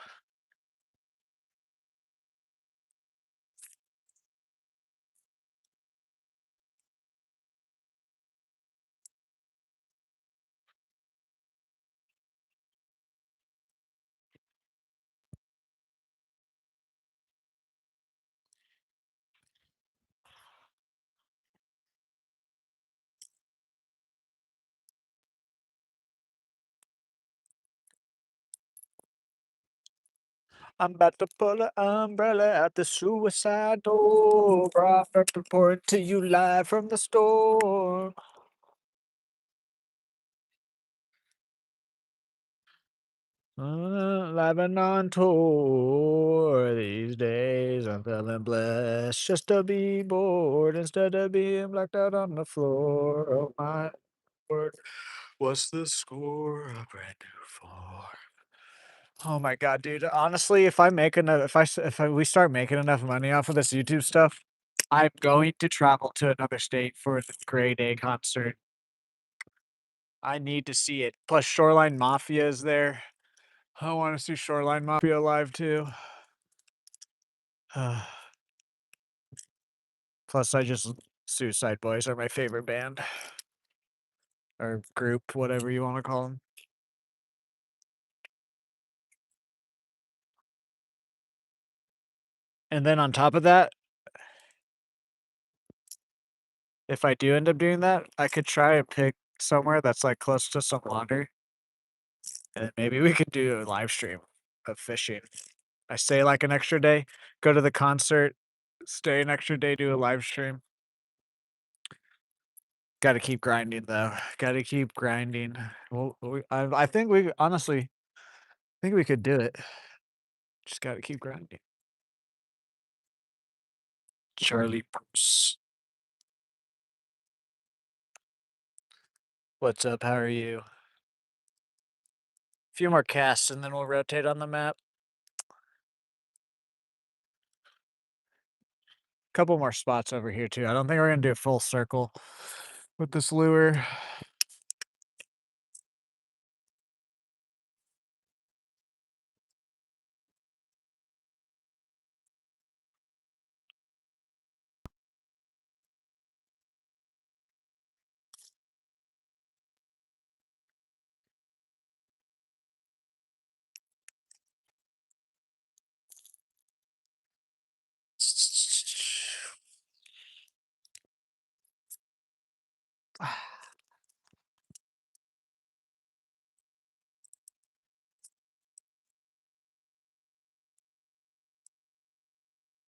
I'm about to pull an umbrella out the suicide door. Brought up report to you live from the storm. Living on tour these days. I'm feeling blessed just to be bored instead of being blacked out on the floor. Oh my word, what's the score? A brand new four. Oh my god, dude! Honestly, if I make enough, we start making enough money off of this YouTube stuff, I'm going to travel to another state for the Grade A concert. I need to see it. Plus, Shoreline Mafia is there. I want to see Shoreline Mafia live too. Plus, Suicide Boys are my favorite band or group, whatever you want to call them. And then on top of that, if I do end up doing that, I could try and pick somewhere that's like close to some water, and maybe we could do a live stream of fishing. I stay like an extra day, go to the concert, stay an extra day, do a live stream. Got to keep grinding though. Got to keep grinding. Well, I think we honestly think we could do it. Just got to keep grinding. Charlie Bruce. What's up? How are you? A few more casts and then we'll rotate on the map. Couple more spots over here too. I don't think we're gonna do a full circle with this lure.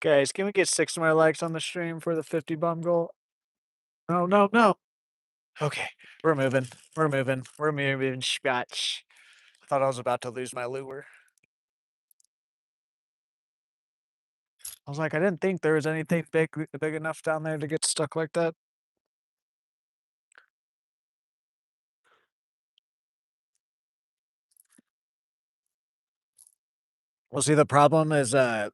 Guys, can we get 6 more likes on the stream for the 50 bomb goal? No, no, no. Okay, we're moving. We're moving. We're moving. Scotch. I thought I was about to lose my lure. I was like, I didn't think there was anything big enough down there to get stuck like that. Well, see, the problem is a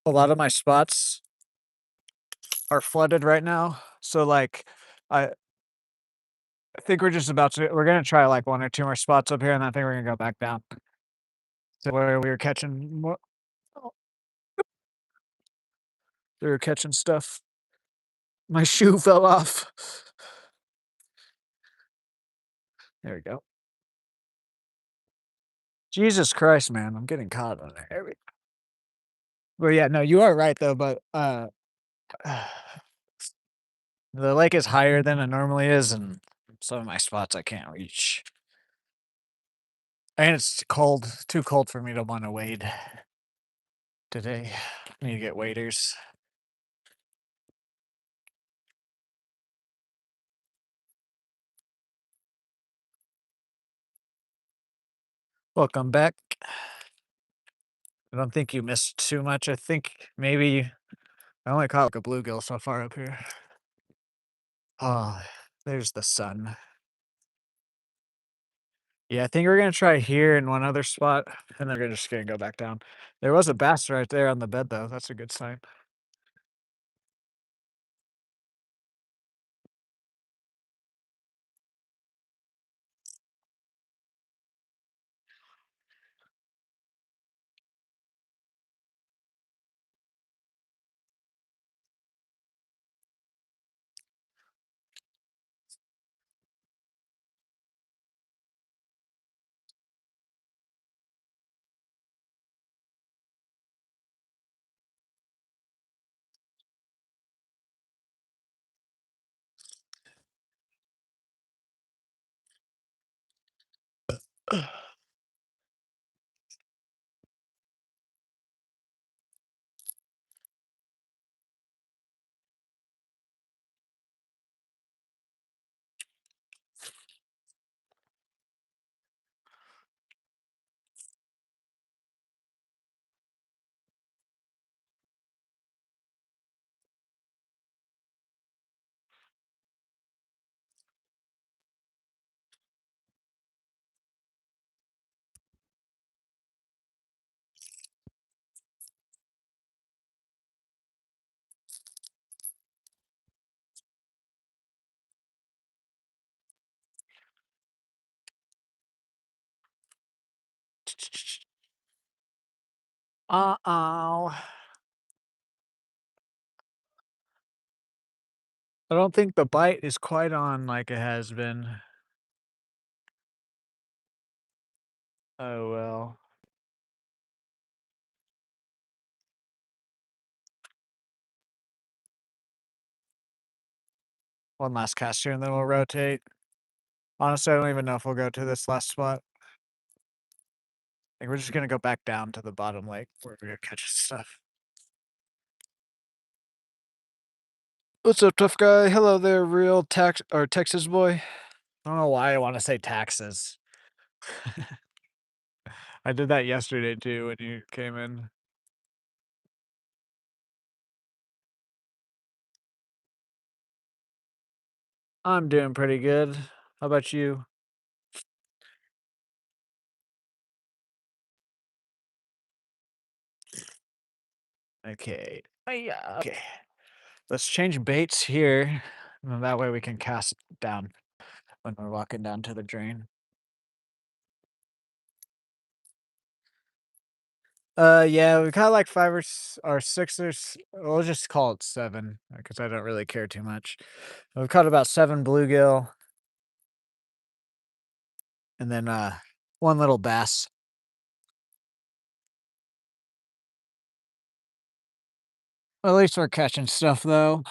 lot of my spots are flooded right now. So like I think we're gonna try like 1 or 2 more spots up here, and I think we're gonna go back down to where we were catching stuff. My shoe fell off. There we go. Jesus Christ, man, I'm getting caught on there. Well, yeah, no, you are right though, but the lake is higher than it normally is, and some of my spots I can't reach. And it's cold, too cold for me to want to wade today. I need to get waders. Welcome back. I don't think you missed too much. I think maybe I only caught like a bluegill so far up here. Oh, there's the sun. Yeah, I think we're gonna try here in one other spot, and then we're just gonna go back down. There was a bass right there on the bed, though. That's a good sign. Uh-oh. I don't think the bite is quite on like it has been. Oh, well. One last cast here, and then we'll rotate. Honestly, I don't even know if we'll go to this last spot. I think we're just gonna go back down to the bottom lake where we're catching stuff. What's up, tough guy? Hello there, real Texas boy. I don't know why I want to say taxes. I did that yesterday too when you came in. I'm doing pretty good. How about you? Okay. Yeah. Okay. Let's change baits here. And that way we can cast down when we're walking down to the drain. Yeah, we caught like five or six we'll just call it seven because I don't really care too much. We've caught about seven bluegill and then one little bass. At least we're catching stuff though.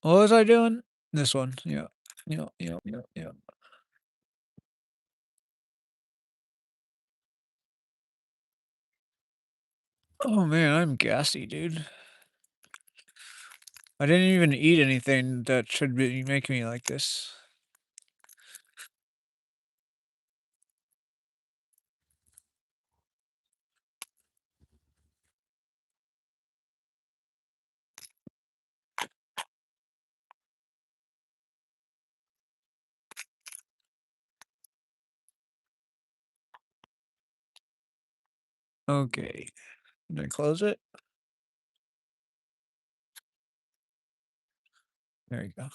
What was I doing? This one. Yeah. Yeah. Yeah. Yeah. Yeah. Oh man, I'm gassy, dude. I didn't even eat anything that should be making me like this. Okay. Did I close it? There you go.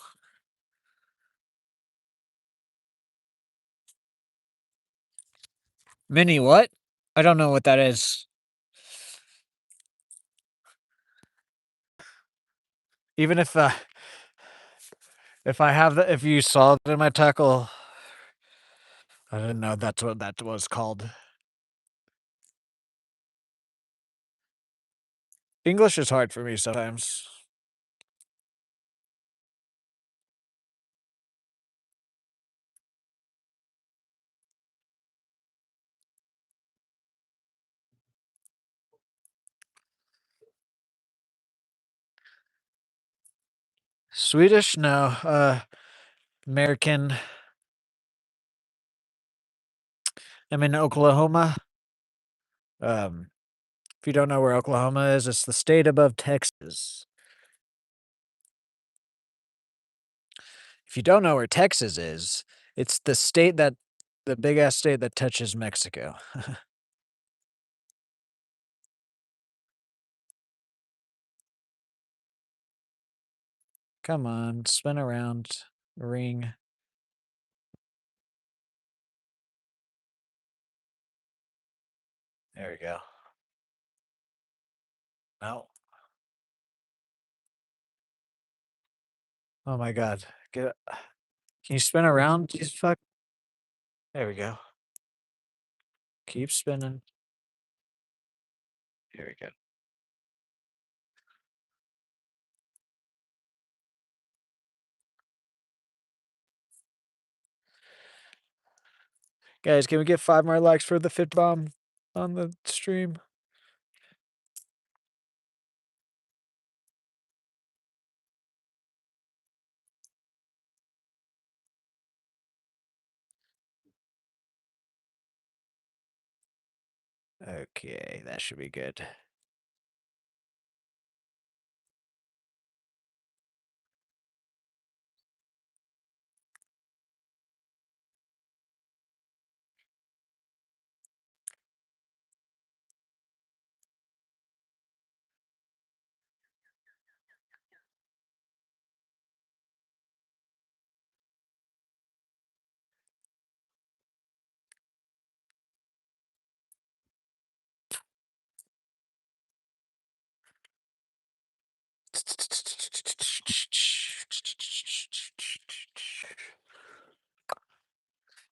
Mini what? I don't know what that is. Even if I have the if you saw it in my tackle, I didn't know that's what that was called. English is hard for me sometimes. Swedish? No. American. I'm in Oklahoma. Um, if you don't know where Oklahoma is, it's the state above Texas. If you don't know where Texas is, it's the big ass state that touches Mexico. Come on, spin around, ring. There we go. No. Oh my god. Get it. Can you spin around? Jesus fuck. There we go. Keep spinning. Here we go. Guys, can we get 5 more likes for the fit bomb on the stream? Okay, that should be good.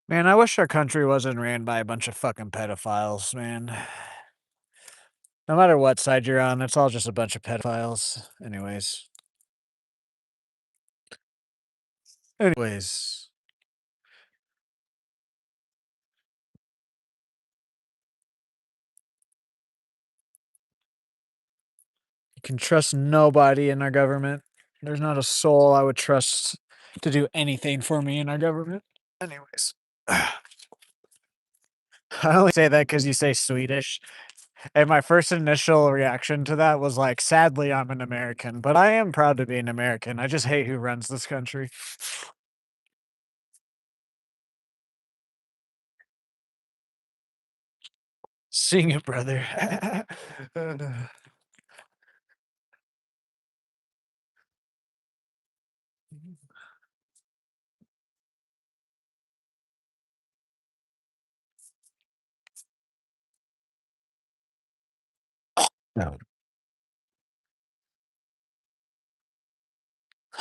Man, I wish our country wasn't ran by a bunch of fucking pedophiles, man. No matter what side you're on, it's all just a bunch of pedophiles. Anyways, you can trust nobody in our government. There's not a soul I would trust to do anything for me in our government. Anyways, I only say that because you say Swedish, and my first initial reaction to that was like, sadly, I'm an American, but I am proud to be an American. I just hate who runs this country. Sing it, brother. No.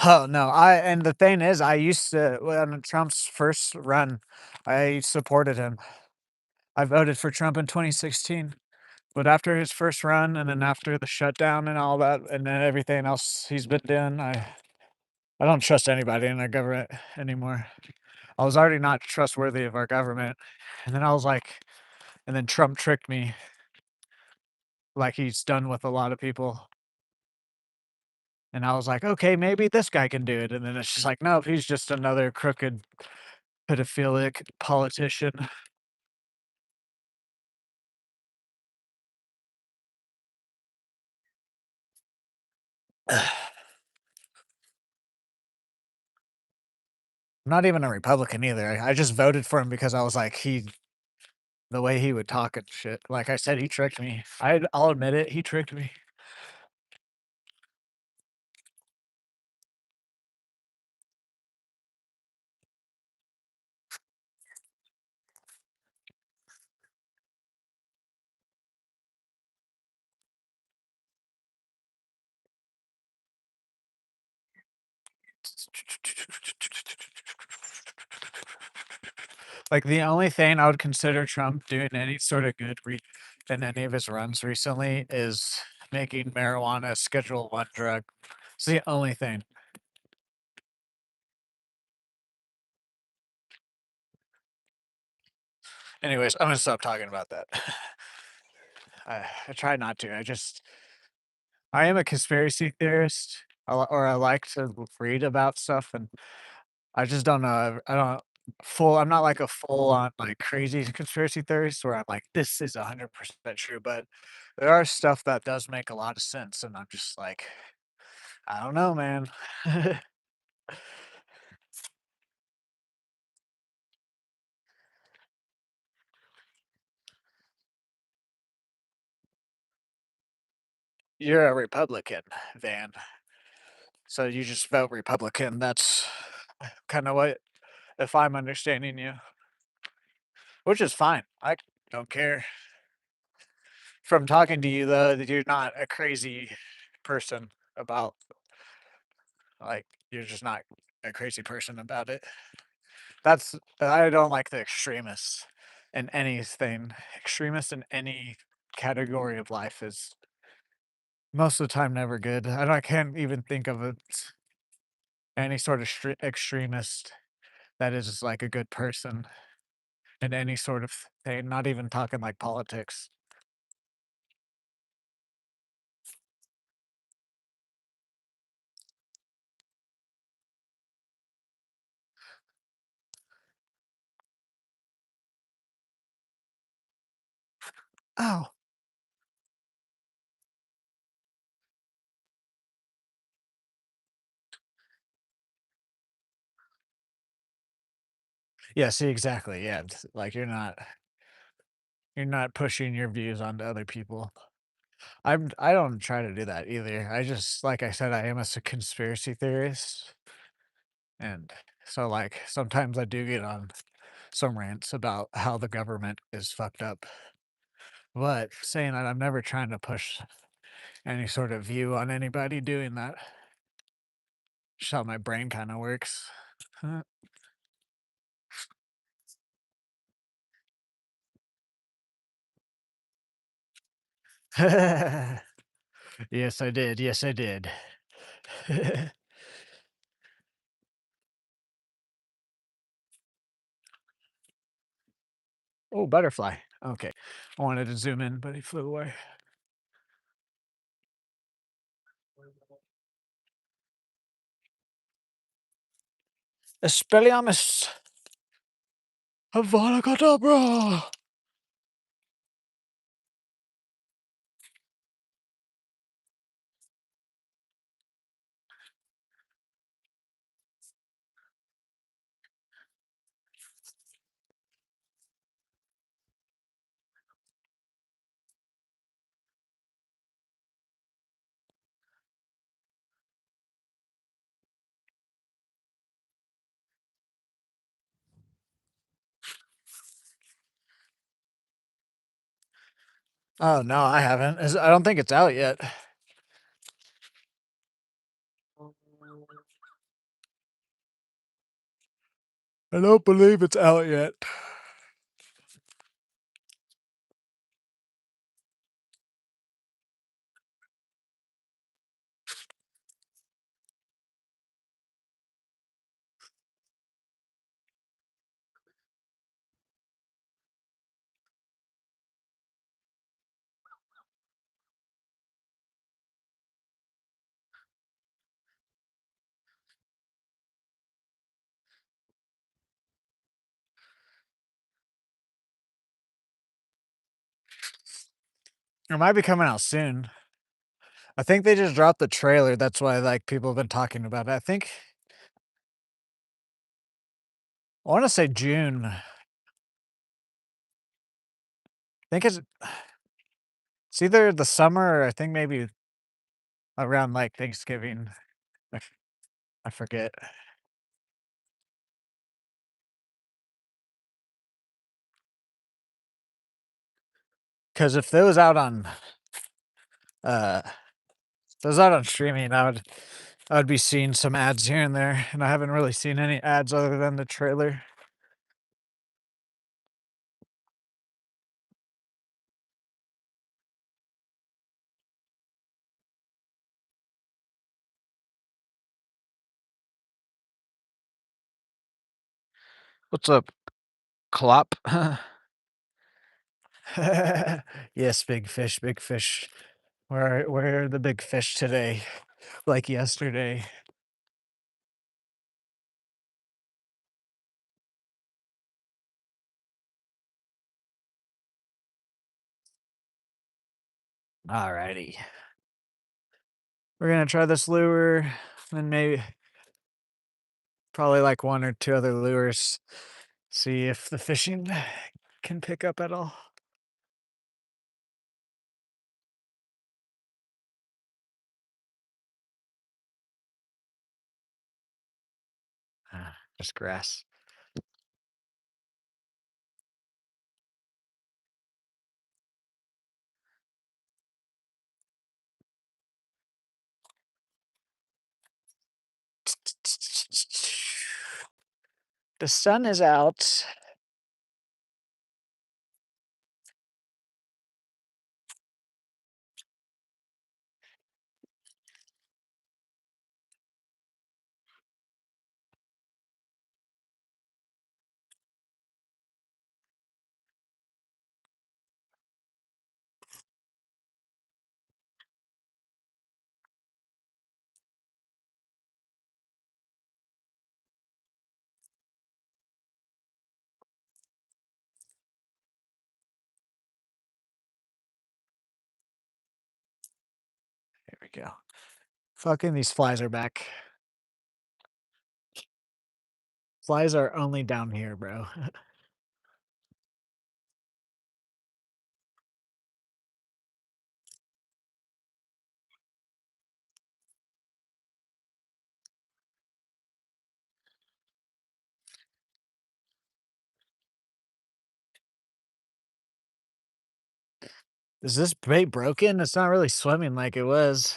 Oh, no, and the thing is, I used to when Trump's first run, I supported him. I voted for Trump in 2016, but after his first run and then after the shutdown and all that, and then everything else he's been doing, I don't trust anybody in our government anymore. I was already not trustworthy of our government, and then I was like and then Trump tricked me like he's done with a lot of people, and I was like, "Okay, maybe this guy can do it," and then it's just like, "Nope, he's just another crooked, pedophilic politician." I'm not even a Republican either. I just voted for him because I was like, he the way he would talk and shit. Like I said, he tricked me. I'll admit it, he tricked me. Like, the only thing I would consider Trump doing any sort of good in any of his runs recently is making marijuana a Schedule One drug. It's the only thing. Anyways, I'm gonna stop talking about that. I try not to. I am a conspiracy theorist, or I like to read about stuff, and I just don't know. I don't I'm not like a full on like crazy conspiracy theorist where I'm like, this is 100% true, but there are stuff that does make a lot of sense, and I'm just like, I don't know, man. You're a Republican, Van. So you just vote Republican. That's kind of what, if I'm understanding you, which is fine. I don't care. From talking to you, though, that you're not a crazy person about, like, you're just not a crazy person about it. I don't like the extremists in anything. Extremists in any category of life is most of the time never good. I can't even think of any sort of extremist that is like a good person in any sort of thing. Not even talking like politics. Oh, yeah. See, exactly. Yeah, like you're not pushing your views onto other people. I don't try to do that either. I just like I said, I am a conspiracy theorist, and so like sometimes I do get on some rants about how the government is fucked up. But saying that, I'm never trying to push any sort of view on anybody doing that. Just how my brain kind of works. Yes, I did. Yes, I did. Oh, butterfly. Okay. I wanted to zoom in, but he flew away. Expelliarmus. Avada Kedavra! Oh, no, I haven't. I don't think it's out yet. I don't believe it's out yet. It might be coming out soon. I think they just dropped the trailer, that's why, like, people have been talking about it. I wanna say June. I think it's either the summer or I think maybe around, like, Thanksgiving. I forget. 'Cause uh, if it was out on streaming, I would be seeing some ads here and there, and I haven't really seen any ads other than the trailer. What's up, Clop? Yes, big fish, big fish. Where are the big fish today? Like yesterday. Alrighty. We're gonna try this lure, and maybe probably like one or two other lures. See if the fishing can pick up at all. Just grass. The sun is out. There we go. Fucking these flies are back. Flies are only down here, bro. Is this bait broken? It's not really swimming like it was.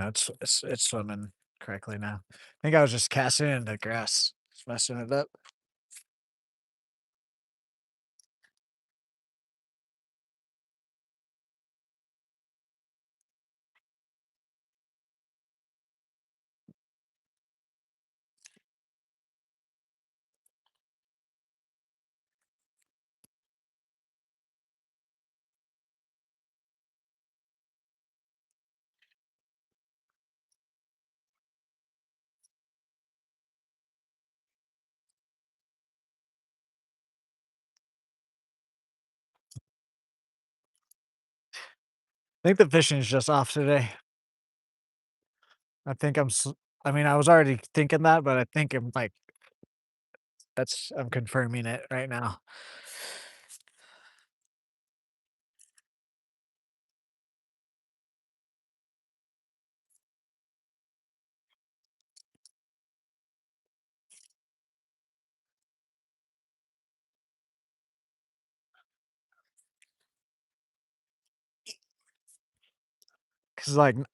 No, it's swimming correctly now. I think I was just casting it into grass, just messing it up. I think the fishing is just off today. I think I mean, I was already thinking that, but I think I'm like I'm confirming it right now. 'Cause like if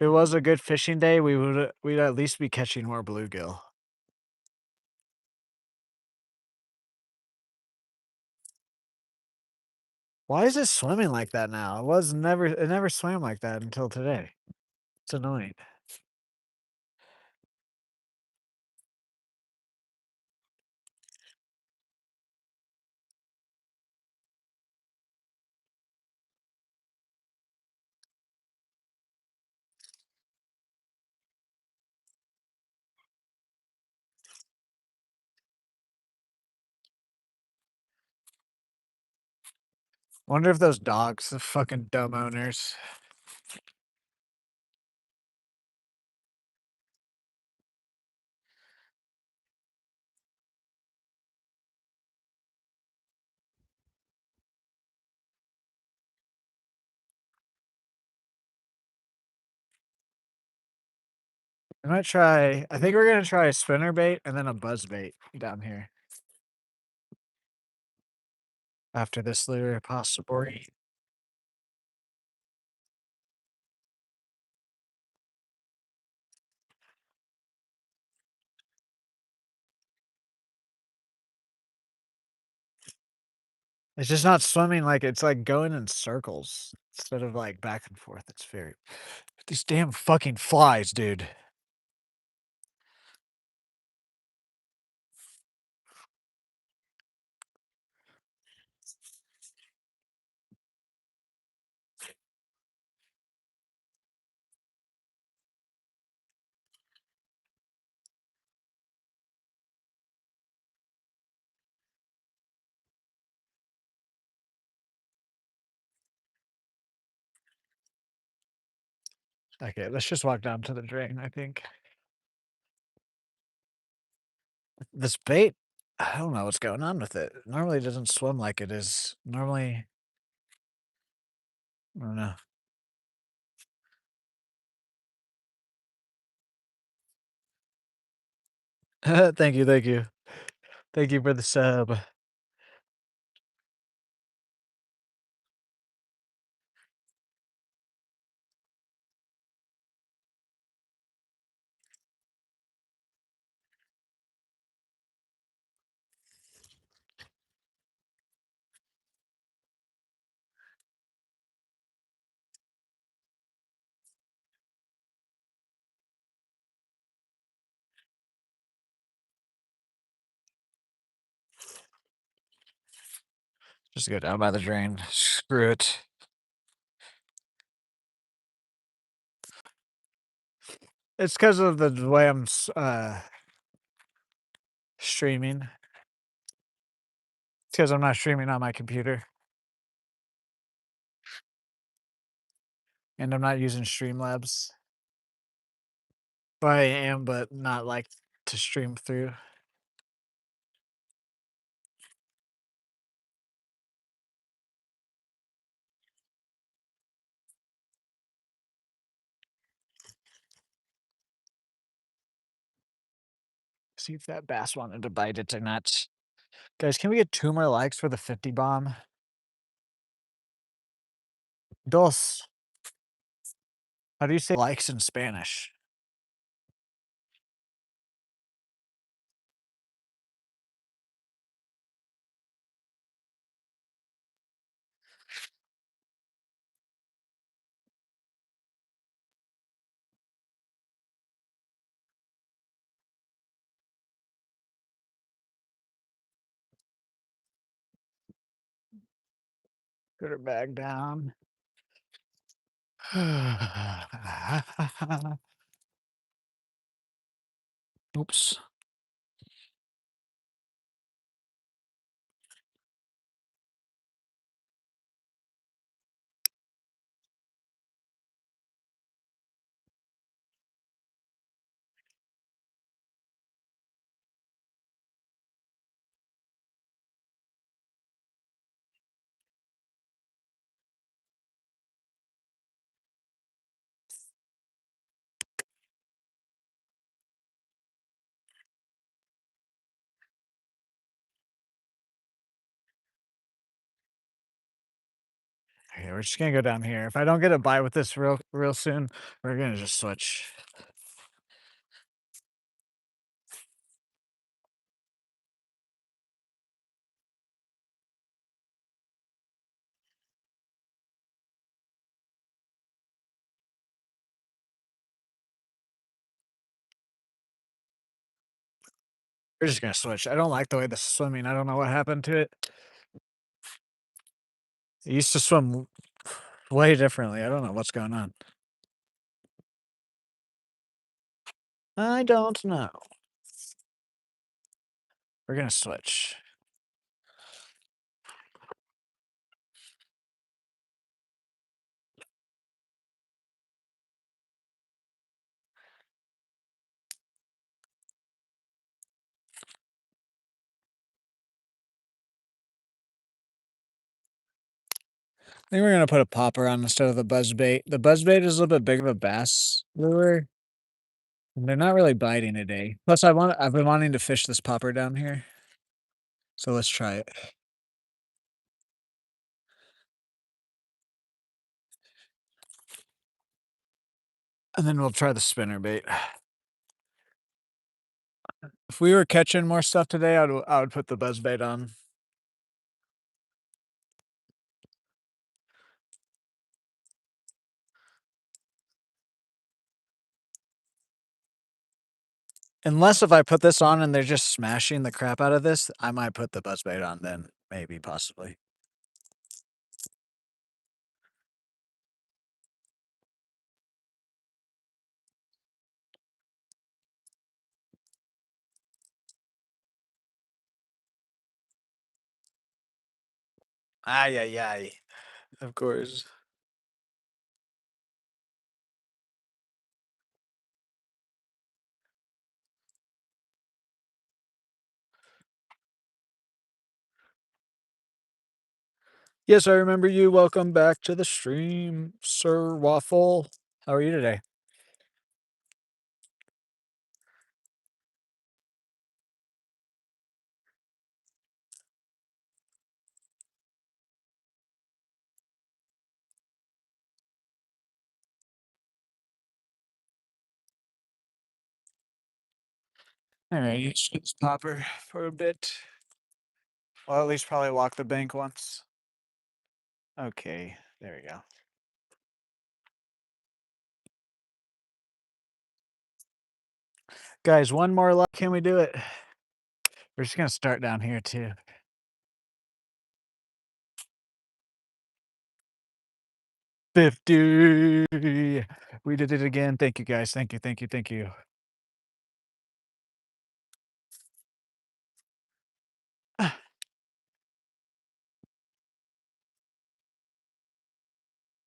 it was a good fishing day, we'd at least be catching more bluegill. Why is it swimming like that now? It never swam like that until today. It's annoying. Wonder if those dogs, the fucking dumb owners. I think we're gonna try a spinner bait and then a buzz bait down here after this lure possibly. It's just not swimming like it's like going in circles instead of like back and forth. It's very these damn fucking flies, dude. Okay, let's just walk down to the drain, I think. This bait, I don't know what's going on with it. Normally it doesn't swim like it is. Normally, I don't know. Thank you, thank you. Thank you for the sub. Just go down by the drain. Screw it. It's because of the way streaming. It's because I'm not streaming on my computer, and I'm not using Streamlabs. Well, I am, but not like to stream through. See if that bass wanted to bite it or not. Guys, can we get 2 more likes for the 50 bomb? Dos. How do you say likes in Spanish? Put her bag down. Oops. Okay, we're just gonna go down here. If I don't get a bite with this real soon, we're gonna just switch. We're just gonna switch. I don't like the way this is swimming. I don't know what happened to it. It used to swim way differently. I don't know what's going on. I don't know. We're gonna switch. I think we're gonna put a popper on instead of the buzzbait. The buzzbait is a little bit big of a bass lure, and they're not really biting today. Plus, I've been wanting to fish this popper down here, so let's try it. And then we'll try the spinner bait. If we were catching more stuff today, I would put the buzzbait on. Unless if I put this on and they're just smashing the crap out of this, I might put the buzzbait on then, maybe, possibly. Ay, ay, ay. Of course. Yes, I remember you. Welcome back to the stream, Sir Waffle. How are you today? All right, let's get this popper for a bit. Well, at least probably walk the bank once. Okay, there we go. Guys, one more luck. Can we do it? We're just gonna start down here too. 50. We did it again. Thank you guys. Thank you, thank you, thank you.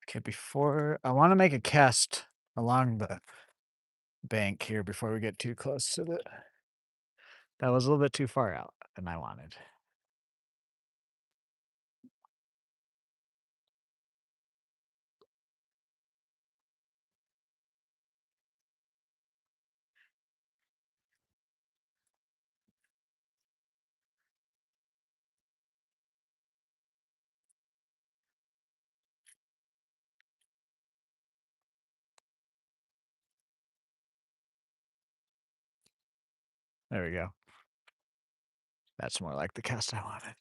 Okay, before I want to make a cast along the bank here before we get too close to the. That was a little bit too far out than I wanted. There we go. That's more like the cast I wanted.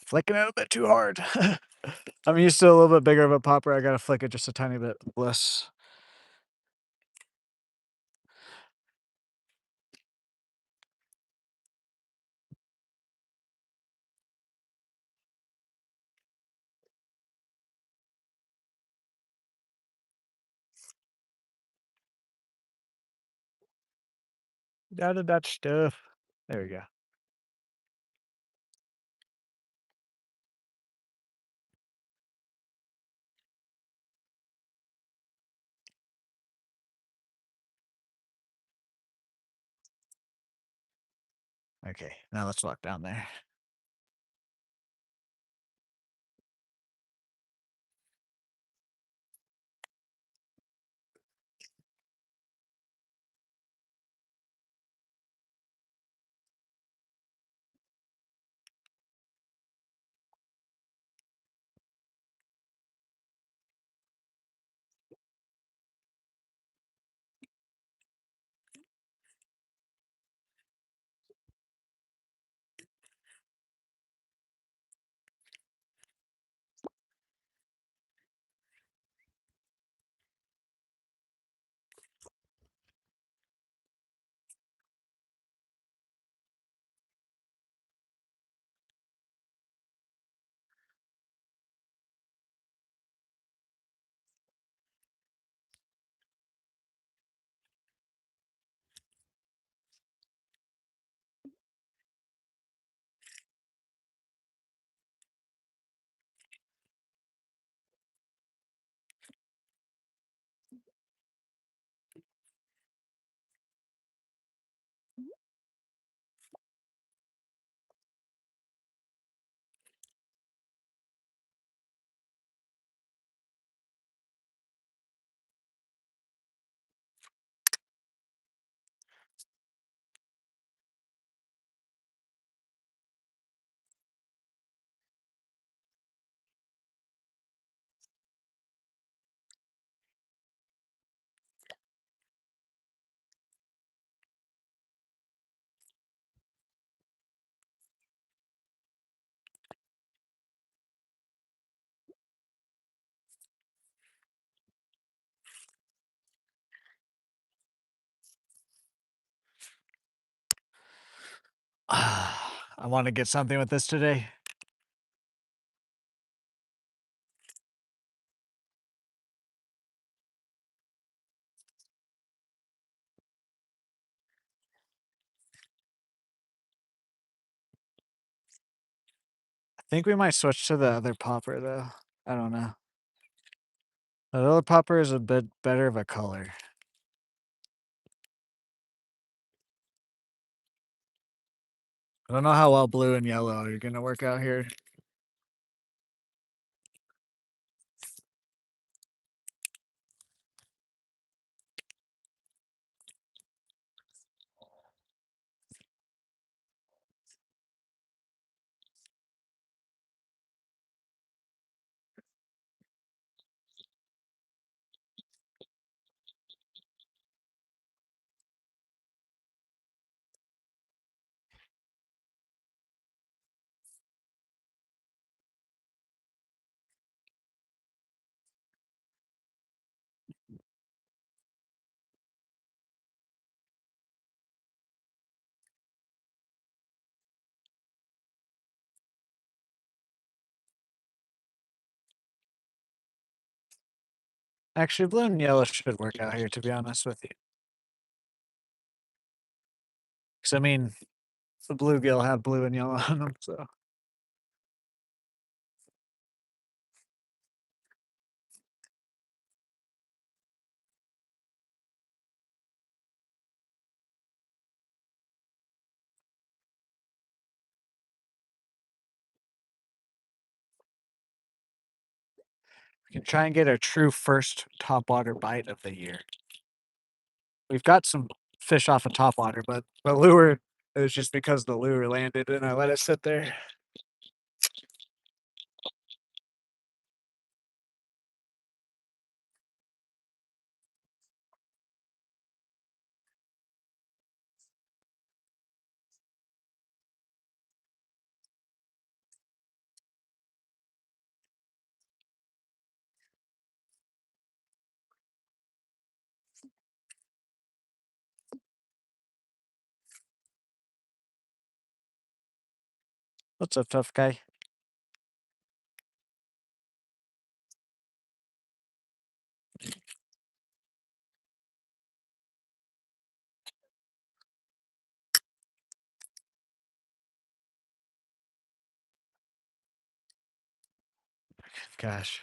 Flicking it a bit too hard. I'm used to a little bit bigger of a popper. I gotta flick it just a tiny bit less. Out of that stuff. There we go. Okay, now let's walk down there. I want to get something with this today. I think we might switch to the other popper though. I don't know. The other popper is a bit better of a color. I don't know how well blue and yellow are gonna work out here. Actually, blue and yellow should work out here, to be honest with you. Because I mean, the bluegill have blue and yellow on them, so. We can try and get a true first topwater bite of the year. We've got some fish off of topwater, but the lure, it was just because the lure landed and I let it sit there. What's up, tough guy? Gosh.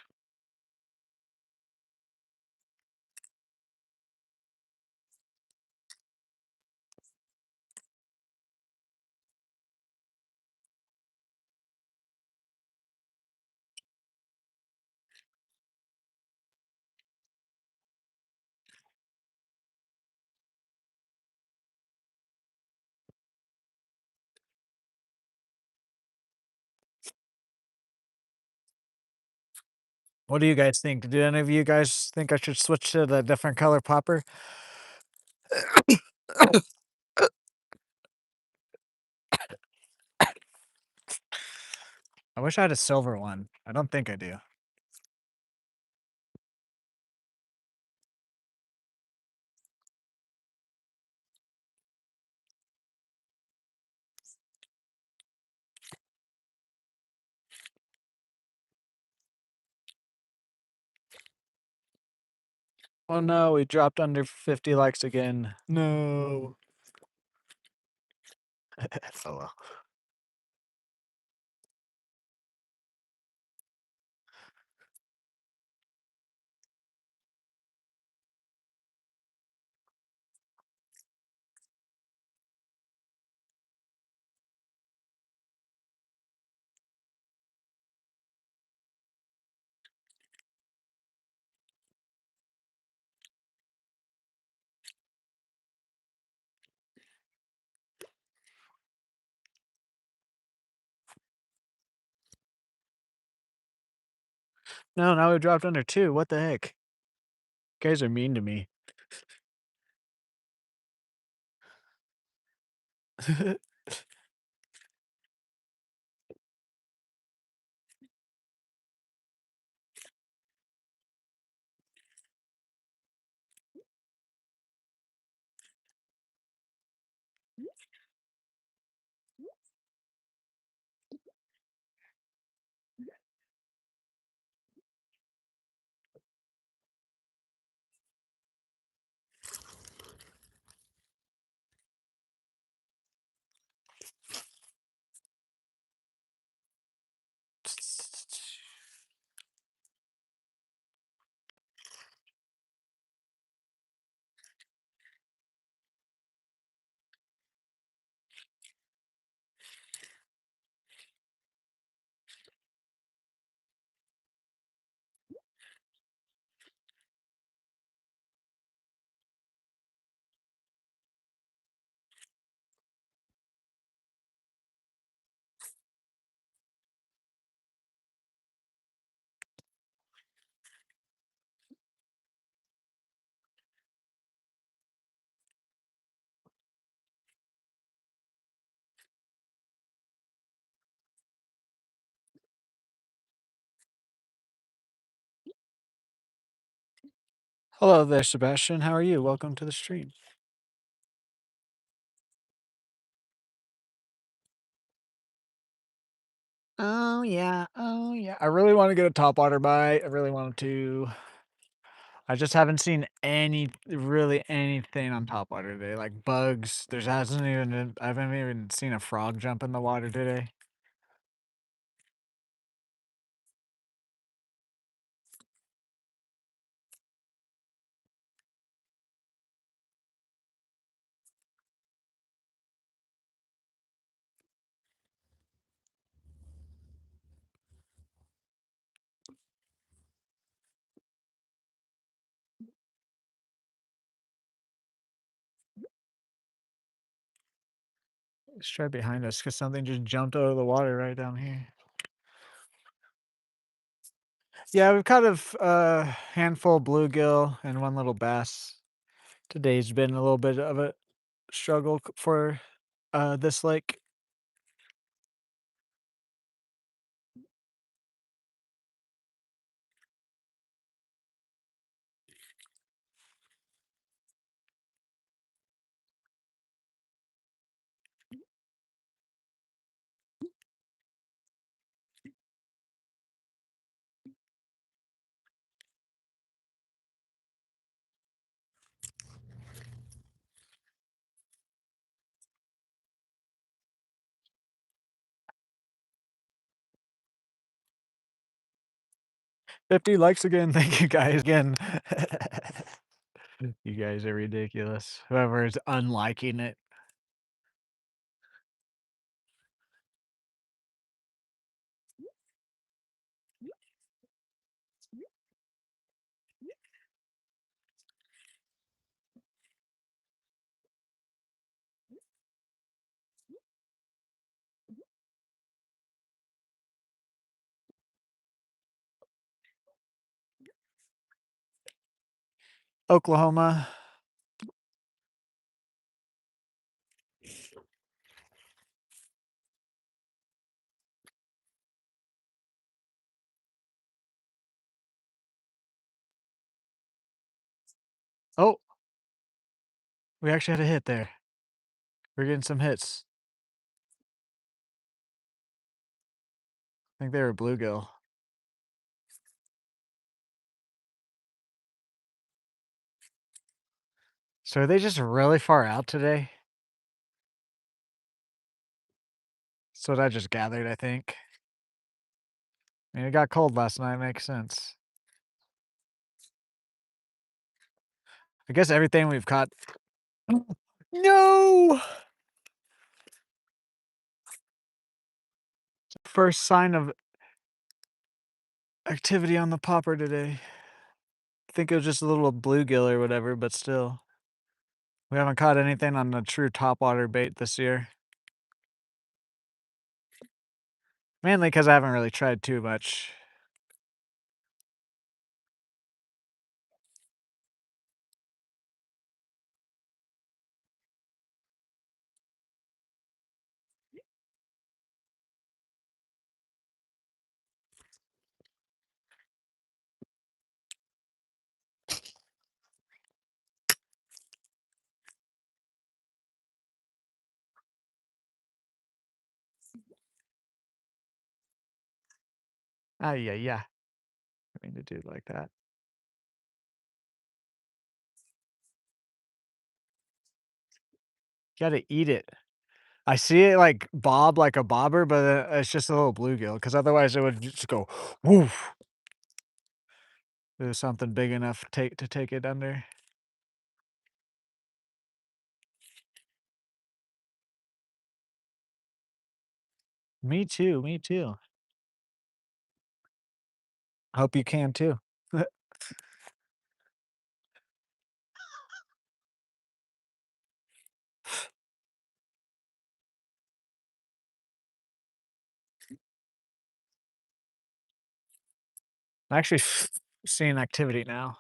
What do you guys think? Do any of you guys think I should switch to the different color popper? I wish I had a silver one. I don't think I do. Oh no, we dropped under 50 likes again. No. Oh well. No, now we dropped under 2. What the heck? You guys are mean to me. Hello there, Sebastian. How are you? Welcome to the stream. Oh yeah, oh yeah. I really want to get a topwater bite. I really wanted to. I just haven't seen really anything on topwater today. Like bugs. I haven't even seen a frog jump in the water today. Let's try behind us because something just jumped out of the water right down here. Yeah, we've caught a handful of bluegill and one little bass. Today's been a little bit of a struggle for this lake. $50 likes again. Thank you guys again. You guys are ridiculous. Whoever is unliking it. Oklahoma. Oh, we actually had a hit there. We're getting some hits. I think they were bluegill. So are they just really far out today? That's what I just gathered, I think. I mean, it got cold last night, makes sense. I guess everything we've caught. No! First sign of activity on the popper today. I think it was just a little bluegill or whatever, but still. We haven't caught anything on the true topwater bait this year. Mainly because I haven't really tried too much. Ah, yeah, yeah. I mean to do it like that. Gotta eat it. I see it like bob like a bobber, but it's just a little bluegill. Because otherwise it would just go woof. There's something big enough to take it under. Me too, me too. I hope you can too. I'm actually seeing activity now.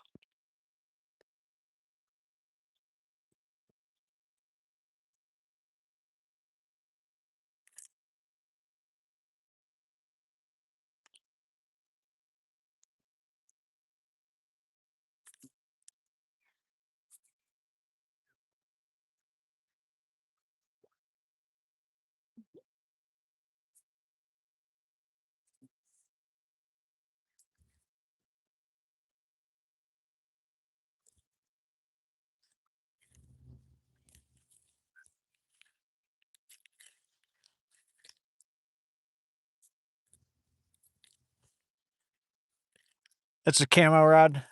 It's a camo rod.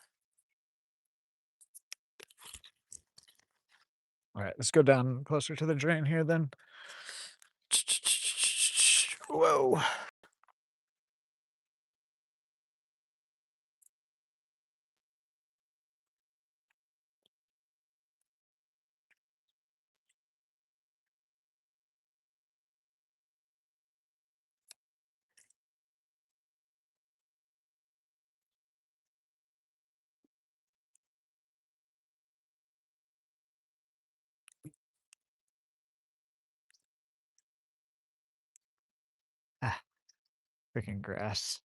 All right, let's go down closer to the drain here then. Whoa. Freaking grass.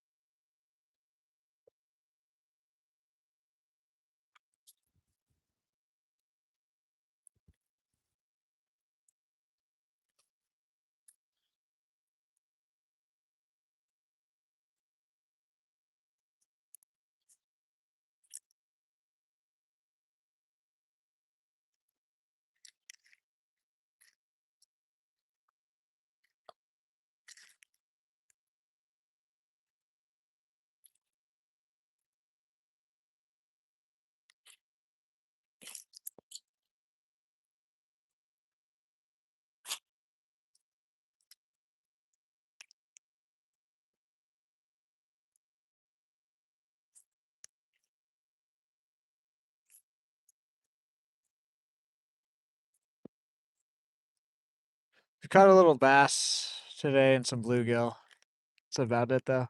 We caught a little bass today and some bluegill. That's about it though.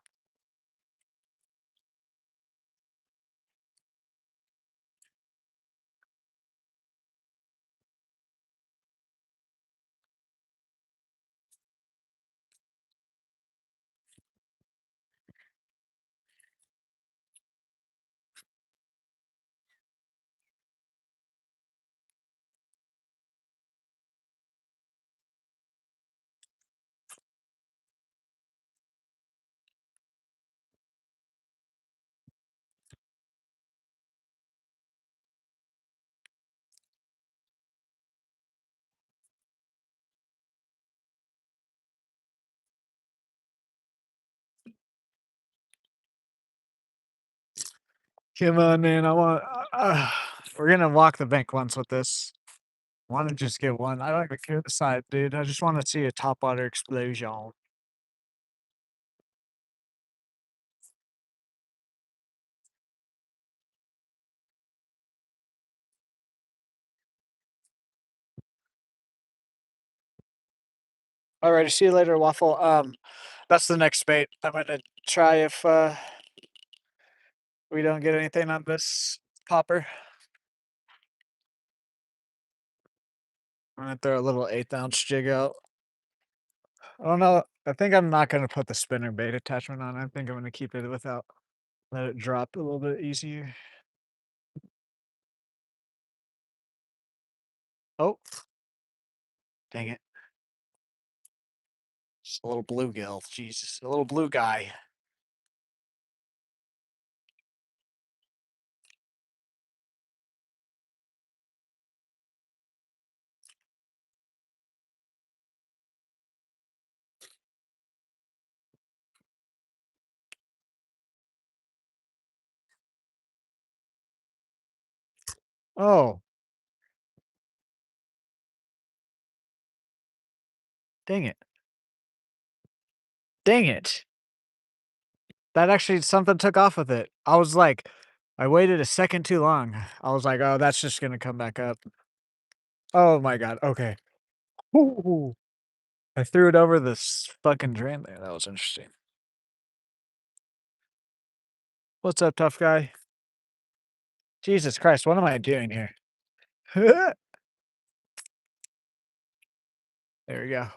Come on, man. I want. We're gonna walk the bank once with this. Want to just get one? I like the good side, dude. I just want to see a topwater explosion. Alrighty, see you later, Waffle. That's the next bait. I'm gonna try if we don't get anything on this popper. I'm gonna throw a little 1/8 ounce jig out. I don't know. I think I'm not gonna put the spinner bait attachment on. I think I'm gonna keep it without. Let it drop a little bit easier. Oh, dang it. Just a little bluegill. Jesus, a little blue guy. Oh, dang it. Dang it. That actually something took off with it. I was like, I waited a second too long. I was like, oh, that's just gonna come back up. Oh my god. Okay. Ooh. I threw it over this fucking drain there. That was interesting. What's up, tough guy? Jesus Christ, what am I doing here? There we go.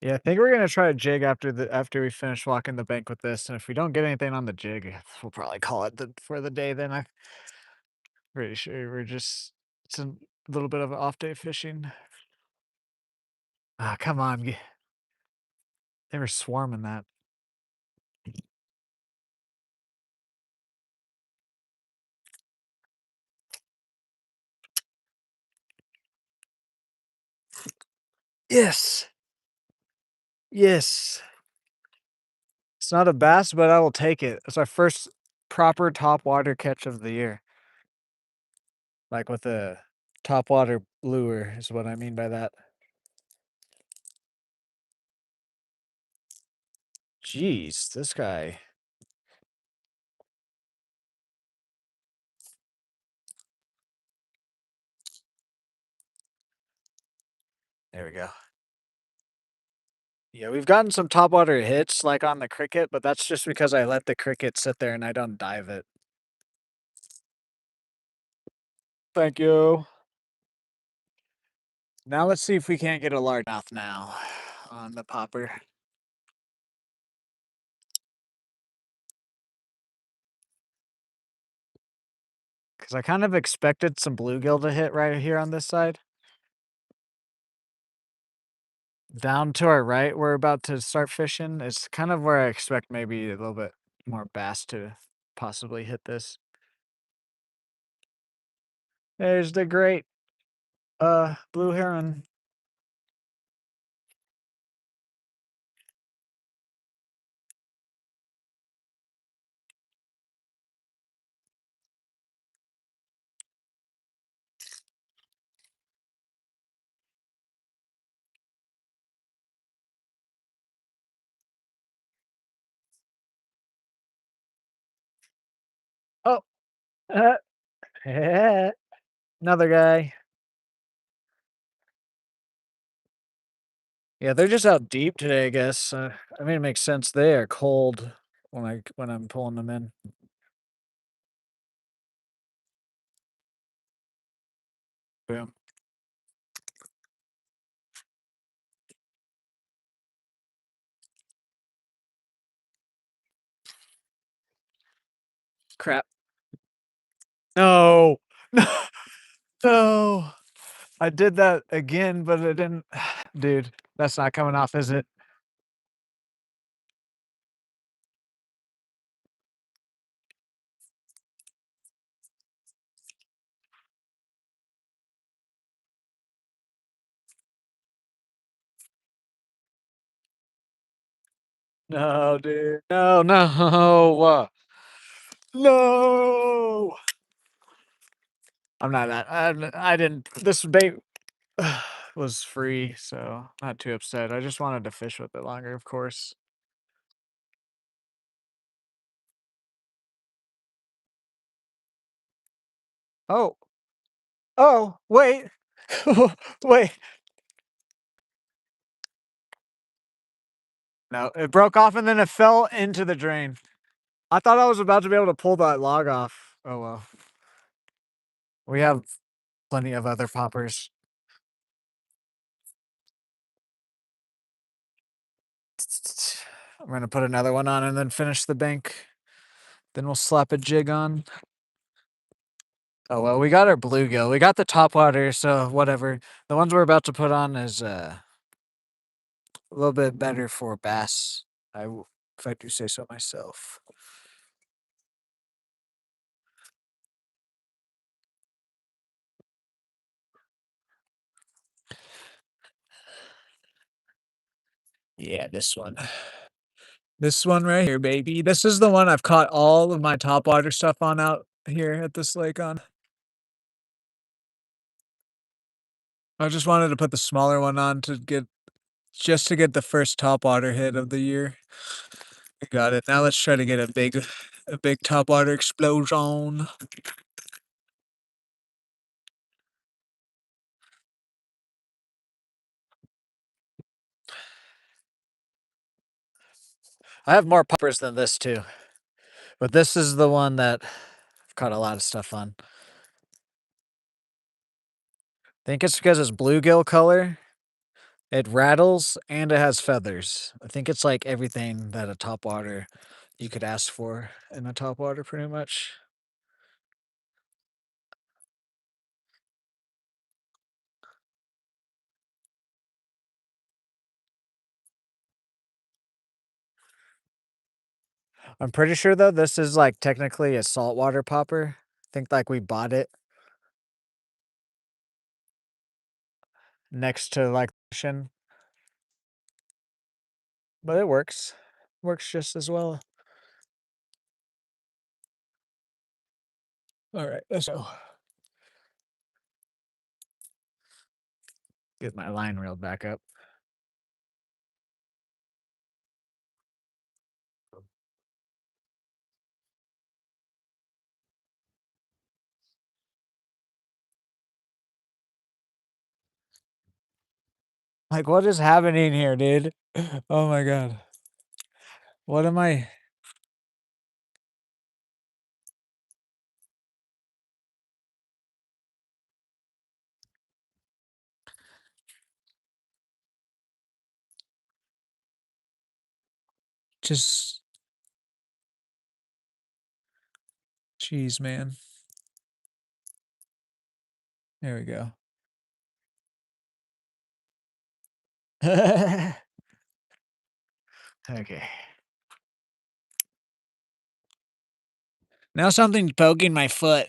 Yeah, I think we're gonna try a jig after we finish walking the bank with this, and if we don't get anything on the jig, we'll probably call it for the day. Then I'm pretty sure we're just it's a little bit of an off day fishing. Ah, come on, they were swarming that. Yes, yes. It's not a bass, but I will take it. It's our first proper top water catch of the year, like with a top water lure is what I mean by that. Jeez, this guy. There we go. Yeah, we've gotten some topwater hits, like, on the cricket, but that's just because I let the cricket sit there and I don't dive it. Thank you. Now let's see if we can't get a largemouth now on the popper. Because I kind of expected some bluegill to hit right here on this side. Down to our right, we're about to start fishing. It's kind of where I expect maybe a little bit more bass to possibly hit this. There's the great blue heron. Oh, uh, another guy. Yeah, they're just out deep today, I guess. I mean, it makes sense. They are cold when I'm pulling them in. Boom. Crap. No. No. I did that again, but it didn't. Dude, that's not coming off, is it? No, dude. No, no. No. I'm not that. I didn't. This bait was free, so not too upset. I just wanted to fish with it longer, of course. Oh, oh, wait. Wait. No, it broke off and then it fell into the drain. I thought I was about to be able to pull that log off. Oh well. We have plenty of other poppers. I'm gonna put another one on and then finish the bank. Then we'll slap a jig on. Oh well, we got our bluegill. We got the topwater, so whatever. The ones we're about to put on is a little bit better for bass. If I do say so myself. Yeah, this one. This one right here, baby. This is the one I've caught all of my topwater stuff on out here at this lake on. I just wanted to put the smaller one on to get just to get the first topwater hit of the year. I got it. Now let's try to get a big topwater explosion. I have more poppers than this too, but this is the one that I've caught a lot of stuff on. I think it's because it's bluegill color. It rattles and it has feathers. I think it's like everything that a topwater you could ask for in a topwater, pretty much. I'm pretty sure though this is like technically a saltwater popper. I think like we bought it next to like ocean, but it works. Works just as well. All right, let's go. Get my line reeled back up. Like, what is happening here, dude? Oh my god. What am I just jeez, man. There we go. Okay. Now something's poking my foot.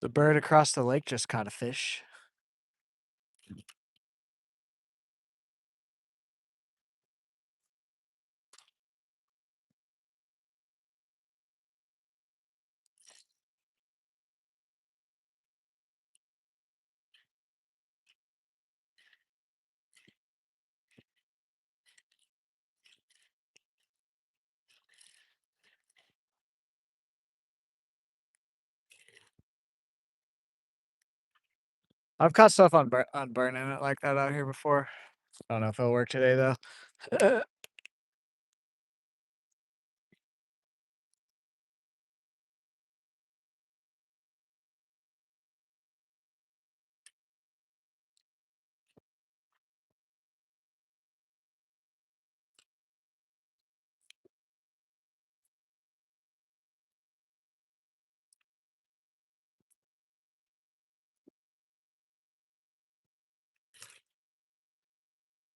The bird across the lake just caught a fish. I've caught stuff on burning it like that out here before. I don't know if it'll work today though.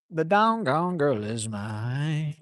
The doggone girl is mine.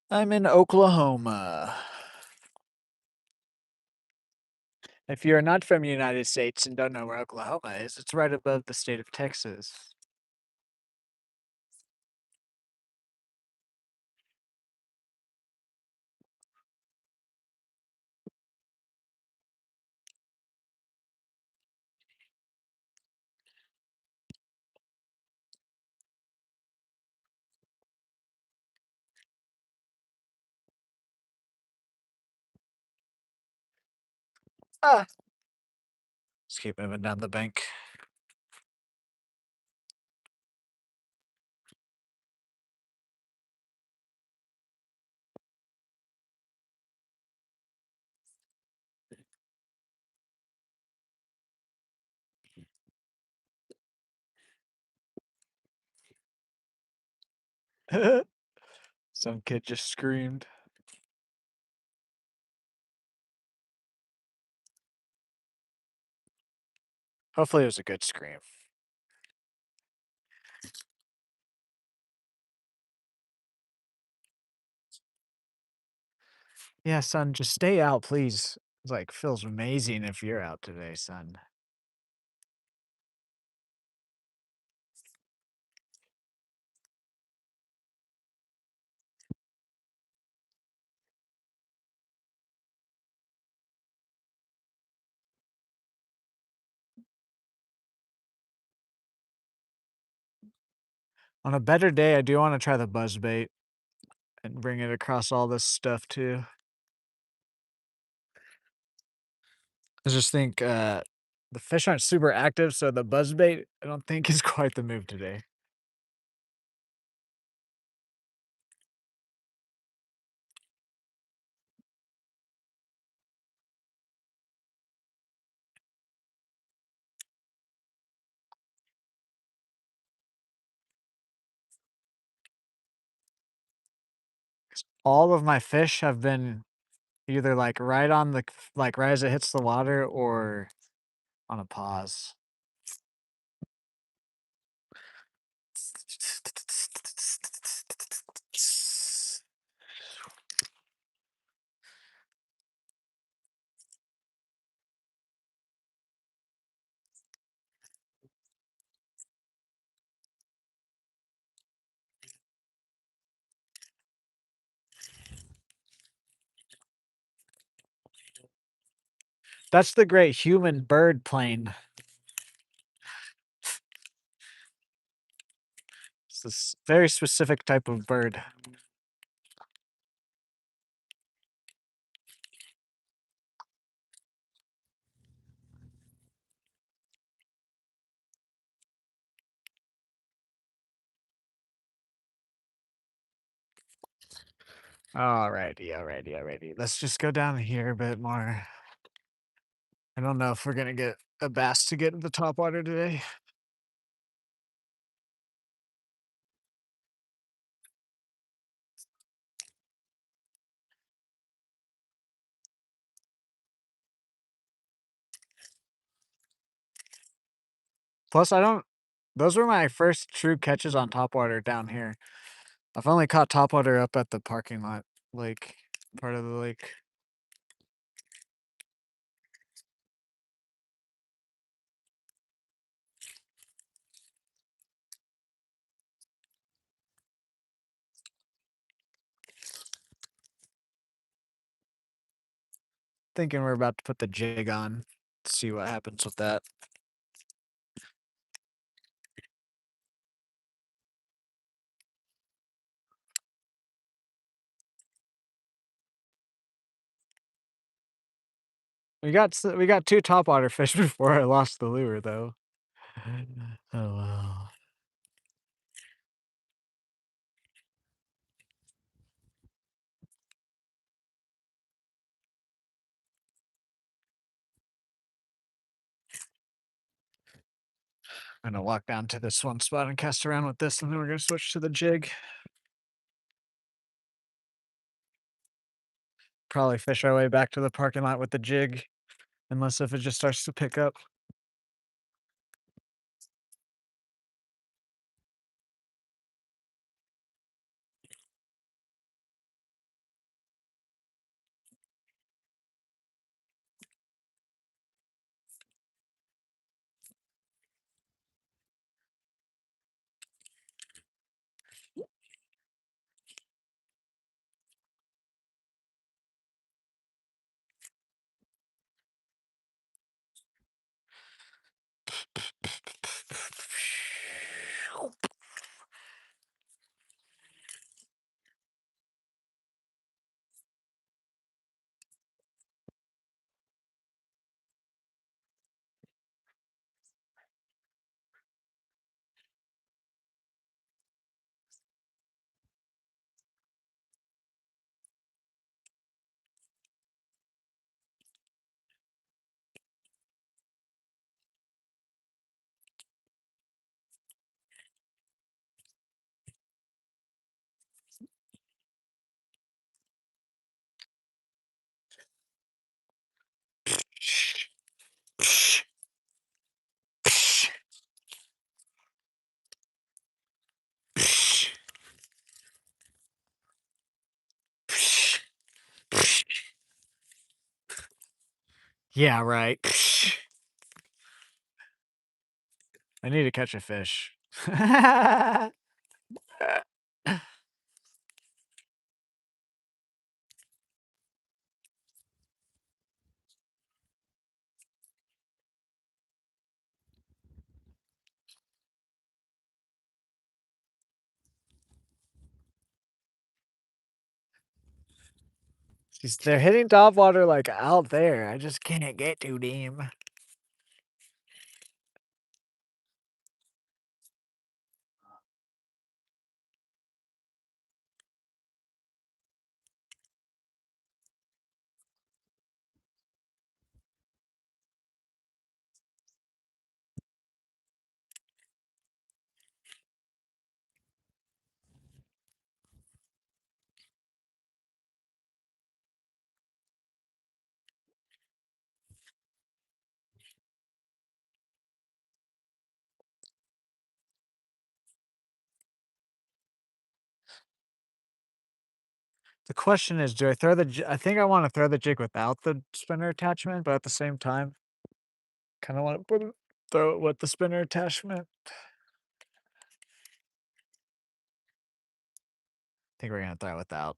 I'm in Oklahoma. If you're not from the United States and don't know where Oklahoma is, it's right above the state of Texas. Ah. Let's keep moving down the bank. Some kid just screamed. Hopefully it was a good scream. Yeah, son, just stay out, please. It's like feels amazing if you're out today, son. On a better day, I do want to try the buzz bait and bring it across all this stuff too. I just think the fish aren't super active, so the buzz bait I don't think is quite the move today. All of my fish have been either, like, right on the like, right as it hits the water or on a pause. That's the great human bird plane. It's this very specific type of bird. Alrighty, alrighty, alrighty. Let's just go down here a bit more. I don't know if we're gonna get a bass to get in the top water today. Plus, I don't those were my first true catches on topwater down here. I've only caught topwater up at the parking lot lake, part of the lake. Thinking we're about to put the jig on, see what happens with that. We got 2 topwater fish before I lost the lure, though. Oh, wow. I'm gonna walk down to this one spot and cast around with this, and then we're gonna switch to the jig. Probably fish our way back to the parking lot with the jig, unless if it just starts to pick up. Yeah, right. I need to catch a fish. They're hitting top water, like, out there. I just can't get to them. The question is, do I throw the I think I wanna throw the jig without the spinner attachment, but at the same time, kinda wanna throw it with the spinner attachment. I think we're gonna throw it without.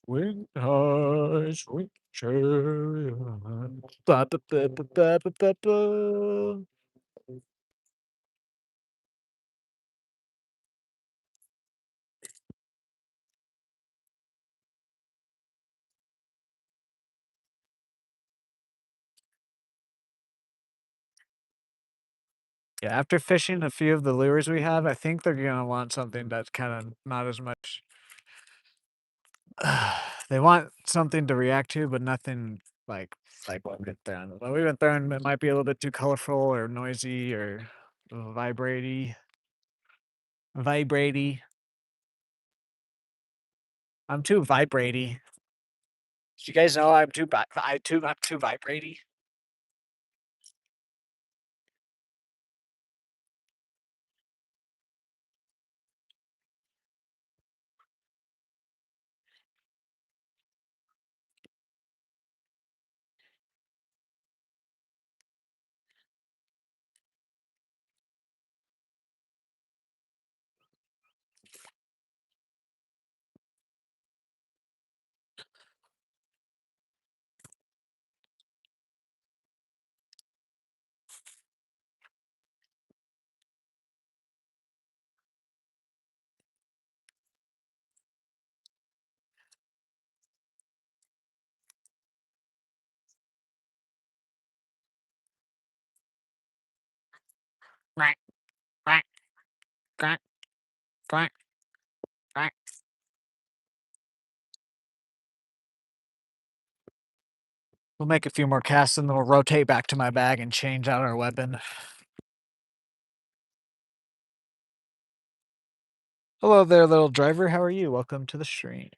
Sweet high, sweet cherry. Ba, ba, ba, ba, ba, ba, ba, ba. Yeah, after fishing a few of the lures we have, I think they're gonna want something that's kinda not as much. They want something to react to, but nothing like what we've been throwing. What we've been throwing, it might be a little bit too colorful or noisy or vibratey. Vibratey. I'm too vibratey. Did you guys know I'm too vibratey? Quack, quack, quack, quack, quack. We'll make a few more casts and then we'll rotate back to my bag and change out our weapon. Hello there, little driver. How are you? Welcome to the stream.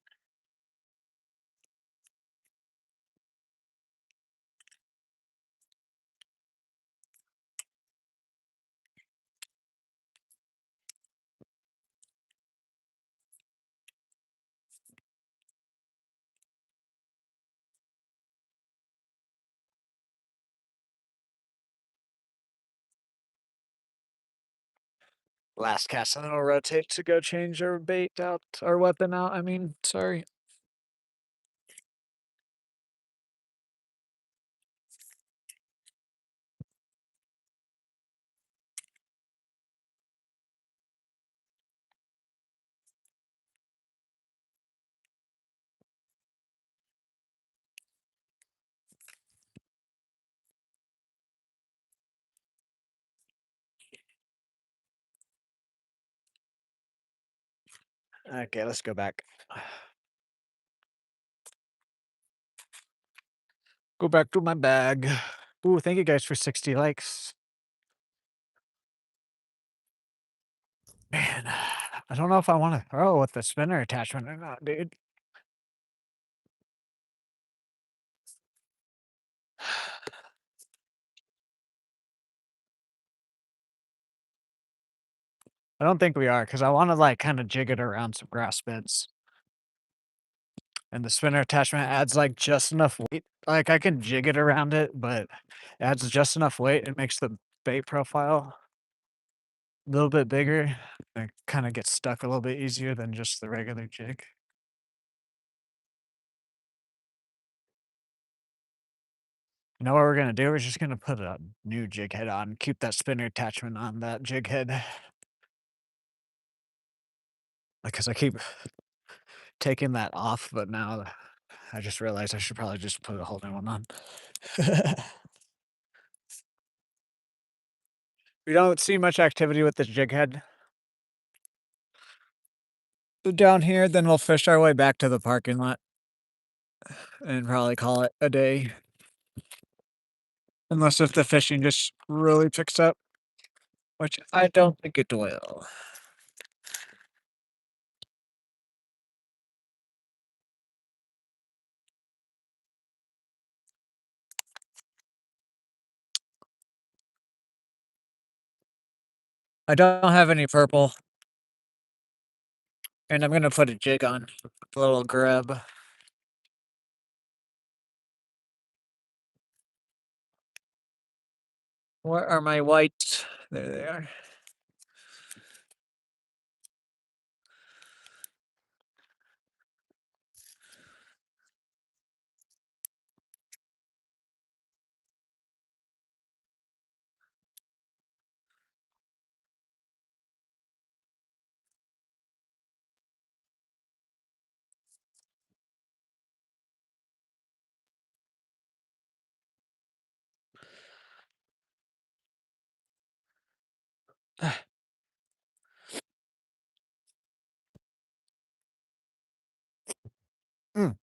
Last cast and then we'll rotate to go change our bait out, our weapon out. I mean, sorry. Okay, let's go back. Go back to my bag. Ooh, thank you guys for 60 likes. Man, I don't know if I want to throw with the spinner attachment or not, dude. I don't think we are because I want to like kind of jig it around some grass beds. And the spinner attachment adds like just enough weight. Like I can jig it around it, but it adds just enough weight. It makes the bait profile a little bit bigger. It kind of gets stuck a little bit easier than just the regular jig. You know what we're gonna do? We're just gonna put a new jig head on, keep that spinner attachment on that jig head. Because I keep taking that off, but now I just realized I should probably just put a whole new one on. We don't see much activity with this jig head down here, then we'll fish our way back to the parking lot and probably call it a day. Unless if the fishing just really picks up, which I don't think it will. I don't have any purple, and I'm gonna put a jig on. A little grub. Where are my whites? There they are. Mm.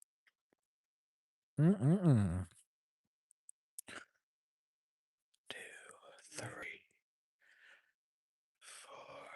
Mm-mm-mm. 2, 3, 4.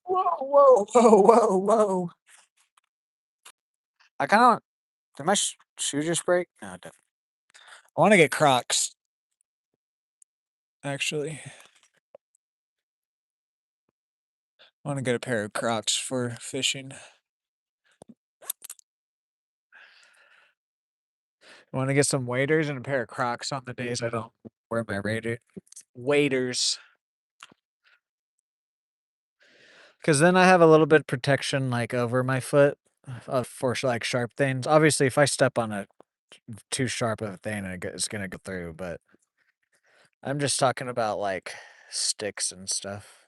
Whoa, whoa, whoa, whoa, whoa. I kinda did my shoe just break? No, it didn't. I wanna get Crocs, actually. I wanna get a pair of Crocs for fishing. I wanna get some waders and a pair of Crocs on the days I don't wear my waders. 'Cause then I have a little bit protection, like, over my foot, for like, sharp things. Obviously, if I step on a too sharp of a thing, it's gonna go through, but I'm just talking about, like, sticks and stuff.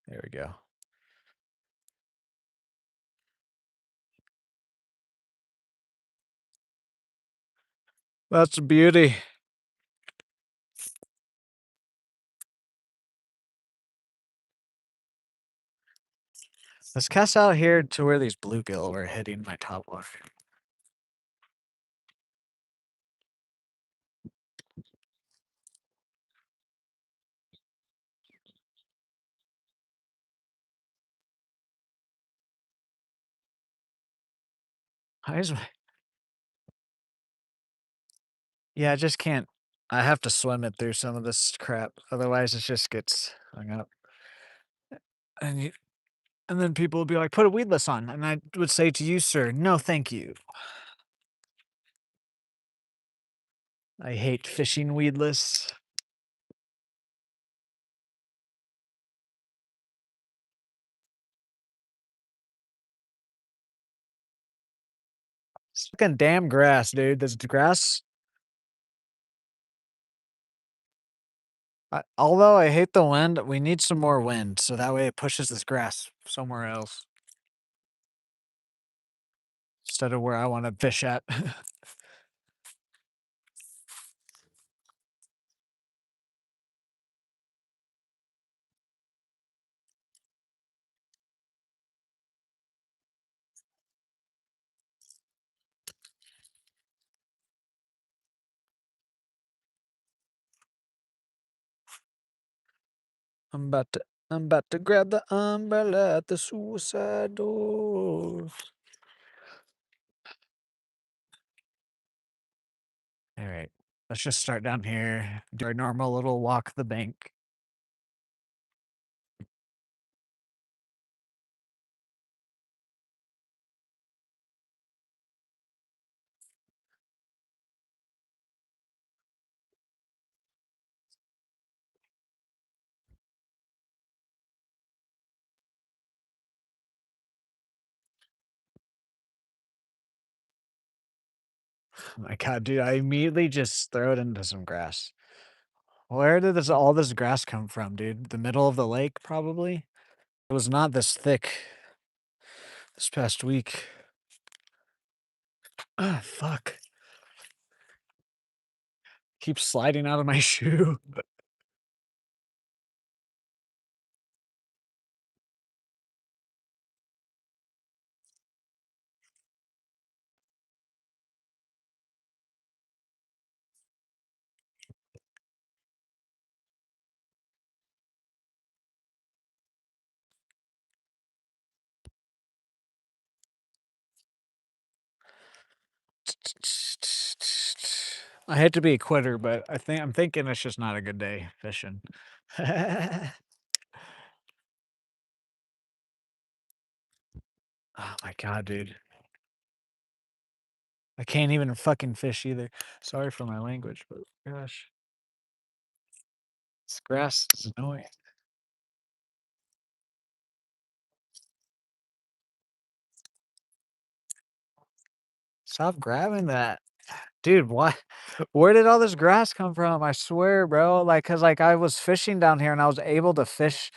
There we go. That's a beauty. Let's cast out here to where these bluegill were hitting my top water. Why is my Yeah, I just can't I have to swim it through some of this crap, otherwise it just gets hung up. And you and then people would be like, "Put a weedless on," and I would say to you, "Sir, no thank you. I hate fishing weedless." It's fucking damn grass, dude. This grass although I hate the wind, we need some more wind, so that way it pushes this grass somewhere else instead of where I wanna fish at. I'm about to grab the umbrella at the suicide door. Alright, let's just start down here, do our normal little walk the bank. Oh my god, dude, I immediately just throw it into some grass. Where did all this grass come from, dude? The middle of the lake, probably? It was not this thick this past week. Ah, fuck. Keeps sliding out of my shoe. I hate to be a quitter, but I'm thinking it's just not a good day fishing. Oh my god, dude. I can't even fucking fish either. Sorry for my language, but gosh, this grass is annoying. Stop grabbing that. Dude, what? Where did all this grass come from? I swear, bro. Like, cause like I was fishing down here and I was able to fish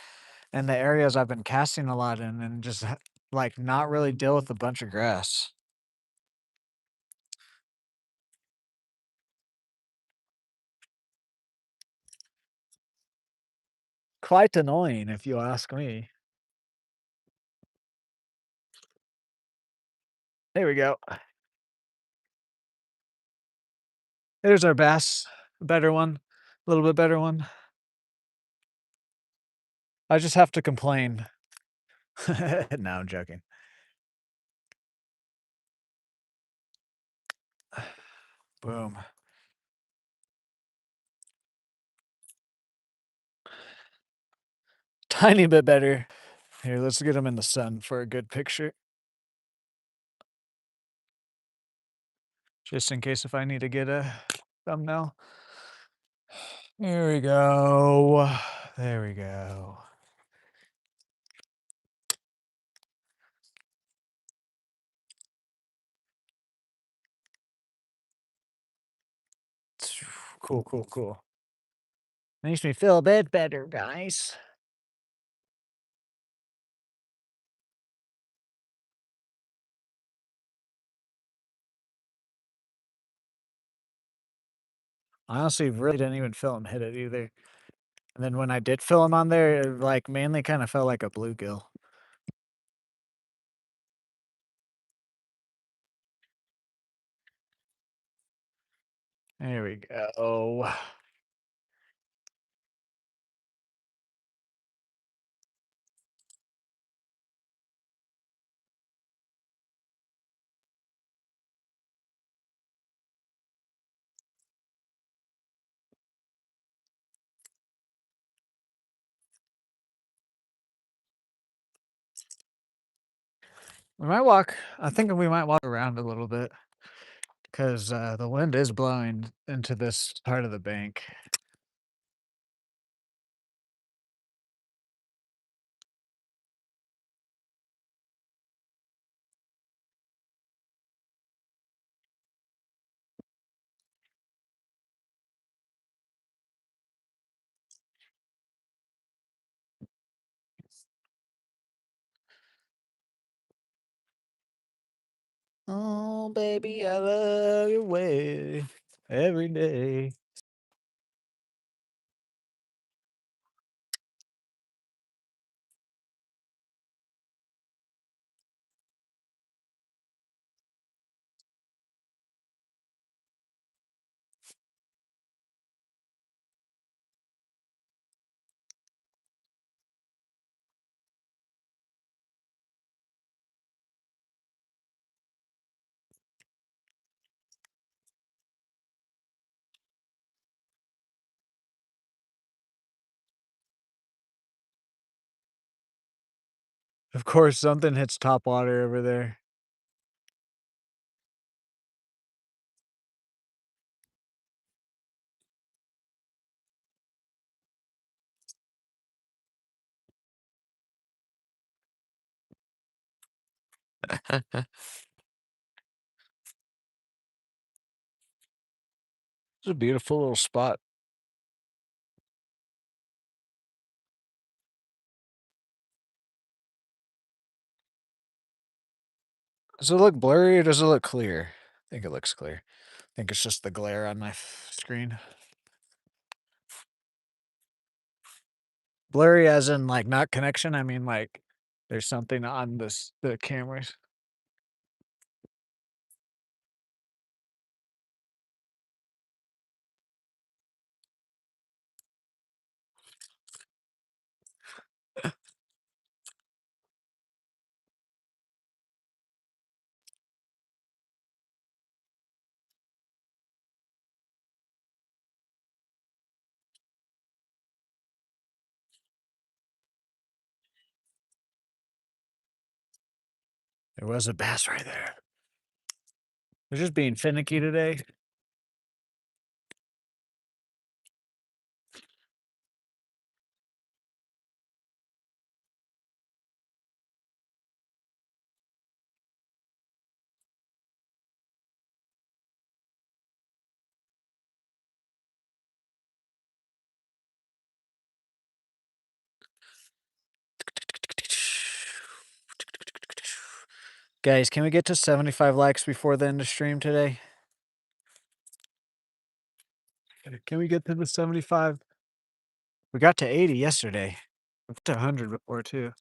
in the areas I've been casting a lot in and just like not really deal with a bunch of grass. Quite annoying if you ask me. There we go. There's our bass. Better one. A little bit better one. I just have to complain. No, I'm joking. Boom. Tiny bit better. Here, let's get him in the sun for a good picture. Just in case if I need to get a thumbnail. Here we go. There we go. Cool, cool, cool. Makes me feel a bit better, guys. I honestly really didn't even feel him hit it either. And then when I did feel him on there, it like mainly kind of felt like a bluegill. There we go. I think we might walk around a little bit because the wind is blowing into this part of the bank. Oh, baby, I love your way every day. Of course, something hits top water over there. It's a beautiful little spot. Does it look blurry or does it look clear? think it looks clear. I think it's just the glare on my screen. Blurry as in, like, not connection, I mean, like, there's something on the cameras. There was a bass right there. They're just being finicky today. Guys, can we get to 75 likes before the end of stream today? Can we get to the 75? We got to 80 yesterday. We got to 100 before too.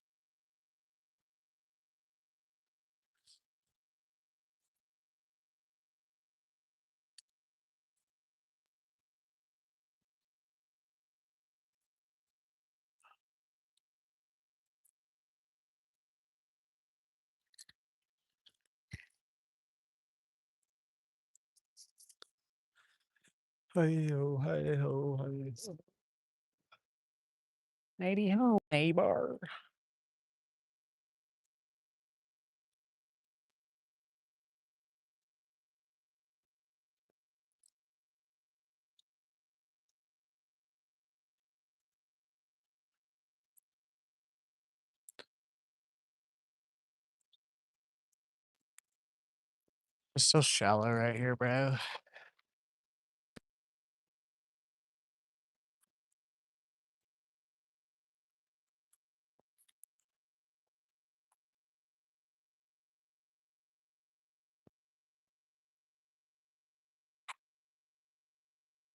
Hey-ho, hey-ho, hey-ho. Hey-ho, neighbor. It's so shallow right here, bro.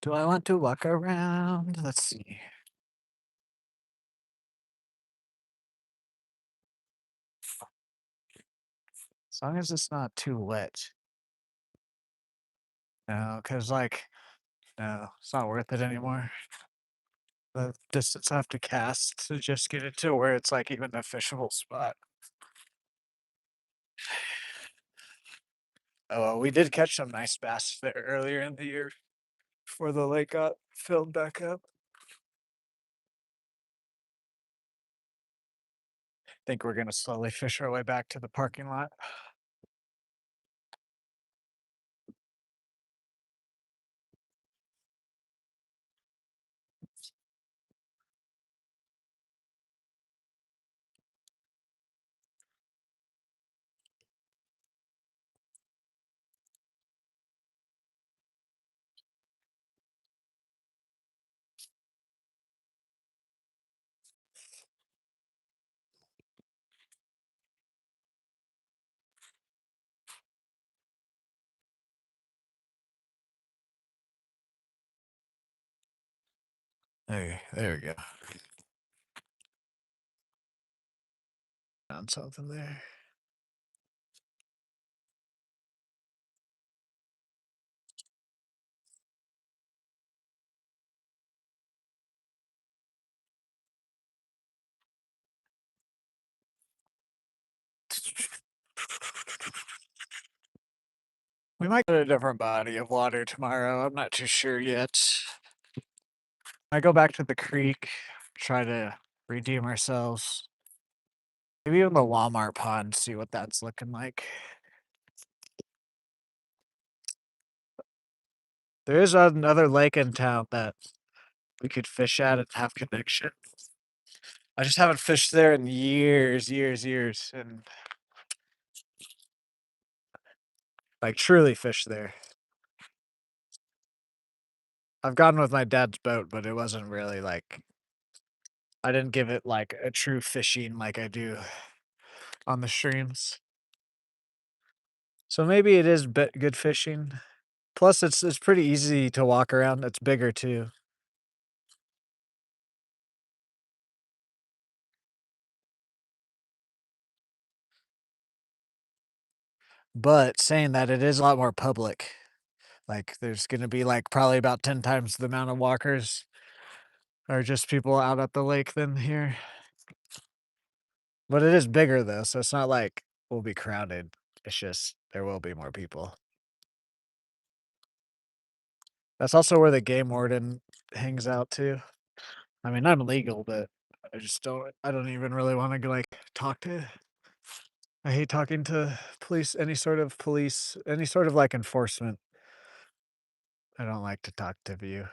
Do I want to walk around? Let's see. As long as it's not too wet. No, because, like, no, it's not worth it anymore. The distance I have to cast to just get it to where it's, like, even a fishable spot. Oh, well, we did catch some nice bass there earlier in the year before the lake got filled back up. Think we're gonna slowly fish our way back to the parking lot. There we go. Found something there. We might go to a different body of water tomorrow. I'm not too sure yet. I go back to the creek, try to redeem ourselves. Maybe even the Walmart pond, see what that's looking like. There is another lake in town that we could fish at and have connection. I just haven't fished there in years, and like truly fished there. I've gone with my dad's boat, but it wasn't really like I didn't give it like a true fishing like I do on the streams. So maybe it is good fishing. Plus, it's pretty easy to walk around. It's bigger too. But saying that, it is a lot more public. Like, there's gonna be, like, probably about 10 times the amount of walkers or just people out at the lake than here. But it is bigger though, so it's not like we'll be crowded. It's just there will be more people. That's also where the game warden hangs out too. I mean, I'm legal, but I don't even really wanna like talk to I hate talking to police, any sort of like enforcement. I don't like to talk to you.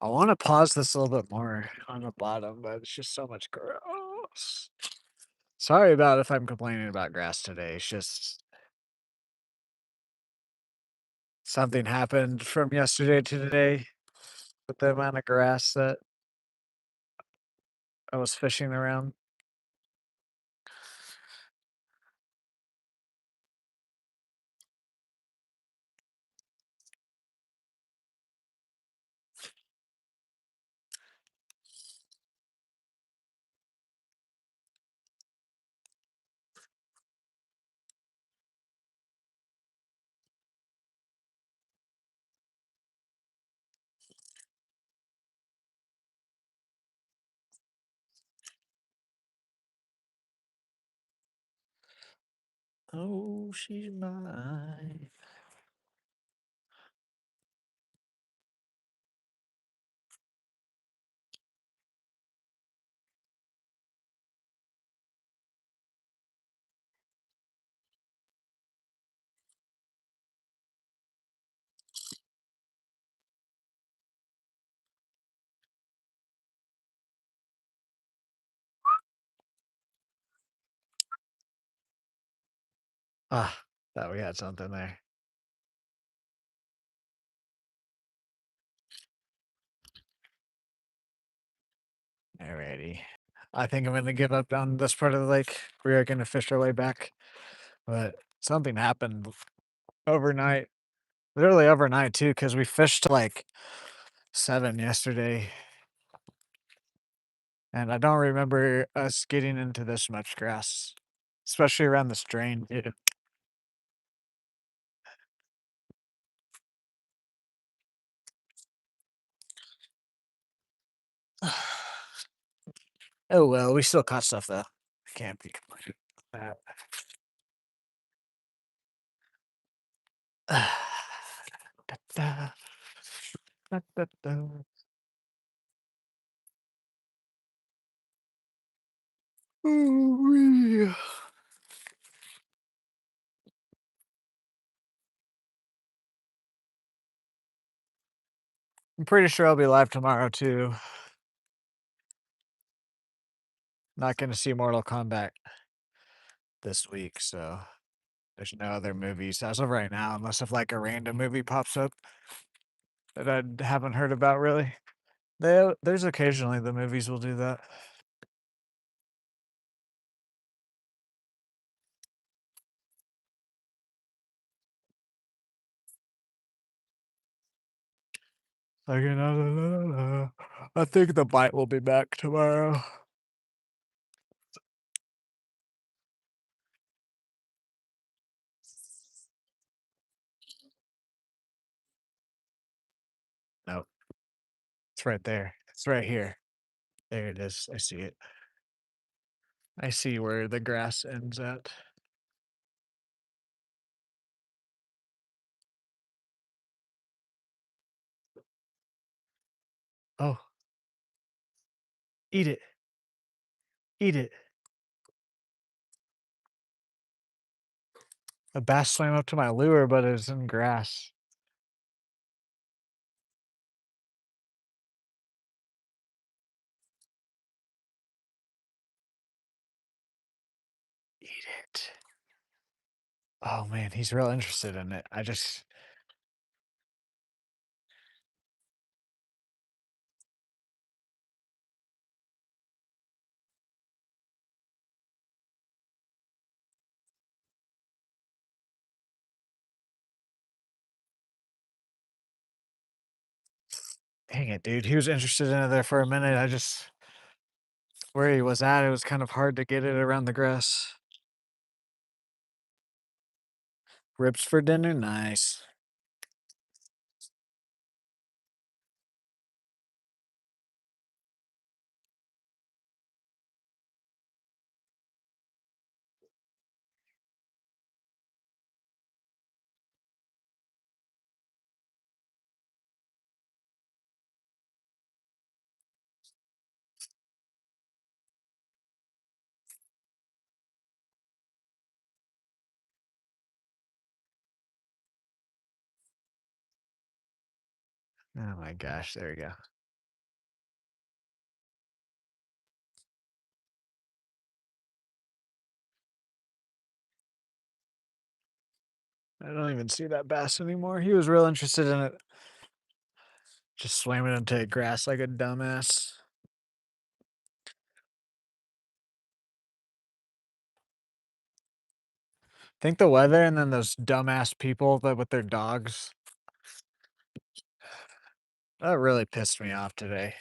I wanna pause this a little bit more on the bottom, but it's just so much gross. Sorry about if I'm complaining about grass today. It's just something happened from yesterday to today with the amount of grass that I was fishing around. Oh, she's mine. Ah, thought we had something there. Alrighty. I think I'm gonna give up on this part of the lake. We are gonna fish our way back, but something happened overnight. Literally overnight too, because we fished till like 7 yesterday, and I don't remember us getting into this much grass, especially around this drain too. Oh well, we still caught stuff though. I can't be complaining about that. Da, da, da, da, da. Ooh-wee. I'm pretty sure I'll be live tomorrow too. Not gonna see Mortal Kombat this week, so there's no other movies as of right now, unless if like a random movie pops up that I haven't heard about really. There's occasionally the movies will do that. Like, I think the bite will be back tomorrow. No, it's right there. It's right here. There it is. I see it. I see where the grass ends at. Oh, eat it. Eat it. A bass swam up to my lure, but it was in grass. Eat it. Oh, man, he's real interested in it. I just dang it, dude. He was interested in it there for a minute. I just where he was at, it was kind of hard to get it around the grass. Ribs for dinner? Nice. Oh my gosh, there we go. I don't even see that bass anymore. He was real interested in it. Just swam it into grass like a dumbass. Think the weather and then those dumbass people that with their dogs. That really pissed me off today.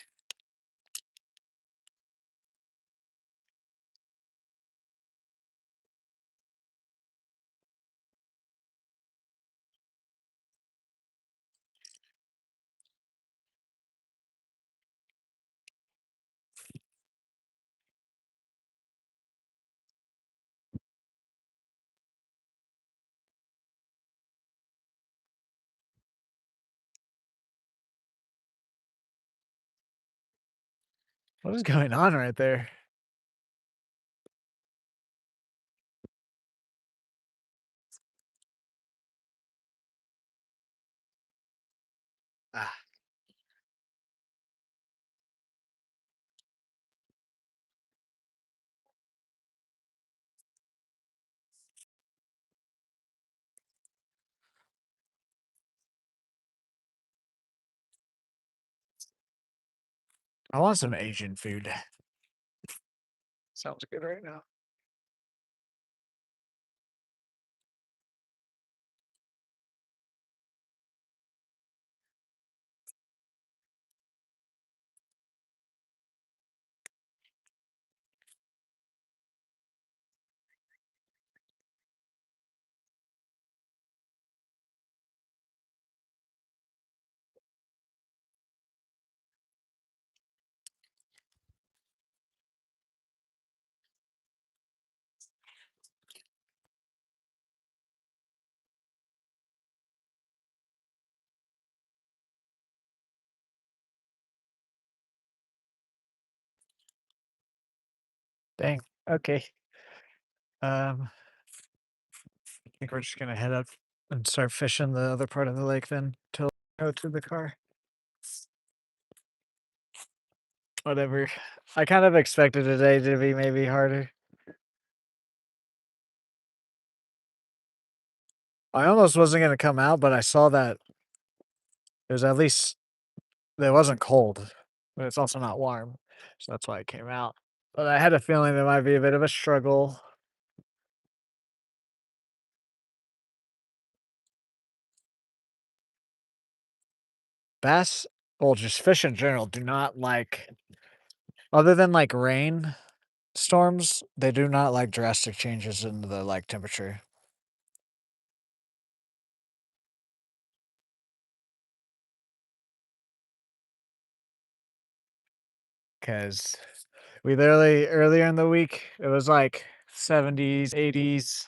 What is going on right there? Ah, I want some Asian food. Sounds good right now. Dang. Okay. I think we're just gonna head up and start fishing the other part of the lake then till we go to the car. Whatever. I kind of expected today to be maybe harder. I almost wasn't gonna come out, but I saw that it was at least it wasn't cold, but it's also not warm. So that's why I came out. But I had a feeling there might be a bit of a struggle. Bass, well, just fish in general, do not like, other than like rain storms, they do not like drastic changes in the like temperature. Cause we literally earlier in the week, it was like 70s, 80s.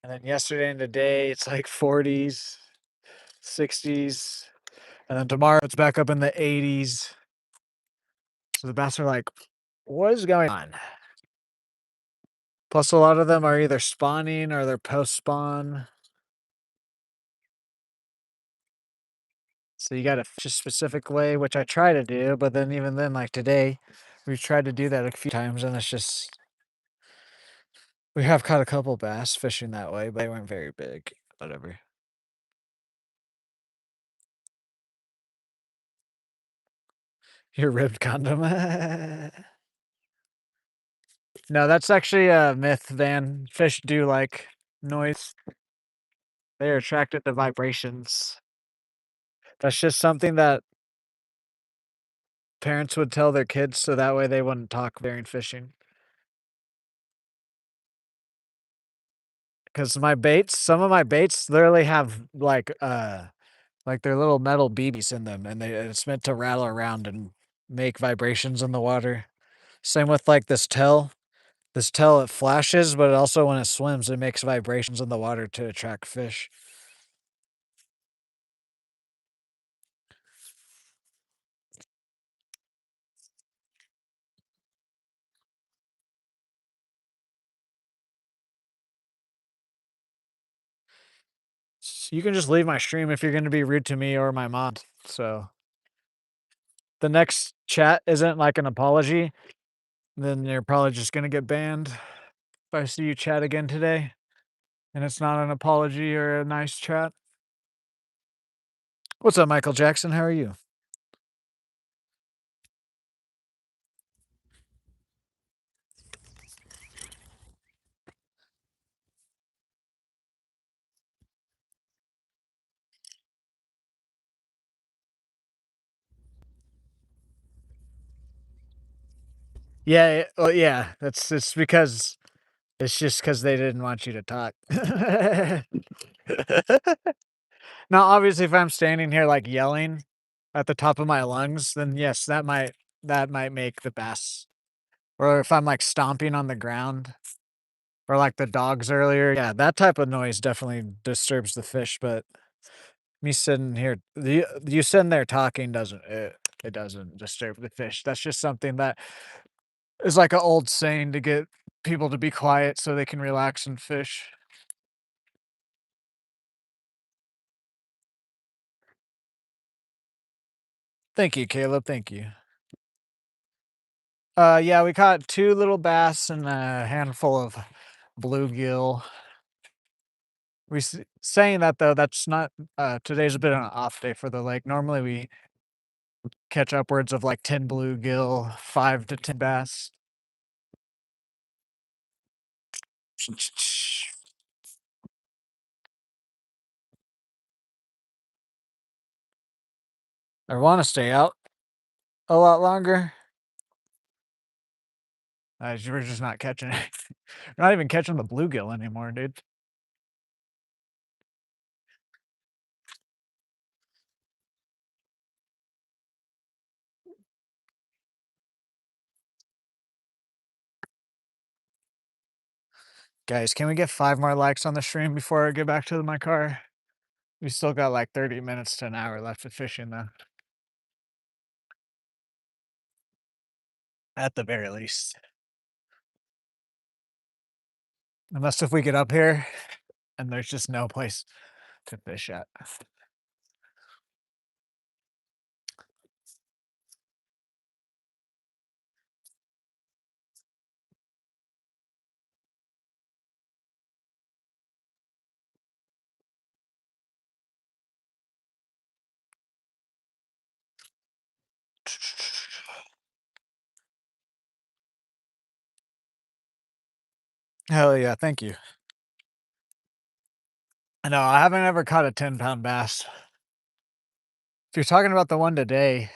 And then yesterday and today, it's like 40s, 60s. And then tomorrow, it's back up in the 80s. So the bass are like, what is going on? Plus, a lot of them are either spawning or they're post-spawn. So you gotta fish a specific way, which I try to do, but then even then, like today, we've tried to do that a few times and it's just we have caught a couple bass fishing that way, but they weren't very big. Whatever. Your ribbed condom. No, that's actually a myth, Van. Fish do like noise. They're attracted to vibrations. That's just something that parents would tell their kids so that way they wouldn't talk during fishing. Because my baits, some of my baits literally have like they're little metal BBs in them, and it's meant to rattle around and make vibrations in the water. Same with like this tail. This tail it flashes, but also when it swims, it makes vibrations in the water to attract fish. You can just leave my stream if you're going to be rude to me or my mom. So the next chat isn't like an apology, then you're probably just going to get banned if I see you chat again today. And it's not an apology or a nice chat. What's up, Michael Jackson? How are you? Yeah, well, yeah. That's it's because it's just because they didn't want you to talk. Now, obviously, if I'm standing here like yelling at the top of my lungs, then yes, that might make the bass. Or if I'm like stomping on the ground, or like the dogs earlier, yeah, that type of noise definitely disturbs the fish. But me sitting here, you sitting there talking it doesn't disturb the fish. That's just something that is like an old saying to get people to be quiet so they can relax and fish. Thank you, Caleb. Thank you. Yeah, we caught 2 little bass and a handful of bluegill. Saying that though, that's not today's a bit of an off day for the lake. Normally we catch upwards of like 10 bluegill, 5 to 10 bass. I want to stay out a lot longer. We're just not catching it. We're not even catching the bluegill anymore, dude. Guys, can we get 5 more likes on the stream before I get back to my car? We still got like 30 minutes to an hour left of fishing though. At the very least. Unless if we get up here and there's just no place to fish at. Hell yeah, thank you. I know, I haven't ever caught a 10-pound bass. If you're talking about the one today,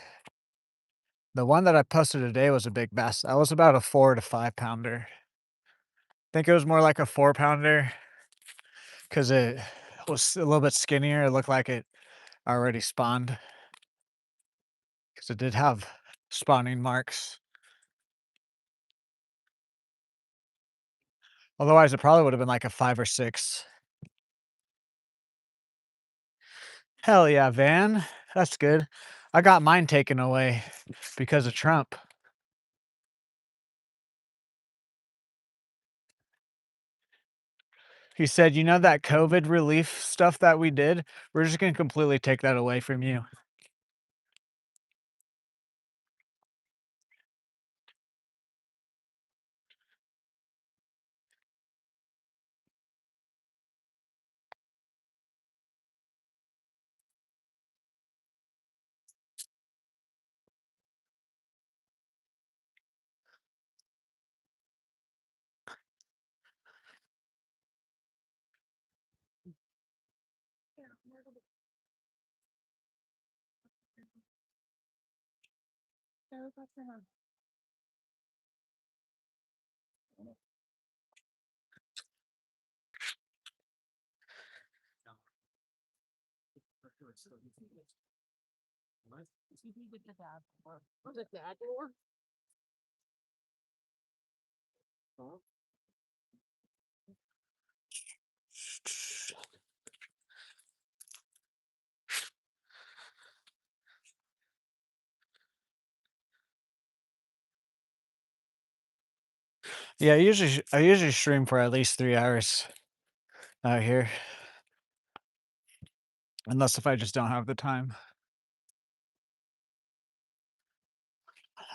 the one that I posted today was a big bass. That was about a 4 to 5 pounder. I think it was more like a 4-pounder because it was a little bit skinnier. It looked like it already spawned because it did have spawning marks. Otherwise, it probably would have been like a 5 or 6. Hell yeah, Van. That's good. I got mine taken away because of Trump. He said, "You know that COVID relief stuff that we did? We're just gonna completely take that away from you." Yeah, I usually stream for at least 3 hours out here, unless if I just don't have the time.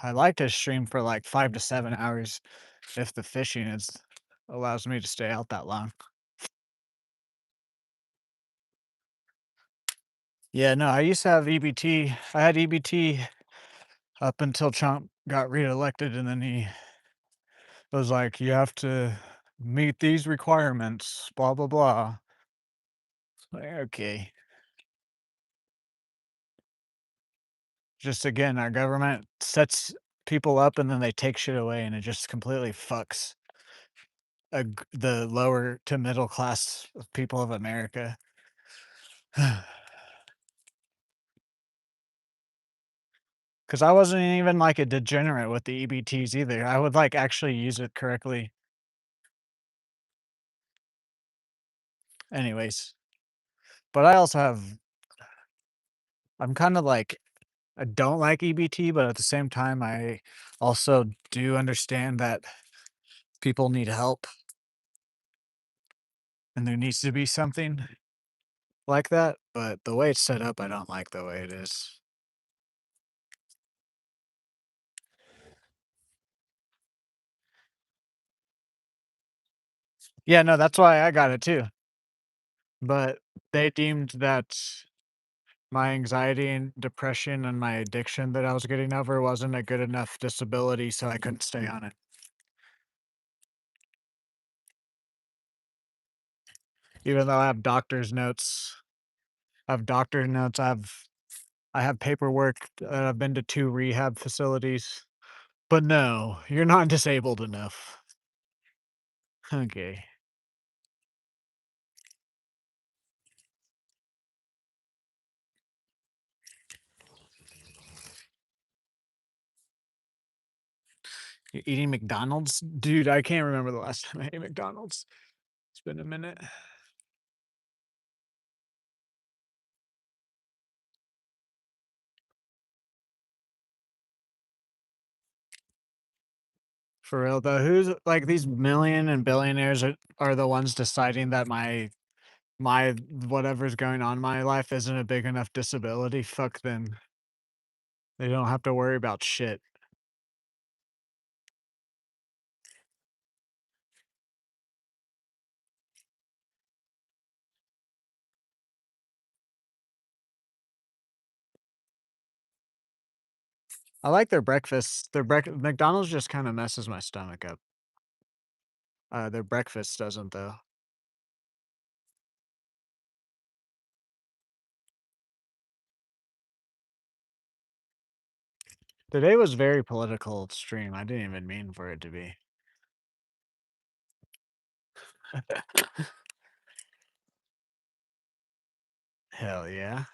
I like to stream for, like, 5 to 7 hours if the fishing is allows me to stay out that long. Yeah, no, I used to have EBT. I had EBT up until Trump got reelected, and then he was like, "You have to meet these requirements, blah, blah, blah." Like, okay. Just again, our government sets people up and then they take shit away, and it just completely fucks the lower to middle class of people of America. Because I wasn't even like a degenerate with the EBTs either. I would like actually use it correctly. Anyways, but I also have, I'm kind of like, I don't like EBT, but at the same time, I also do understand that people need help and there needs to be something like that. But the way it's set up, I don't like the way it is. Yeah, no, that's why I got it too. But they deemed that my anxiety and depression and my addiction that I was getting over wasn't a good enough disability, so I couldn't stay on it. Even though I have doctor's notes, I have doctor notes, I have paperwork, I've been to 2 rehab facilities. But no, you're not disabled enough. Okay. You're eating McDonald's? Dude, I can't remember the last time I ate McDonald's. It's been a minute. For real though, who's like these million and billionaires are the ones deciding that my whatever's going on in my life isn't a big enough disability? Fuck them. They don't have to worry about shit. I like their breakfast. McDonald's just kind of messes my stomach up. Their breakfast doesn't though. Today was very political stream. I didn't even mean for it to be. Hell yeah.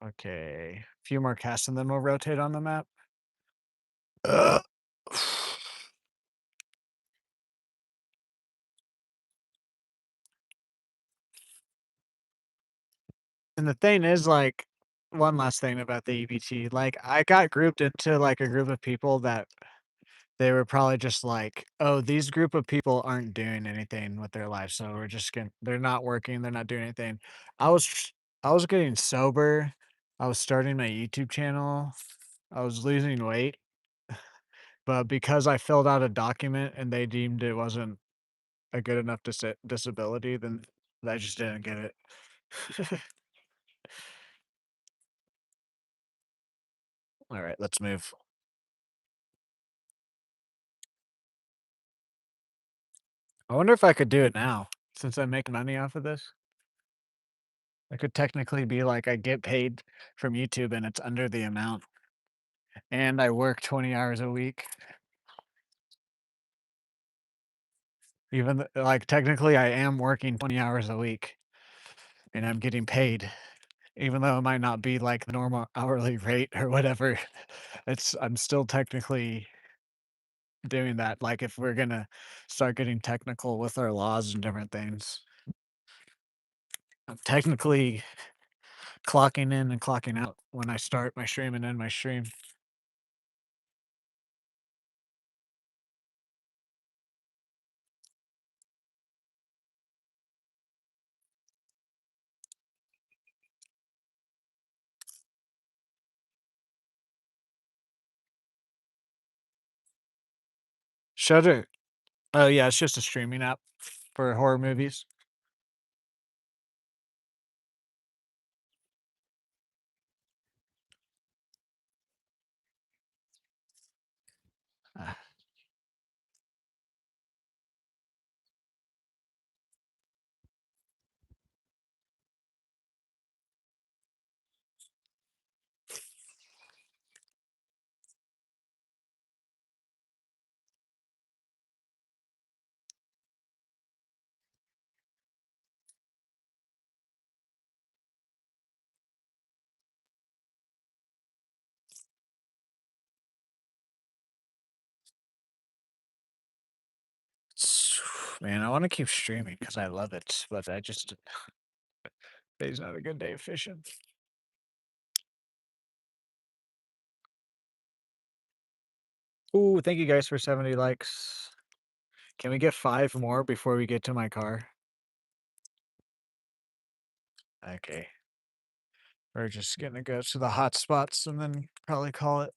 Okay. A few more casts and then we'll rotate on the map. Ugh. And the thing is, like, one last thing about the EBT. Like, I got grouped into like a group of people that they were probably just like, "Oh, these group of people aren't doing anything with their life, so we're just gonna they're not working, they're not doing anything." I was I was getting sober, I was starting my YouTube channel, I was losing weight, but because I filled out a document and they deemed it wasn't a good enough disability, then I just didn't get it. Alright, let's move. I wonder if I could do it now, since I make money off of this. I could technically be like, I get paid from YouTube and it's under the amount, and I work 20 hours a week. Even like technically I am working 20 hours a week and I'm getting paid, even though it might not be like the normal hourly rate or whatever. I'm still technically doing that. Like if we're gonna start getting technical with our laws and different things, I'm technically clocking in and clocking out when I start my stream and end my stream. Shudder. Oh yeah, it's just a streaming app for horror movies. Ah, man, I want to keep streaming because I love it, but I just today's not a good day of fishing. Ooh, thank you guys for 70 likes. Can we get 5 more before we get to my car? Okay. We're just gonna go to the hot spots and then probably call it.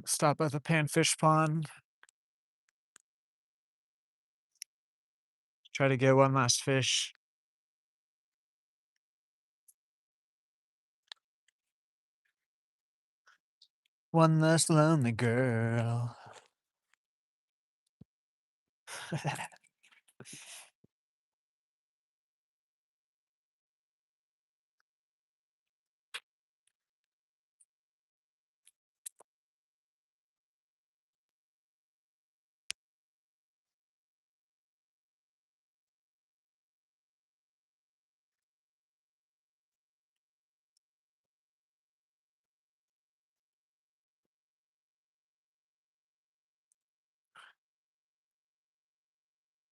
Stop at the panfish pond. Try to get one last fish. One less lonely girl.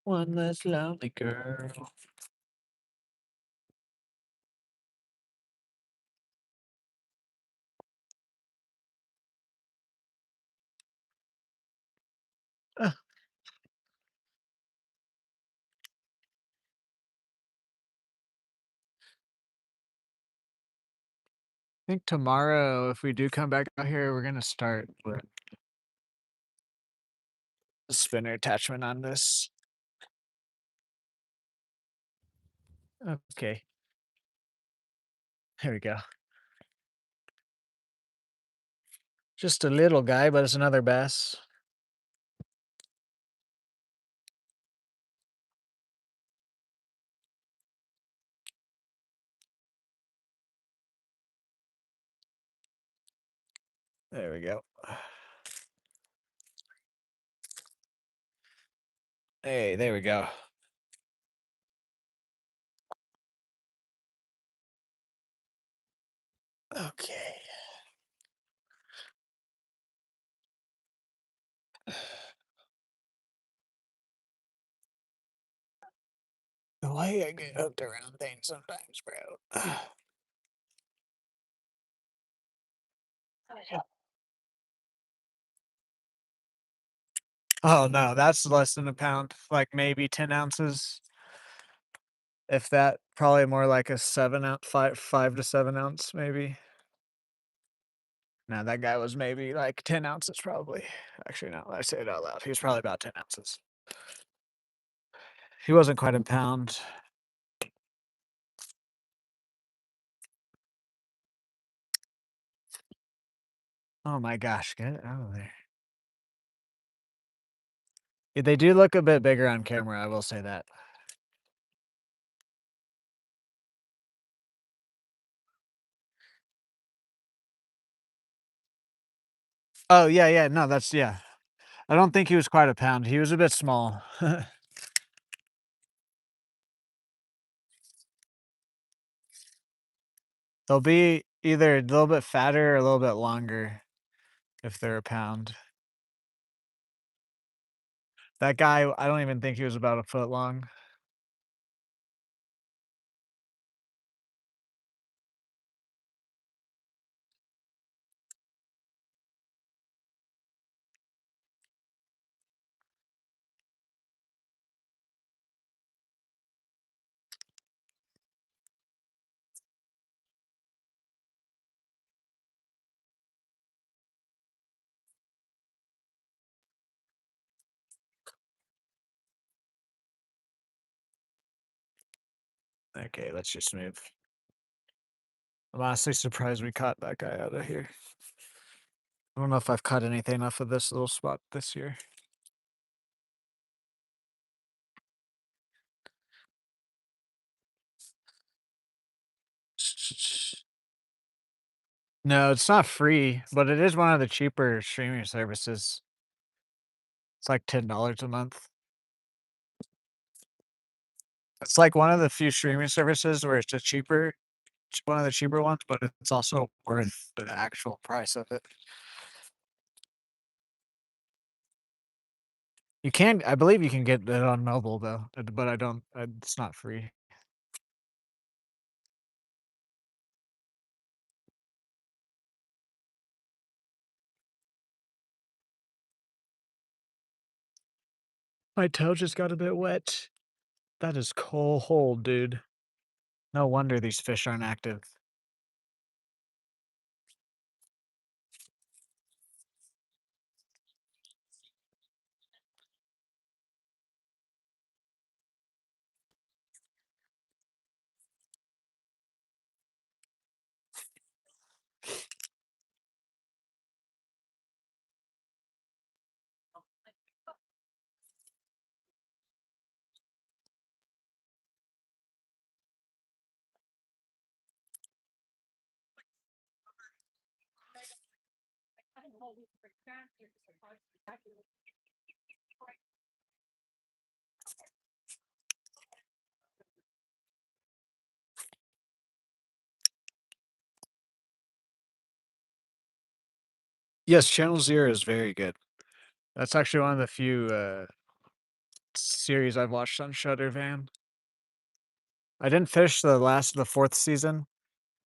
One less lonely girl. I think tomorrow, if we do come back out here, we're gonna start with the spinner attachment on this. Okay, here we go. Just a little guy, but it's another bass. There we go. Hey, there we go. Okay. The way I get hooked around things sometimes, bro. Oh, no, that's less than a pound, like, maybe 10 ounces, if that, probably more like a 7 ounce, 5 to 7 ounce, maybe. No, that guy was maybe, like, 10 ounces probably. Actually, no, I say it out loud, he was probably about 10 ounces. He wasn't quite a pound. Oh my gosh, get it out of there. Yeah, they do look a bit bigger on camera, I will say that. Oh, yeah, yeah, no, that's yeah. I don't think he was quite a pound, he was a bit small. They'll be either a little bit fatter or a little bit longer if they're a pound. That guy, I don't even think he was about a foot long. Okay, let's just move. I'm honestly surprised we caught that guy out of here. I don't know if I've caught anything off of this little spot this year. No, it's not free, but it is one of the cheaper streaming services. It's like $10 a month. It's like one of the few streaming services where it's just cheaper. It's one of the cheaper ones, but it's also worth the actual price of it. You can, I believe you can get it on mobile though, but I don't. It's not free. My toe just got a bit wet. That is cold, dude. No wonder these fish aren't active. Yes, Channel Zero is very good. That's actually one of the few series I've watched on Shudder Van. I didn't finish the fourth season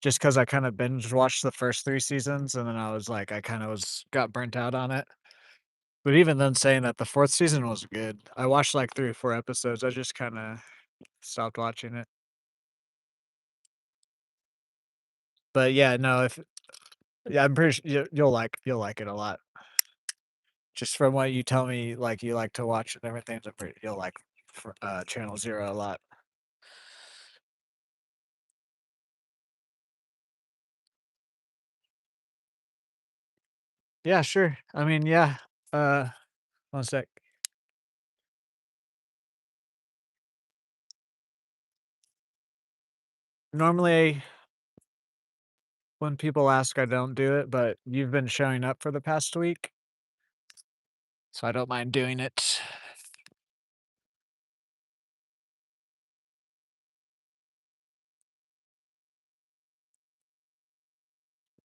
just because I kind of binge watched the first three seasons, and then I was like, I kind of was got burnt out on it. But even then, saying that the fourth season was good, I watched like 3 or 4 episodes. I just kind of stopped watching it. But yeah, no, if yeah, I'm pretty sure you'll like it a lot. Just from what you tell me, like you like to watch and everything, so you'll like Channel Zero a lot. Yeah, sure. I mean, yeah. Uh, one sec. Normally, when people ask, I don't do it, but you've been showing up for the past week, so I don't mind doing it.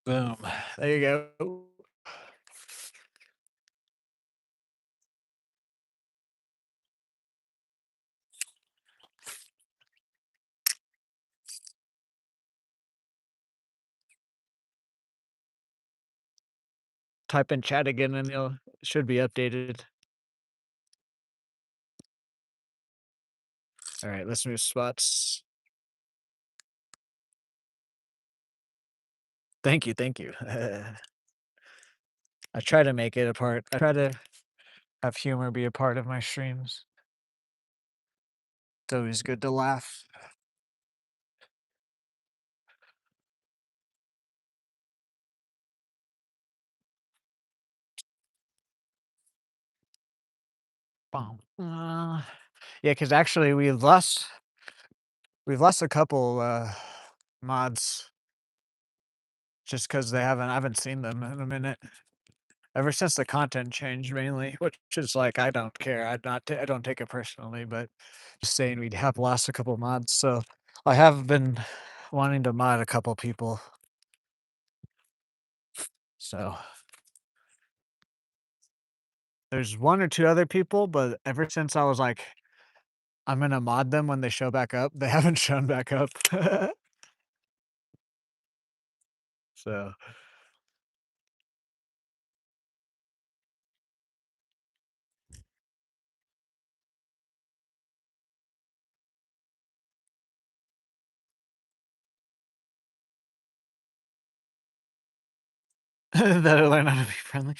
Boom. There you go. type in chat again and it should be updated. Alright, let's move spots. Thank you, thank you. I try to make it a part. I try to have humor be a part of my streams. It's always good to laugh. Bum. Yeah, because actually we've lost a couple, mods just because I haven't seen them in a minute. Ever since the content changed mainly, which is like, I don't care. I don't take it personally, but just saying we have lost a couple mods, so I have been wanting to mod a couple people, so there's 1 or 2 other people, but ever since I was like, "I'm gonna mod them when they show back up," they haven't shown back up. So that'll learn how to be friendly.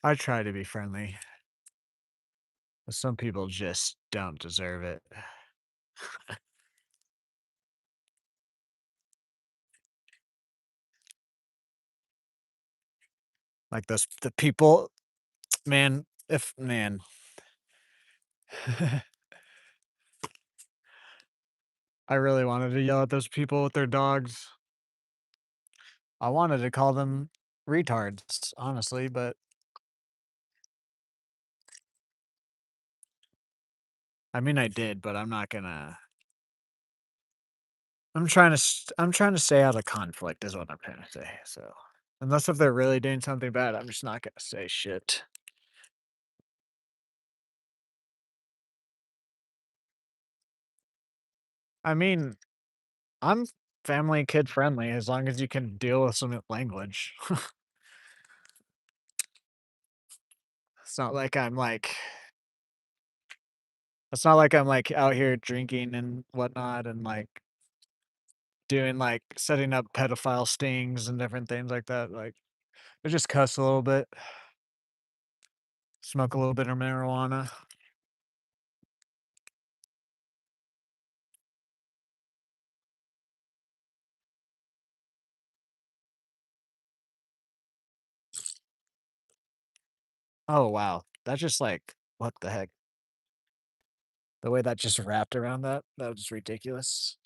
I try to be friendly, but some people just don't deserve it. Like the people man, if man. I really wanted to yell at those people with their dogs. I wanted to call them retards, honestly, but I mean, I did, but I'm not gonna. I'm trying to stay out of conflict, is what I'm trying to say. So, unless if they're really doing something bad, I'm just not gonna say shit. I mean, I'm family kid friendly as long as you can deal with some language. It's not like I'm like it's not like I'm like out here drinking and whatnot and like doing like setting up pedophile stings and different things like that. Like I just cuss a little bit, smoke a little bit of marijuana. Oh wow. That's just like what the heck? The way that just wrapped around that was ridiculous.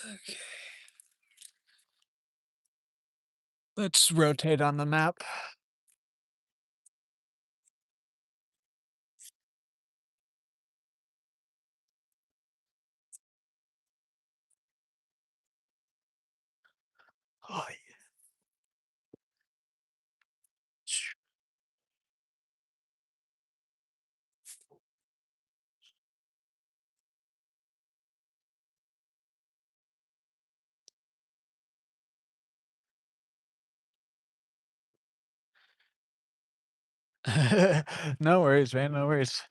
Okay. Let's rotate on the map. Oh, yeah. No worries, man. No worries.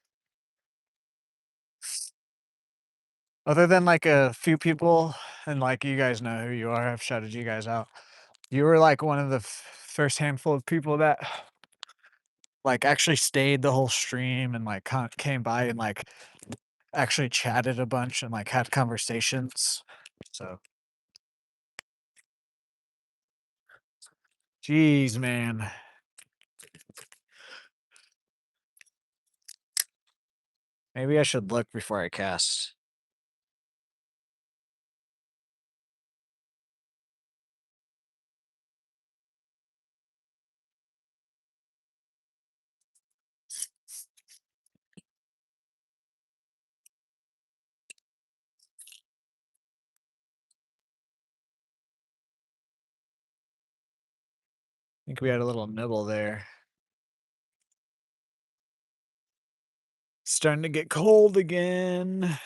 Other than like a few people, and like you guys know who you are, I've shouted you guys out. You were like one of the first handful of people that like actually stayed the whole stream and like came by and like actually chatted a bunch and like had conversations. So, geez, man. Maybe I should look before I cast. think we had a little nibble there. Starting to get cold again.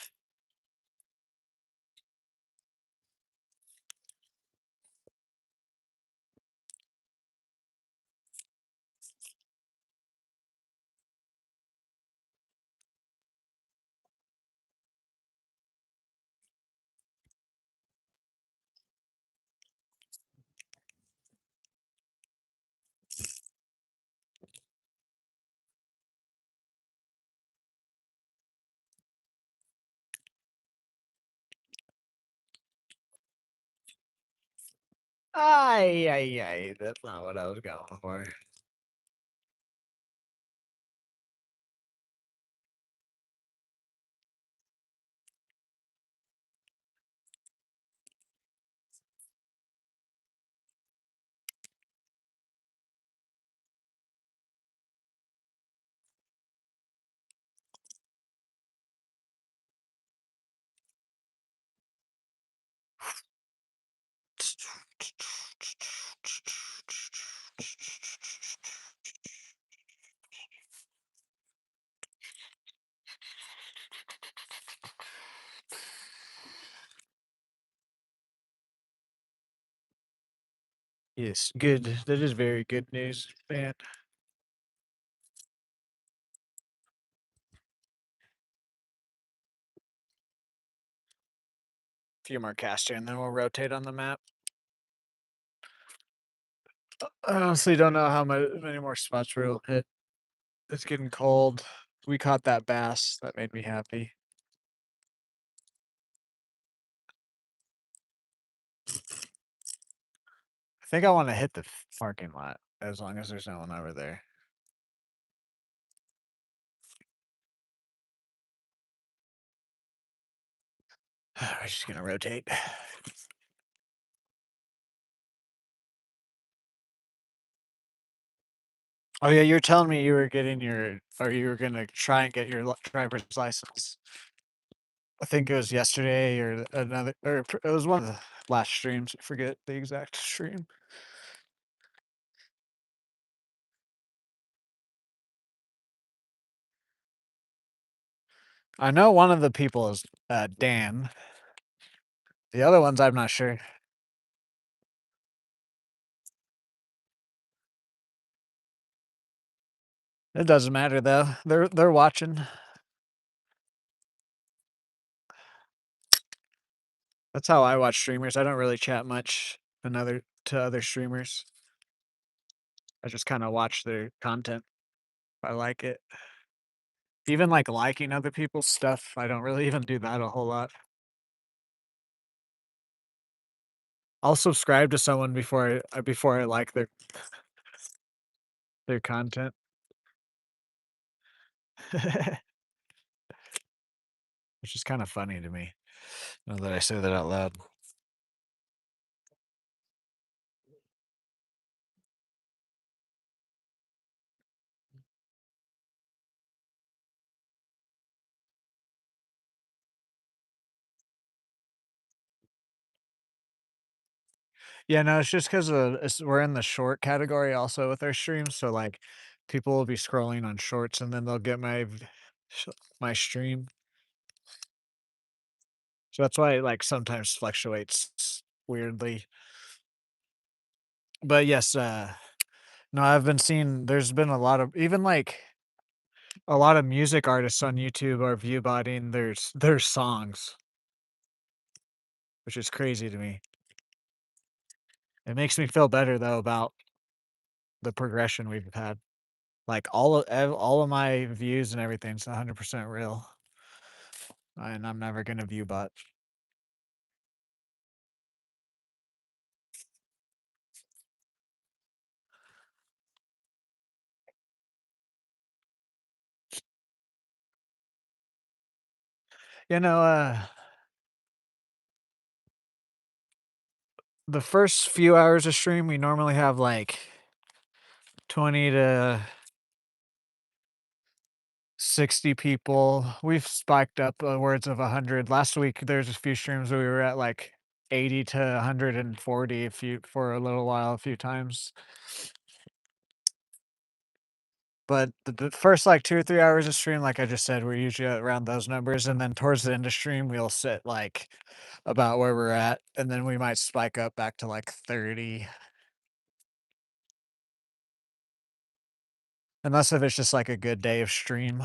Ay, ay, ay, that's not what I was going for. Yes, good. That is very good news, man. Few more casts here, and then we'll rotate on the map. I honestly don't know how many more spots we'll hit. It's getting cold. We caught that bass. That made me happy. I think I want to hit the parking lot as long as there's no one over there. We're just gonna rotate. Oh yeah, you were telling me you were getting your, or you were gonna try and get your driver's license. I think it was yesterday or another, or it was one of the last streams. I forget the exact stream. I know one of the people is Dan. The other ones, I'm not sure. It doesn't matter though. They're watching. That's how I watch streamers. I don't really chat much to other streamers. I just kind of watch their content. If I like it. Even like liking other people's stuff, I don't really even do that a whole lot. I'll subscribe to someone before I like their content. Which is kind of funny to me. Now that I say that out loud. Yeah, no, it's just because we're in the short category also with our streams. So like, people will be scrolling on shorts and then they'll get sh- my stream. So that's why it like sometimes fluctuates weirdly. But yes, no, I've been seeing there's been a lot of even like a lot of music artists on YouTube are view botting their songs, which is crazy to me. It makes me feel better though about the progression we've had. Like all of my views and everything's 100% real, and I'm never gonna view bot. You know, the first few hours of stream, we normally have like 20 to 60 people. We've spiked up words of 100. Last week, there's a few streams where we were at like 80 to 140 for a little while, a few times. But the first, like, 2 or 3 hours of stream, like I just said, we're usually around those numbers, and then towards the end of stream, we'll sit, like, about where we're at, and then we might spike up back to, like, 30. Unless if it's just, like, a good day of stream.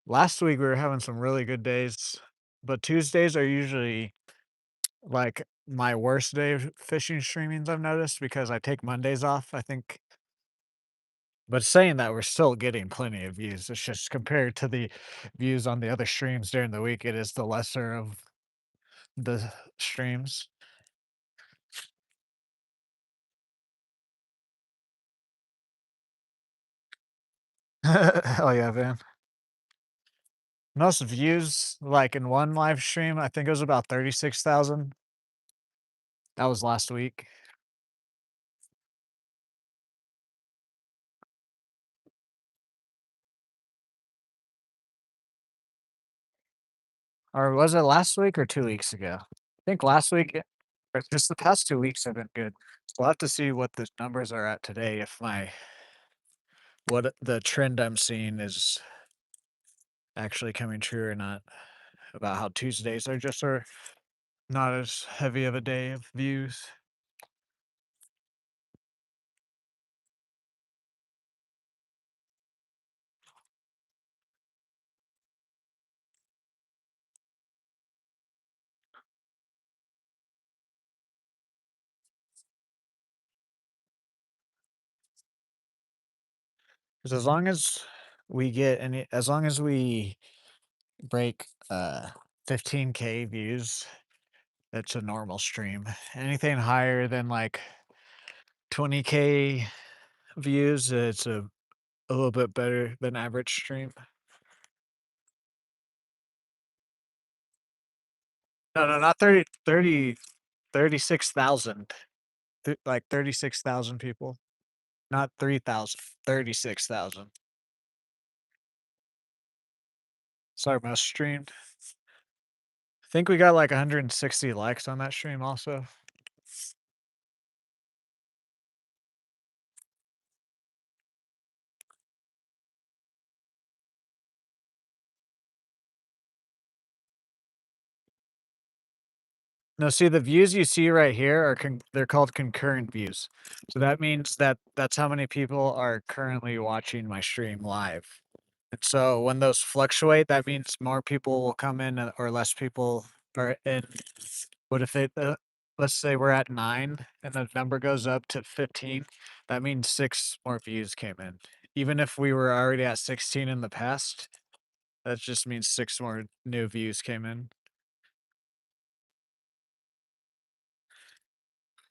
Last week, we were having some really good days, but Tuesdays are usually, like, my worst day of fishing streamings, I've noticed, because I take Mondays off, I think. But saying that, we're still getting plenty of views. It's just compared to the views on the other streams during the week, it is the lesser of the streams. Hell yeah, man. Most views, like, in one live stream, I think it was about 36,000. That was last week. Or was it last week or 2 weeks ago? I think last week or just the past 2 weeks have been good. So we'll have to see what the numbers are at today if my what the trend I'm seeing is actually coming true or not, about how Tuesdays are not as heavy of a day of views. 'Cause as long as we break, 15K views, that's a normal stream. Anything higher than, like, 20K views, it's a little bit better than average stream. No, no, not 36,000. Like 36,000 people, not 3,000, 36,000. Sorry, most streamed. I think we got like 160 likes on that stream also. No, see the views you see right here are they're called concurrent views. So that means that that's how many people are currently watching my stream live. And so when those fluctuate, that means more people will come in or less people are in. But if let's say we're at 9 and the number goes up to 15, that means 6 more views came in. Even if we were already at 16 in the past, that just means 6 more new views came in.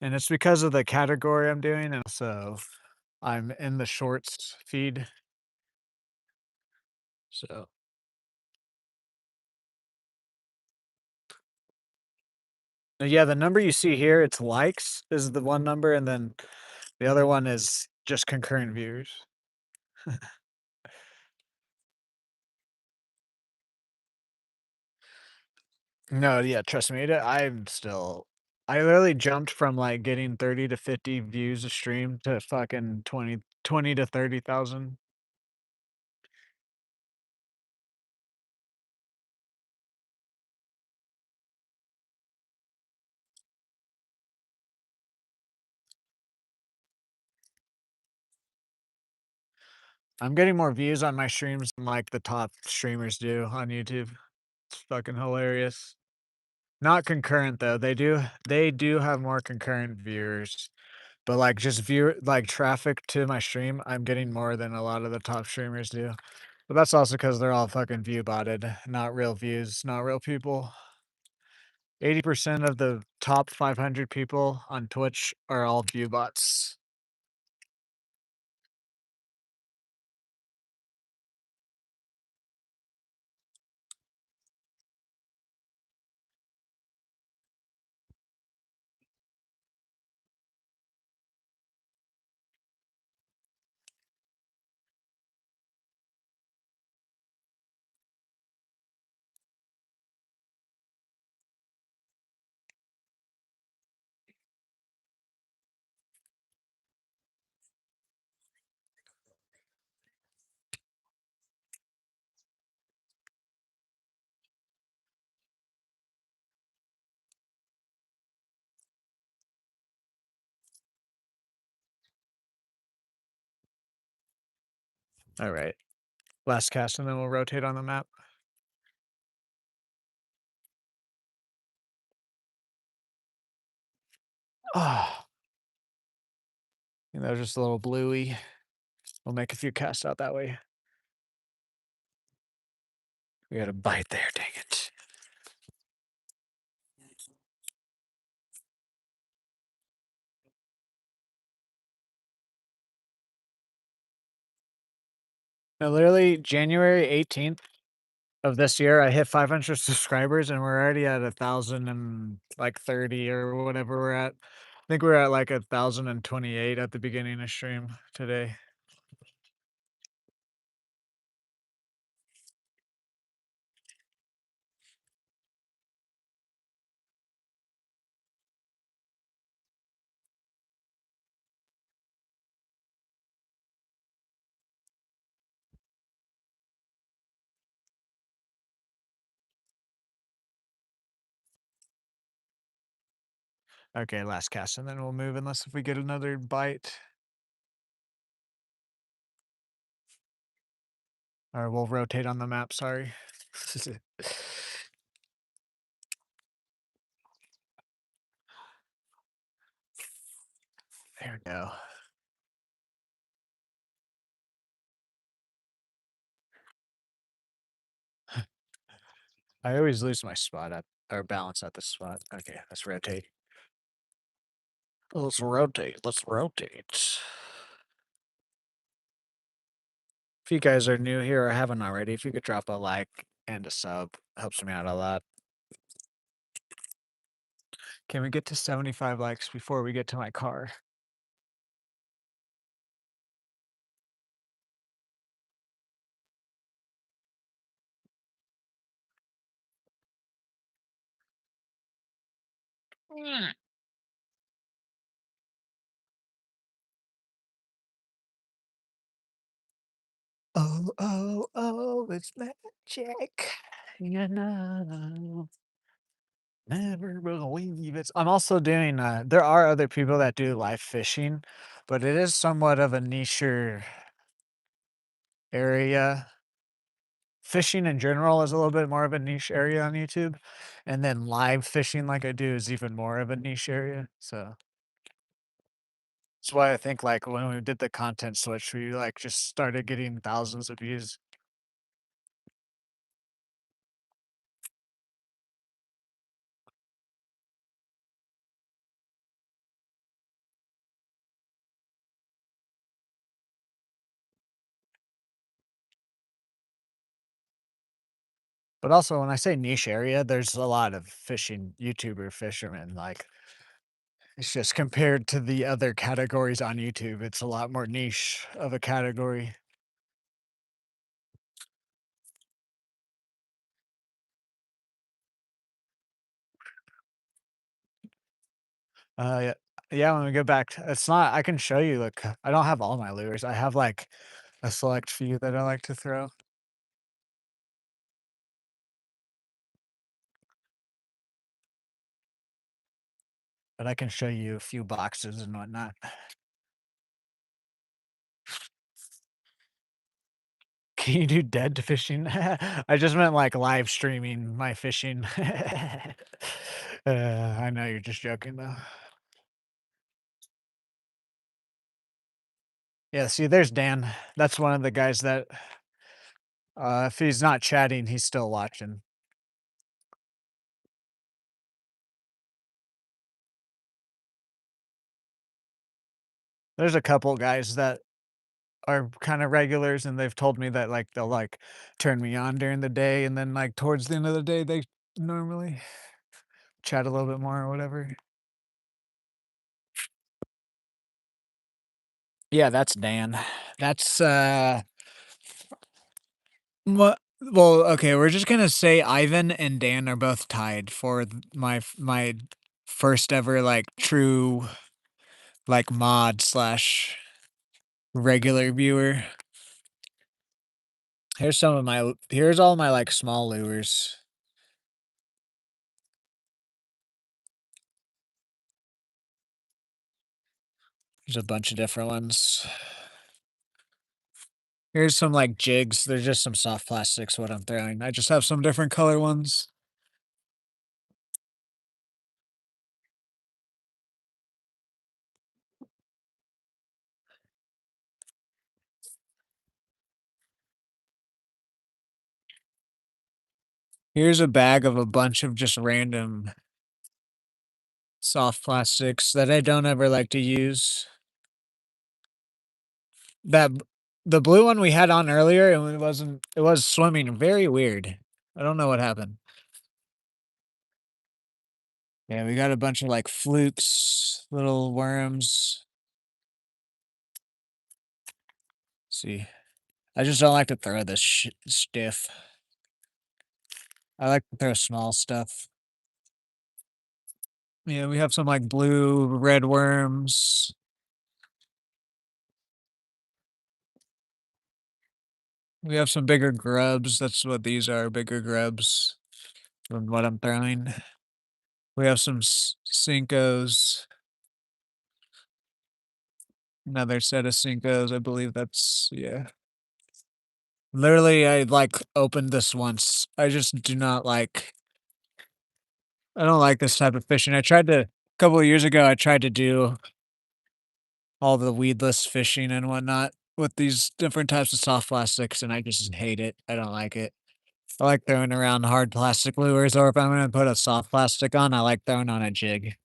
And it's because of the category I'm doing, and so I'm in the shorts feed. So yeah, the number you see here, it's likes is the one number, and then the other one is just concurrent viewers. No, yeah, trust me, I literally jumped from, like, getting 30 to 50 views a stream to fucking 20 to 30,000. I'm getting more views on my streams than, like, the top streamers do on YouTube. It's fucking hilarious. Not concurrent, though, they do have more concurrent viewers, but, like, just traffic to my stream, I'm getting more than a lot of the top streamers do. But that's also because 'cause they're all fucking view botted, not real views, not real people. 80% of the top 500 people on Twitch are all view bots. Alright. Last cast, and then we'll rotate on the map. Oh, that was just a little bluey. We'll make a few casts out that way. We got a bite there, dang it. No, literally January 18th of this year, I hit 500 subscribers, and we're already at 1,000 and like 30 or whatever we're at. I think we're at like 1,028 at the beginning of stream today. Okay, last cast, and then we'll move unless if we get another bite. Or we'll rotate on the map, sorry. There we go. I always lose my spot at or balance at this spot. Okay, let's rotate. Let's rotate. Let's rotate. If you guys are new here or haven't already, if you could drop a like and a sub, helps me out a lot. Can we get to 75 likes before we get to my car? Oh, oh, oh, it's magic. You know, never believe it's. I'm also doing, there are other people that do live fishing, but it is somewhat of a nicher area. Fishing in general is a little bit more of a niche area on YouTube, and then live fishing like I do is even more of a niche area. So that's why I think like when we did the content switch, we like just started getting thousands of views. But also when I say niche area, there's a lot of fishing YouTuber fishermen. Like it's just compared to the other categories on YouTube, it's a lot more niche of a category. Yeah, yeah. When we go back, it's not. I can show you. Like, I don't have all my lures. I have like a select few that I like to throw. But I can show you a few boxes and whatnot. Can you do dead fishing? I just meant like live streaming my fishing. I know you're just joking though. Yeah, see, there's Dan. That's one of the guys that, if he's not chatting, he's still watching. There's a couple guys that are kind of regulars, and they've told me that like they'll like turn me on during the day, and then like towards the end of the day, they normally chat a little bit more or whatever. Yeah, that's Dan. That's well, okay, we're just gonna say Ivan and Dan are both tied for my first ever like true like mod slash regular viewer. Here's all my like small lures. There's a bunch of different ones. Here's some, like, jigs. They're just some soft plastics, what I'm throwing. I just have some different color ones. Here's a bag of a bunch of just random soft plastics that I don't ever like to use. That b the blue one we had on earlier, it was swimming very weird. I don't know what happened. Yeah, we got a bunch of, like, flukes, little worms. See, I just don't like to throw this stiff. I like to throw small stuff. Yeah, we have some, like, blue, red worms. We have some bigger grubs. That's what these are, bigger grubs from what I'm throwing. We have some Cincos, another set of Cincos. I believe that's, yeah. Literally, I like opened this once. I just do not like, I don't like this type of fishing. A couple of years ago, I tried to do all the weedless fishing and whatnot with these different types of soft plastics, and I just hate it. I don't like it. I like throwing around hard plastic lures, or if I'm gonna put a soft plastic on, I like throwing on a jig.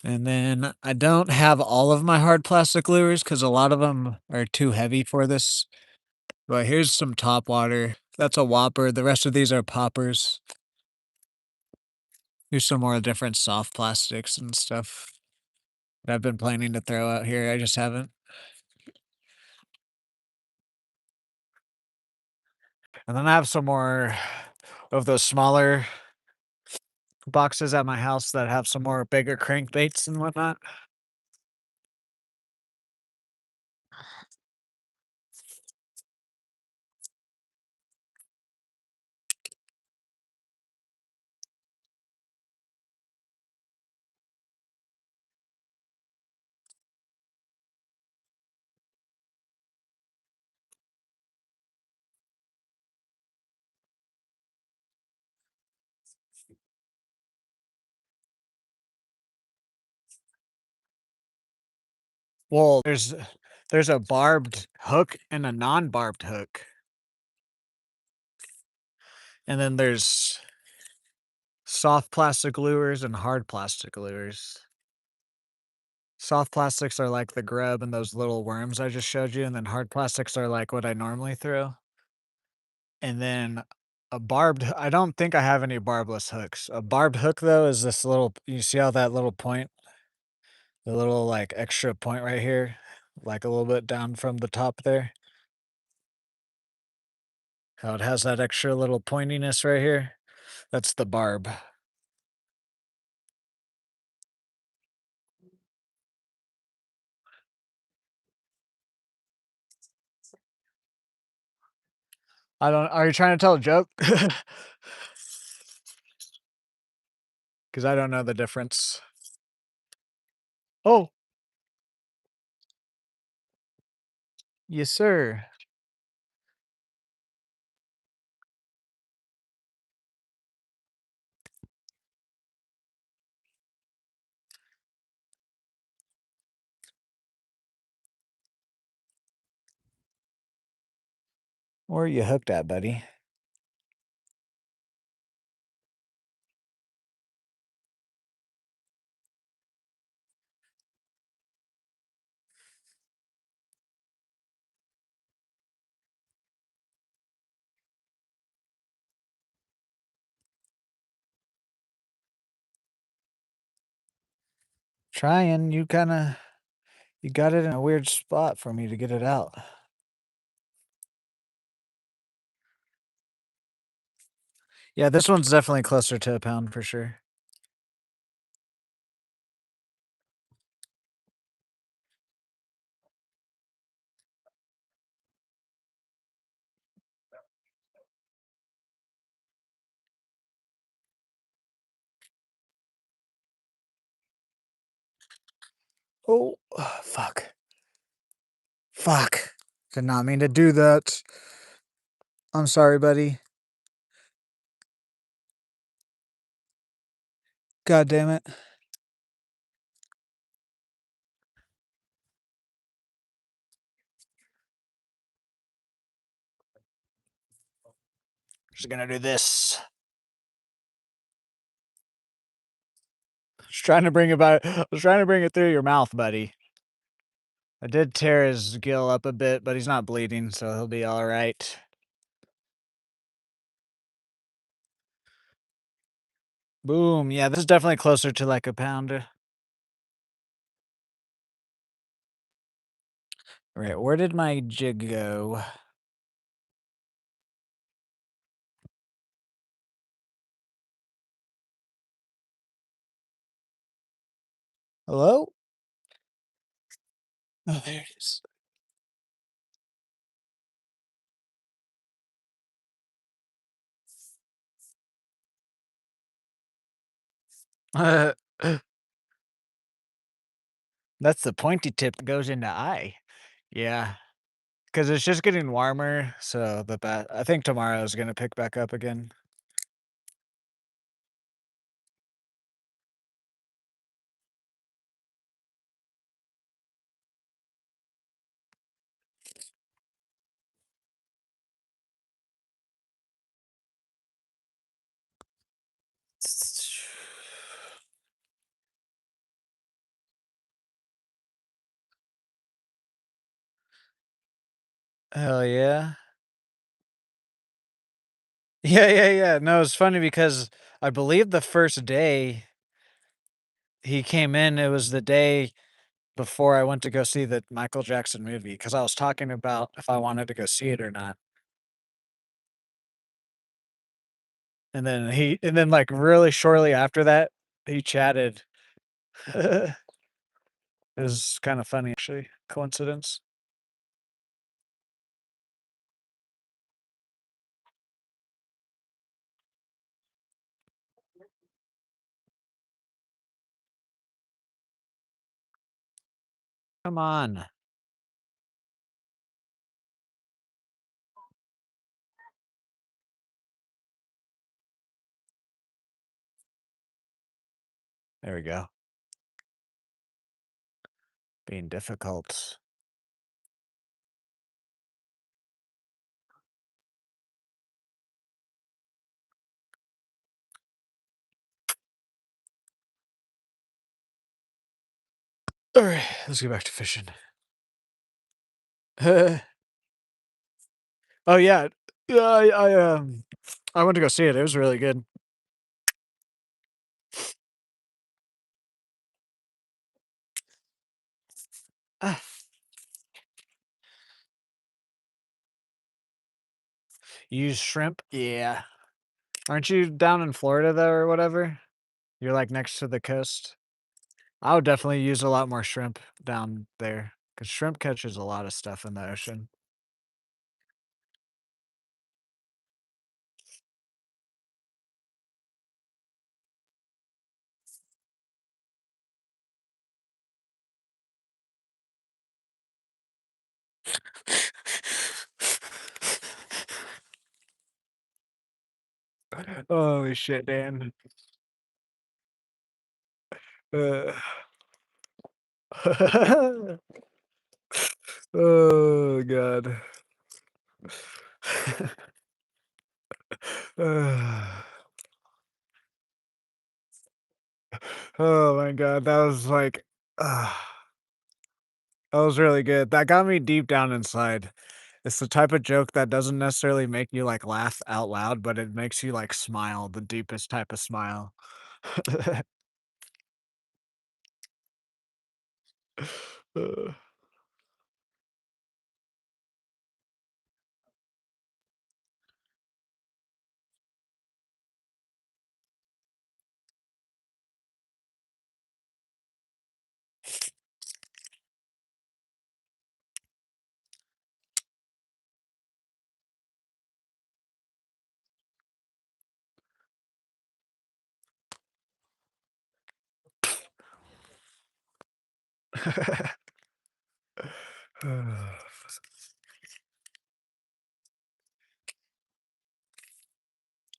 And then I don't have all of my hard plastic lures because a lot of them are too heavy for this. But here's some top water. That's a whopper. The rest of these are poppers. Here's some more different soft plastics and stuff that I've been planning to throw out here. I just haven't. And then I have some more of those smaller boxes at my house that have some more bigger crankbaits and whatnot. Well, there's a barbed hook and a non-barbed hook. And then there's soft plastic lures and hard plastic lures. Soft plastics are like the grub and those little worms I just showed you, and then hard plastics are like what I normally throw. And then I don't think I have any barbless hooks. A barbed hook though is this little, you see how that little point, the little like extra point right here, like a little bit down from the top there. How it has that extra little pointiness right here. That's the barb. I don't, are you trying to tell a joke? Because I don't know the difference. Oh, yes, sir. Where are you hooked at, buddy? Trying. You got it in a weird spot for me to get it out. Yeah, this one's definitely closer to a pound for sure. Oh, fuck. Fuck. Did not mean to do that. I'm sorry, buddy. God damn it. Just gonna do this. I was trying to bring it by. I was trying to bring it through your mouth, buddy. I did tear his gill up a bit, but he's not bleeding, so he'll be all right. Boom. Yeah, this is definitely closer to like a pound. Right, where did my jig go? Hello? Oh, there it is. That's the pointy tip that goes into eye. Yeah, because it's just getting warmer, so the bat I think tomorrow is gonna pick back up again. Hell yeah. Yeah, yeah, yeah. No, it's funny because I believe the first day he came in, it was the day before I went to go see the Michael Jackson movie because I was talking about if I wanted to go see it or not. And then like really shortly after that, he chatted. It was kind of funny actually. Coincidence. Come on. There we go. Being difficult. All right, let's get back to fishing. Oh yeah, yeah. I went to go see it. It was really good. Ah, you use shrimp? Yeah. Aren't you down in Florida though, or whatever? You're like next to the coast. I would definitely use a lot more shrimp down there because shrimp catches a lot of stuff in the ocean. Holy shit, Dan. Uh, oh god. Oh my god, that was like, that was really good. That got me deep down inside. It's the type of joke that doesn't necessarily make you like laugh out loud, but it makes you like smile, the deepest type of smile. Uh,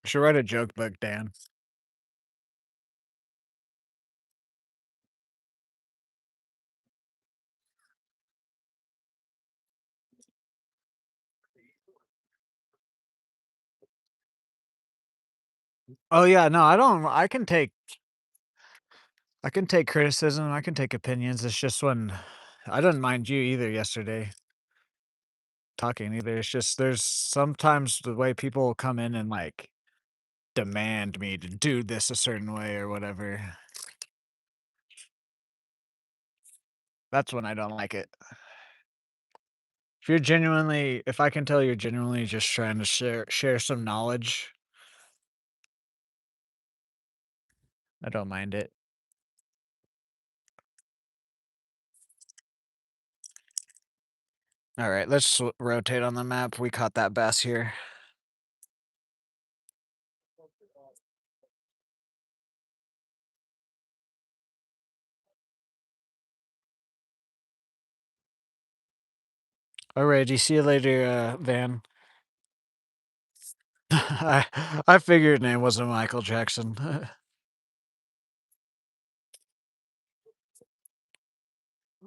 Should write a joke book, Dan. Oh, yeah, no, I can take criticism, I can take opinions, it's just when I didn't mind you either yesterday talking either, it's just there's sometimes the way people come in and, like, demand me to do this a certain way or whatever. That's when I don't like it. If I can tell you're genuinely just trying to share some knowledge, I don't mind it. Alright, let's rotate on the map, we caught that bass here. Alrighty, see you later, Van. I figured your name wasn't Michael Jackson.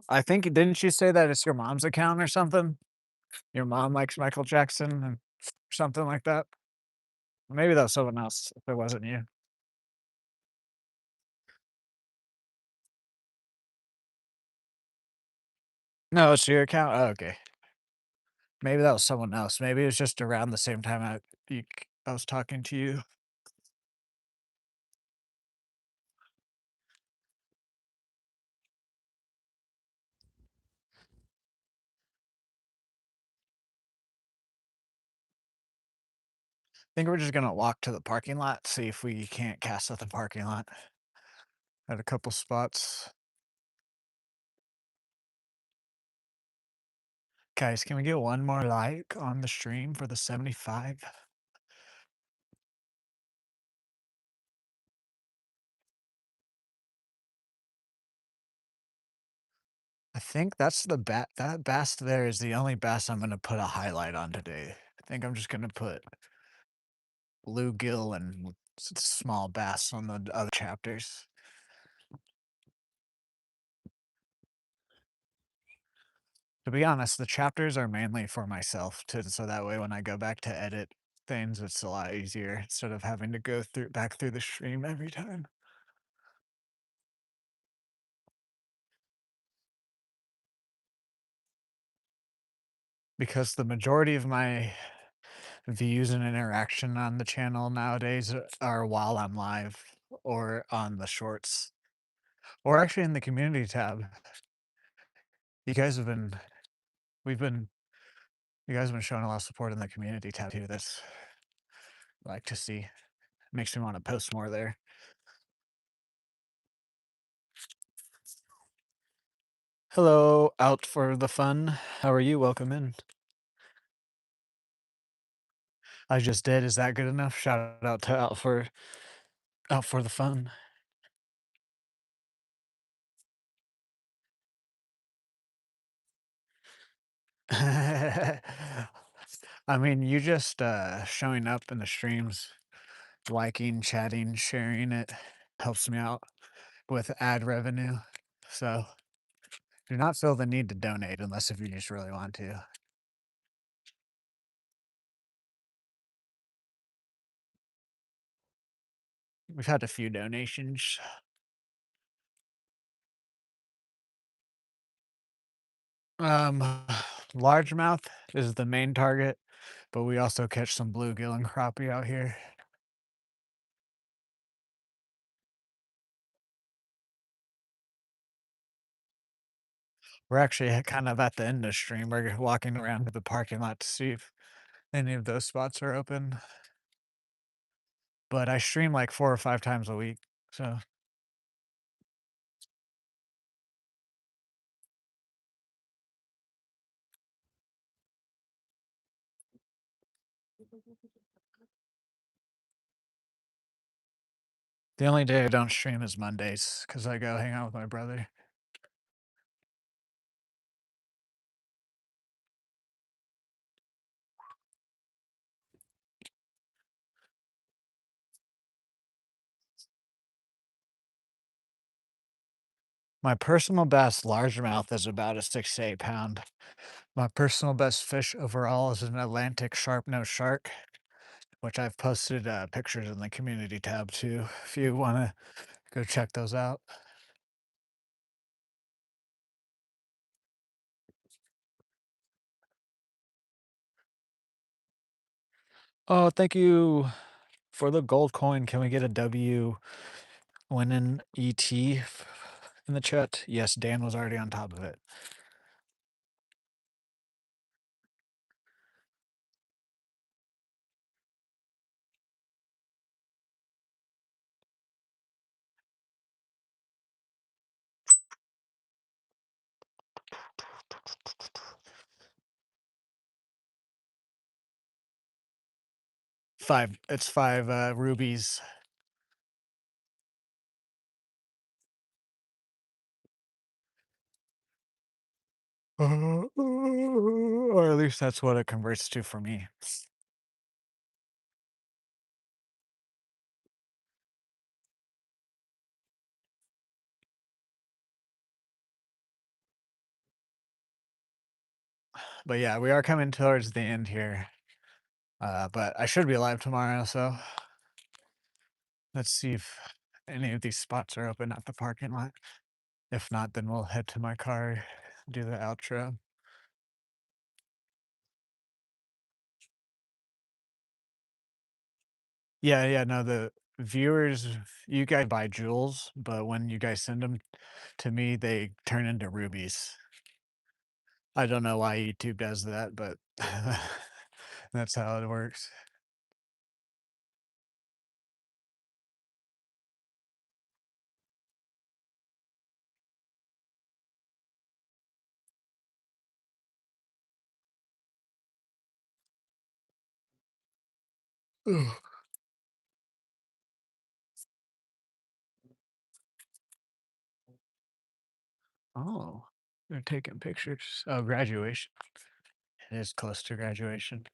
I think didn't you say that it's your mom's account or something? Your mom likes Michael Jackson and something like that? Maybe that was someone else if it wasn't you. No, it's your account? Oh, okay. Maybe that was someone else. Maybe it was just around the same time I was talking to you. Think we're just gonna walk to the parking lot, see if we can't cast at the parking lot at a couple spots. Guys, can we get one more like on the stream for the 75? I think that's that bass there is the only bass I'm gonna put a highlight on today. I think I'm just gonna put bluegill and small bass on the other chapters. To be honest, the chapters are mainly for myself to so that way when I go back to edit things, it's a lot easier instead of having to go through back through the stream every time. Because the majority of my views and interaction on the channel nowadays are while I'm live or on the shorts or actually in the community tab. You guys have been we've been you guys have been showing a lot of support in the community tab too. That's I like to see. Makes me want to post more there. Hello, out for the fun. How are you? Welcome in. I just did. Is that good enough? Shout out to out for the fun. I mean, you just showing up in the streams, liking, chatting, sharing it helps me out with ad revenue. So do not feel the need to donate unless if you just really want to. We've had a few donations. Um, largemouth is the main target, but we also catch some bluegill and crappie out here. We're actually kind of at the end of the stream. We're walking around to the parking lot to see if any of those spots are open. But I stream like 4 or 5 times a week, so the only day I don't stream is Mondays because I go hang out with my brother. My personal best largemouth is about a 6 to 8 pound. My personal best fish overall is an Atlantic sharp-nosed shark, which I've posted, pictures in the community tab too, if you wanna go check those out. Oh, thank you for the gold coin. Can we get a W winning ET in the chat? Yes, Dan was already on top of it. It's 5, rubies. Or at least that's what it converts to for me. But yeah, we are coming towards the end here. But I should be live tomorrow, so let's see if any of these spots are open at the parking lot. If not, then we'll head to my car, do the outro. Yeah, yeah, no, the viewers, you guys buy jewels, but when you guys send them to me, they turn into rubies. I don't know why YouTube does that, but that's how it works. Ugh. Oh, they're taking pictures. Oh, graduation. It is close to graduation.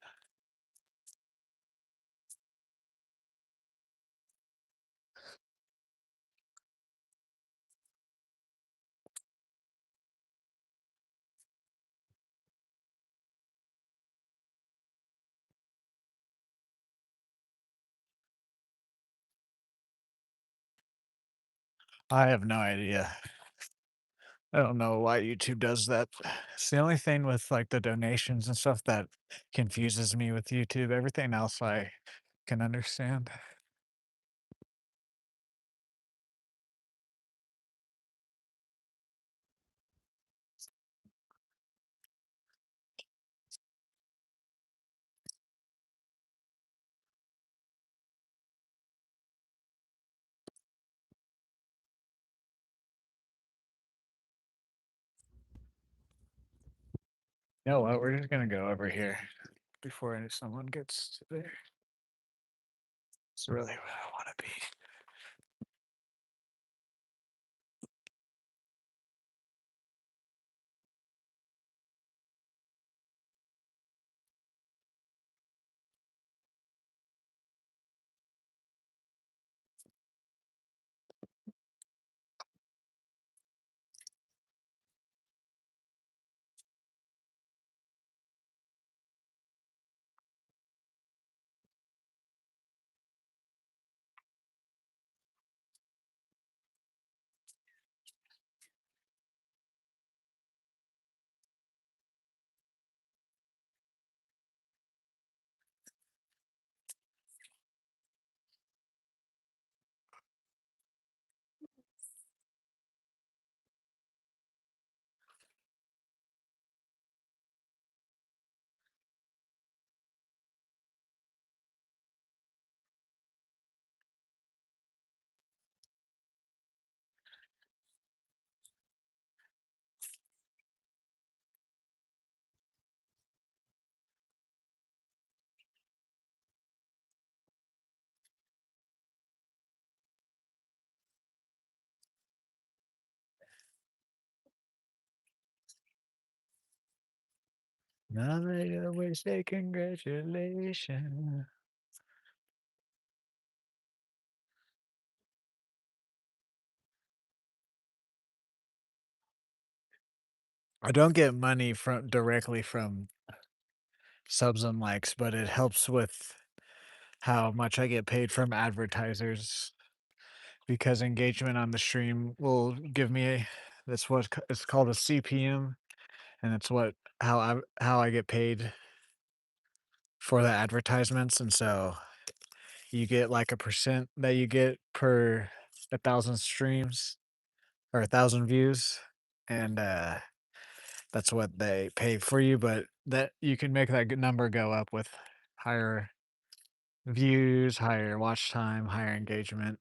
I have no idea. I don't know why YouTube does that. It's the only thing with like the donations and stuff that confuses me with YouTube. Everything else I can understand. You know what? We're just gonna go over here before someone gets to there. It's really where I want to be. I always say congratulations. I don't get money from directly from subs and likes, but it helps with how much I get paid from advertisers because engagement on the stream will give me that's what it's called a CPM, and it's what how I get paid for the advertisements, and so you get like a percent that you get per 1,000 streams or 1,000 views, and that's what they pay for you. But that you can make that number go up with higher views, higher watch time, higher engagement.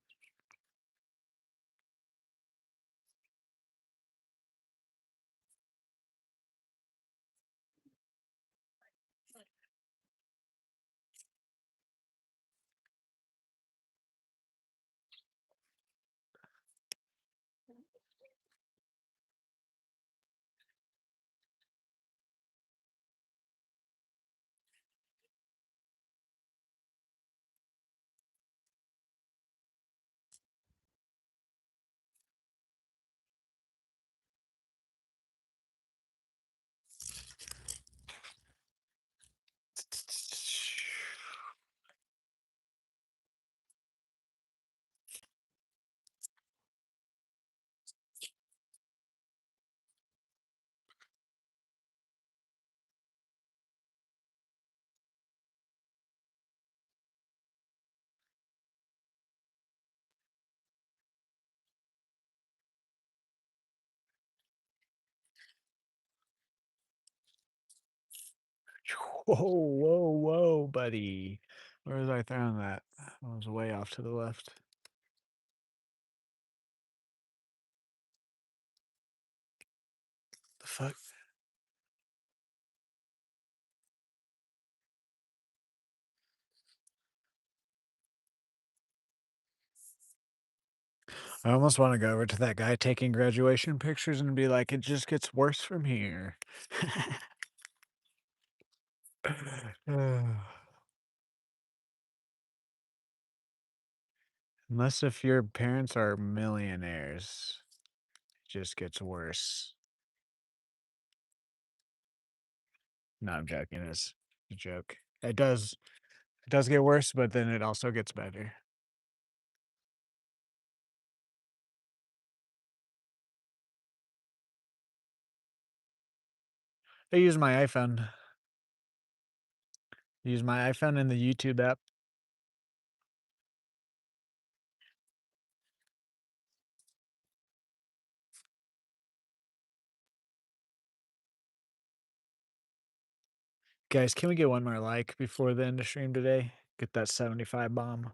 Whoa, whoa, whoa, buddy. Where was I throwing that? I was way off to the left. The fuck? I almost want to go over to that guy taking graduation pictures and be like, it just gets worse from here. Unless if your parents are millionaires, it just gets worse. No, I'm joking. It's a joke. It does get worse, but then it also gets better. I use my iPhone. Use my iPhone and the YouTube app. Guys, can we get one more like before the end of stream today? Get that 75 bomb. I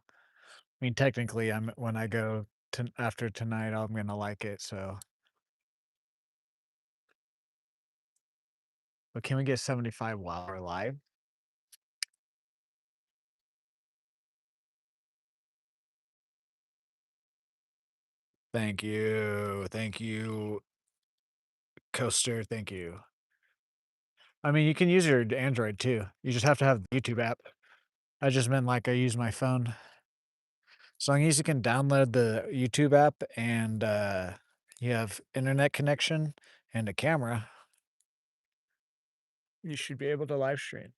mean, technically, I'm when I go to after tonight, I'm gonna like it. So, but can we get 75 while we're live? Thank you, Coaster. Thank you. I mean, you can use your Android too. You just have to have the YouTube app. I just meant like I use my phone. As long as you can download the YouTube app and you have internet connection and a camera, you should be able to live stream.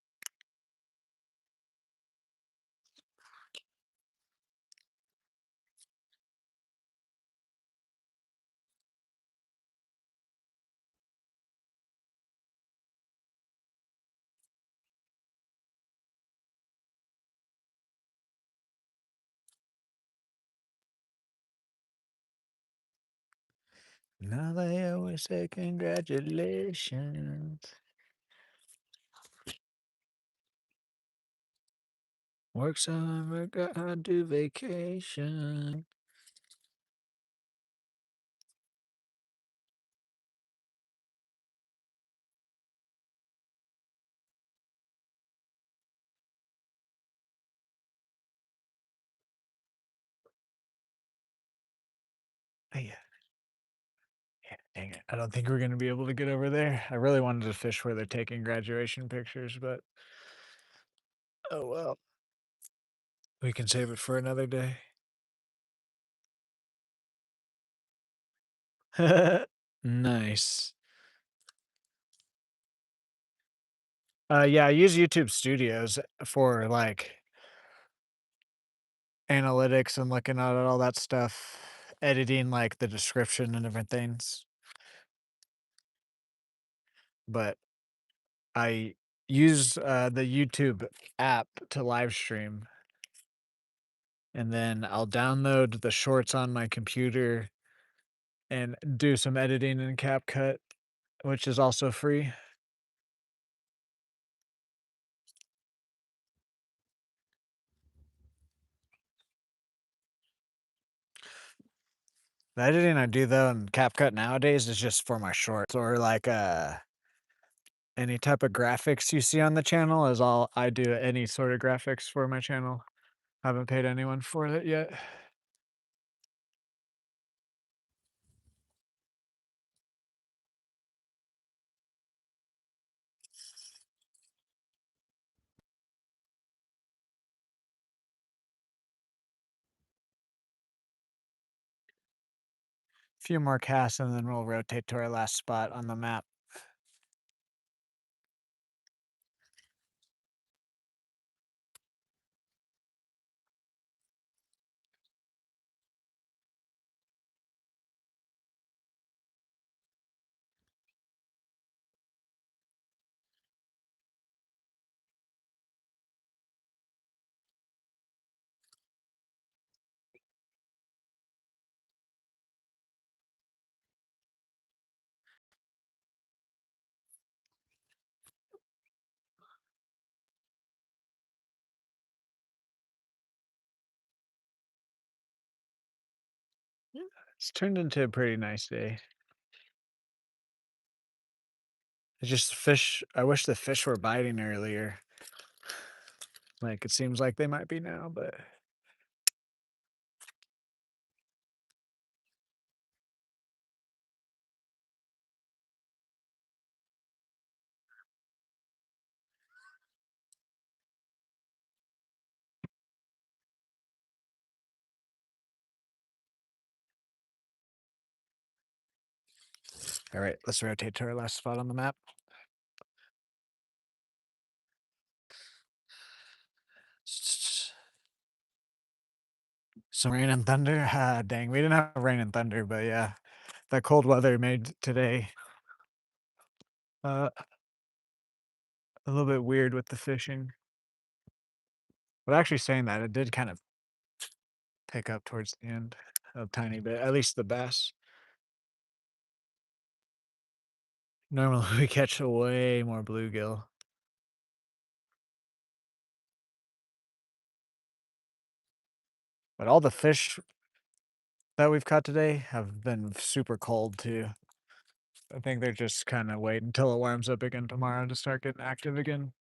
Now they always say congratulations. Work summer, gotta do vacation. Oh, yeah. Yeah, dang it. I don't think we're gonna be able to get over there. I really wanted to fish where they're taking graduation pictures, but oh well. We can save it for another day. Nice. Yeah, I use YouTube Studios for, like, analytics and looking at all that stuff, editing, like, the description and different things, but I use, the YouTube app to live stream, and then I'll download the shorts on my computer and do some editing in CapCut, which is also free. The editing I do, though, in CapCut nowadays is just for my shorts or, like, any type of graphics you see on the channel is all I do any sort of graphics for my channel. Haven't paid anyone for it yet. Few more casts, and then we'll rotate to our last spot on the map. It's turned into a pretty nice day. It's just fish I wish the fish were biting earlier. Like, it seems like they might be now, but alright, let's rotate to our last spot on the map. Some rain and thunder? Ah, dang, we didn't have rain and thunder, but yeah, that cold weather made today, uh, a little bit weird with the fishing. But actually saying that, it did kind of pick up towards the end a tiny bit, at least the bass. Normally, we catch way more bluegill. But all the fish that we've caught today have been super cold too. I think they're just kinda waiting until it warms up again tomorrow to start getting active again.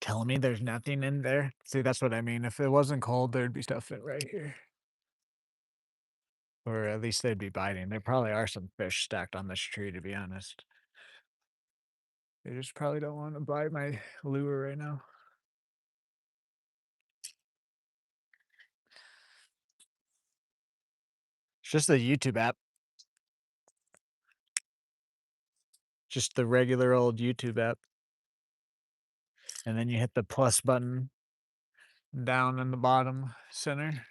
Telling me there's nothing in there? See, that's what I mean. If it wasn't cold, there'd be stuff in right here. Or at least they'd be biting. There probably are some fish stacked on this tree, to be honest. They just probably don't wanna bite my lure right now. It's just the YouTube app, just the regular old YouTube app, and then you hit the plus button down in the bottom center.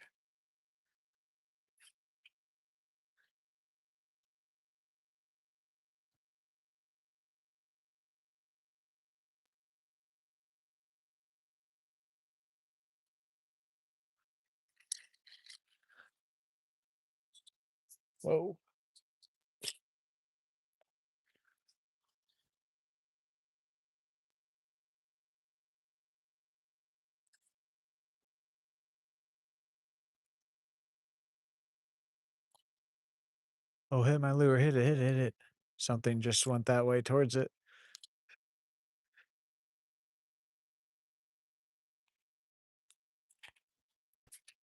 Whoa. Oh, hit my lure, hit it, hit it, hit it. Something just went that way towards it.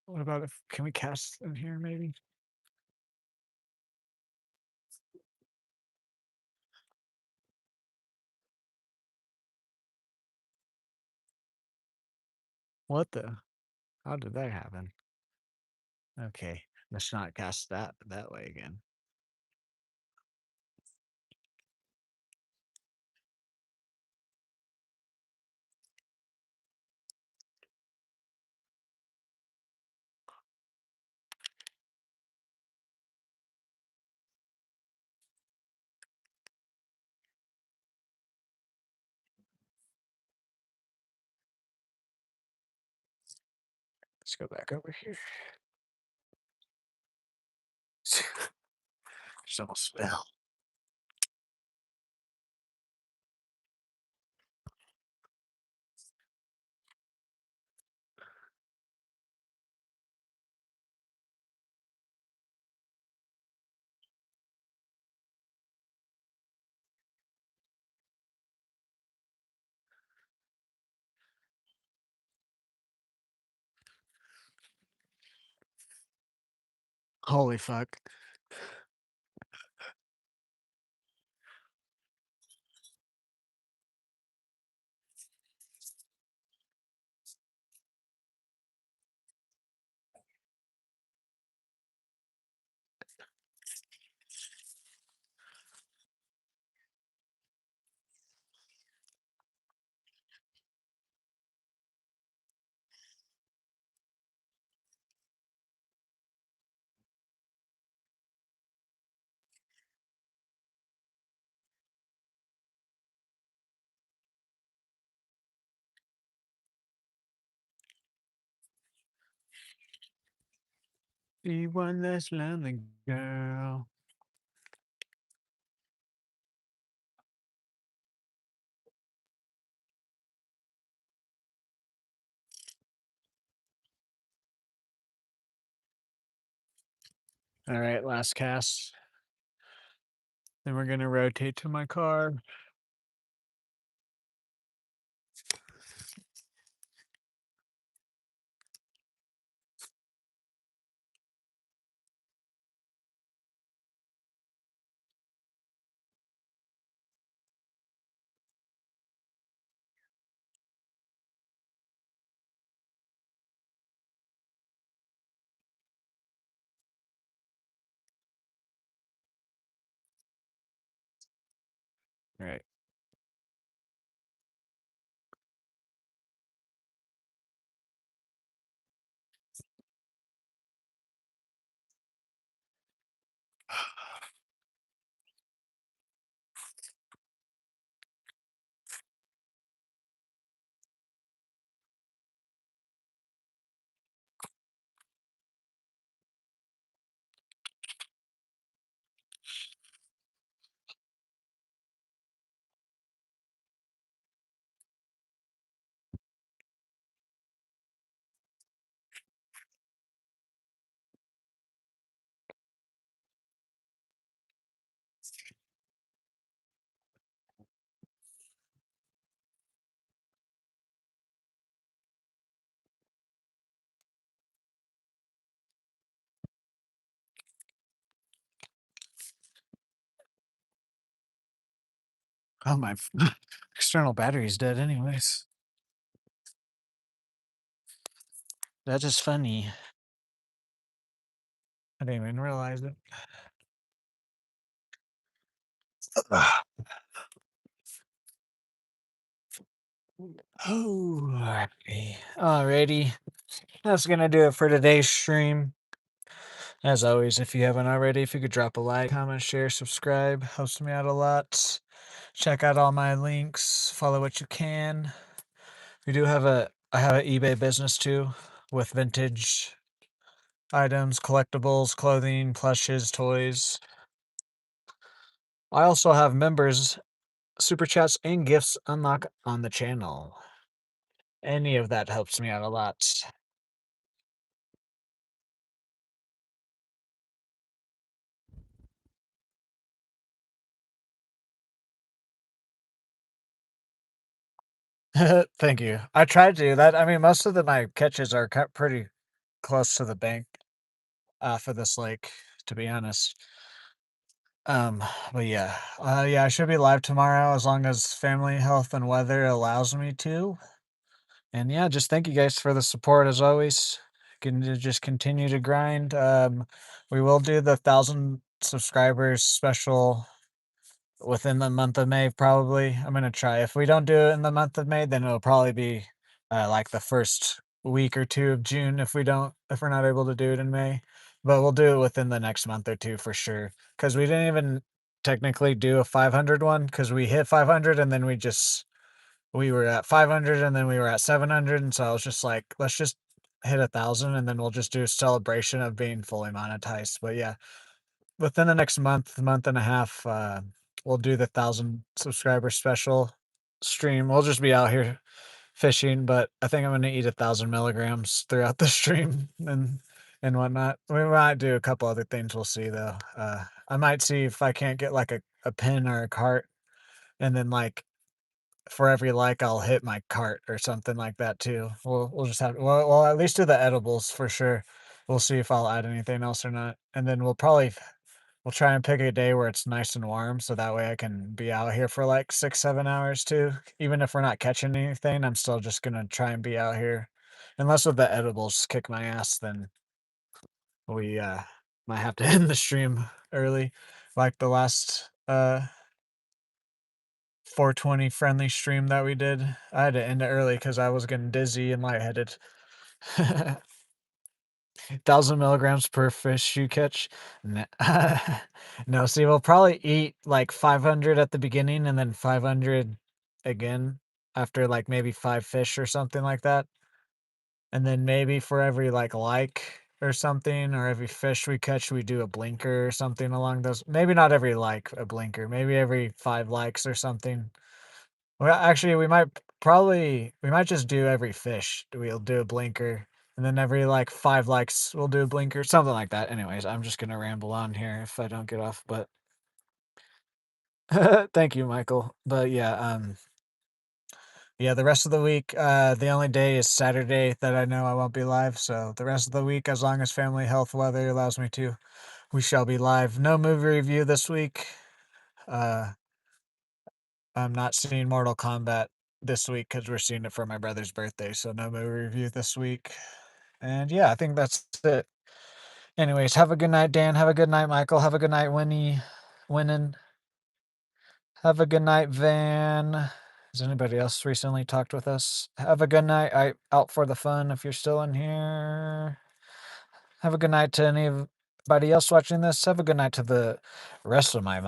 What about if can we cast in here maybe? What the? How did that happen? Okay, let's not cast that way again. Let's go back over here. There's almost fell. Holy fuck. Be one less lonely girl. All right, last cast. Then we're gonna rotate to my car. All right. Oh, my external battery's dead anyways. That is funny. I didn't even realize it. Alrighty. Alrighty. That's gonna do it for today's stream. As always, if you haven't already, if you could drop a like, comment, share, subscribe, helps me out a lot. Check out all my links, follow what you can. I have an eBay business too with vintage items, collectibles, clothing, plushes, toys. I also have members, super chats, and gifts unlock on the channel. Any of that helps me out a lot. Thank you. I tried to. That I mean, most of my catches are cut pretty close to the bank for this lake, to be honest. Um, but yeah, yeah, I should be live tomorrow as long as family health and weather allows me to. And yeah, just thank you guys for the support as always. Can just continue to grind. We will do the 1,000 subscribers special within the month of May, probably. I'm gonna try. If we don't do it in the month of May, then it'll probably be like the first week or two of June if we're not able to do it in May. But we'll do it within the next month or two for sure. Because we didn't even technically do a 500 one because we hit 500 and then we were at 500 and then we were at 700, and so I was just like, let's just hit 1,000 and then we'll just do a celebration of being fully monetized. But yeah, within the next month and a half, we'll do the 1,000 subscriber special stream. We'll just be out here fishing, but I think I'm gonna eat 1,000 milligrams throughout the stream and whatnot. We might do a couple other things. We'll see though. I might see if I can't get like a pin or a cart, and then like for every like I'll hit my cart or something like that too. We'll just have we'll at least do the edibles for sure. We'll see if I'll add anything else or not, and then we'll try and pick a day where it's nice and warm, so that way I can be out here for like 6, 7 hours too. Even if we're not catching anything, I'm still just gonna try and be out here. Unless with the edibles kick my ass, then we might have to end the stream early, like the last 420 friendly stream that we did. I had to end it early because I was getting dizzy and lightheaded. 1,000 milligrams per fish you catch. No, see, we'll probably eat like 500 at the beginning and then 500 again after like maybe 5 fish or something like that. And then maybe for every like or something, or every fish we catch, we do a blinker or something along those. Maybe not every like a blinker, maybe every 5 likes or something. Well, actually, we might just do every fish. We'll do a blinker, and then every like 5 likes, we'll do a blinker, something like that. Anyways, I'm just gonna ramble on here if I don't get off. But thank you, Michael. But yeah, yeah, the rest of the week, the only day is Saturday that I know I won't be live. So the rest of the week, as long as family health weather allows me to, we shall be live. No movie review this week. Uh, I'm not seeing Mortal Kombat this week because we're seeing it for my brother's birthday, so no movie review this week. And yeah, I think that's it. Anyways, have a good night, Dan. Have a good night, Michael. Have a good night, Winning. Have a good night, Van. Has anybody else recently talked with us? Have a good night. Out for the fun if you're still in here. Have a good night to anybody else watching this. Have a good night to the rest of my